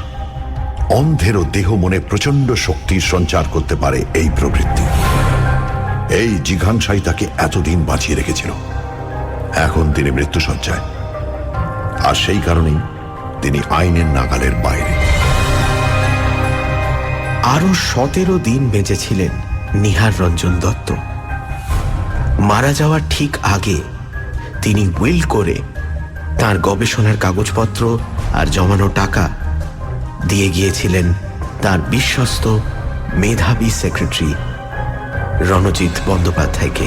অন্ধেরও দেহ মনে প্রচন্ড শক্তির সঞ্চার করতে পারে এই প্রবৃত্তি। এই জিঘাংসাই তাকে এতদিন বাঁচিয়ে রেখেছিল। এখন তিনি মৃত্যুশয্যায়, আর সেই কারণেই তিনি আইনের নাগালের বাইরে। আরো 17 দিন বেঁচেছিলেন নিহার রঞ্জন দত্ত। মারা যাওয়ার ঠিক আগে তিনি উইল করে তার গবেষণার কাগজপত্র আর জমানো টাকা দিয়ে গিয়েছিলেন তার বিশ্বস্ত মেধাবী সেক্রেটারি রণজিৎ বন্দ্যোপাধ্যায়কে।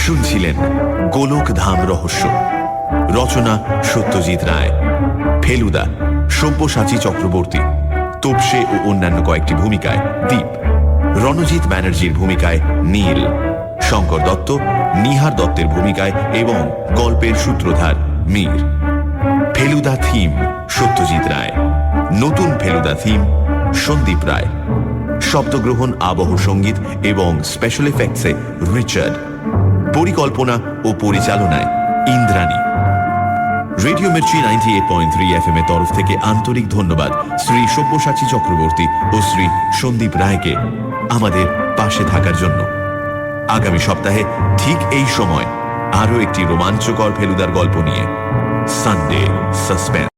শুনছিলেন গোলক ধাম রহস্য। রচনা সত্যজিৎ রায়। ফেলুদা সব্যসাচী চক্রবর্তী, তোপসে ও অন্যান্য কয়েকটি ভূমিকায় দীপ, রণজিৎ ব্যানার্জির ভূমিকায় নীল, শঙ্কর দত্ত নিহার দত্তের ভূমিকায় এবং গল্পের সূত্রধার মীর। ফেলুদা থিম সত্যজিৎ রায়, নতুন ফেলুদা থিম সন্দীপ রায়, শব্দগ্রহণ, আবহ সঙ্গীত এবং স্পেশাল এফেক্টসে রিচার্ড, পরিকল্পনা ও পরিচালনায় ইন্দ্রাণী। রেডিও মির্চি 98.3 FM এর তরফ থেকে আন্তরিক ধন্যবাদ শ্রী সব্যসাচী চক্রবর্তী ও শ্রী সন্দীপ রায়কে আমাদের পাশে থাকার জন্য। আগামী সপ্তাহে ঠিক এই সময় আরো একটি রোমাঞ্চকর ফেলুদার গল্প নিয়ে সানডে সাসপেন্স।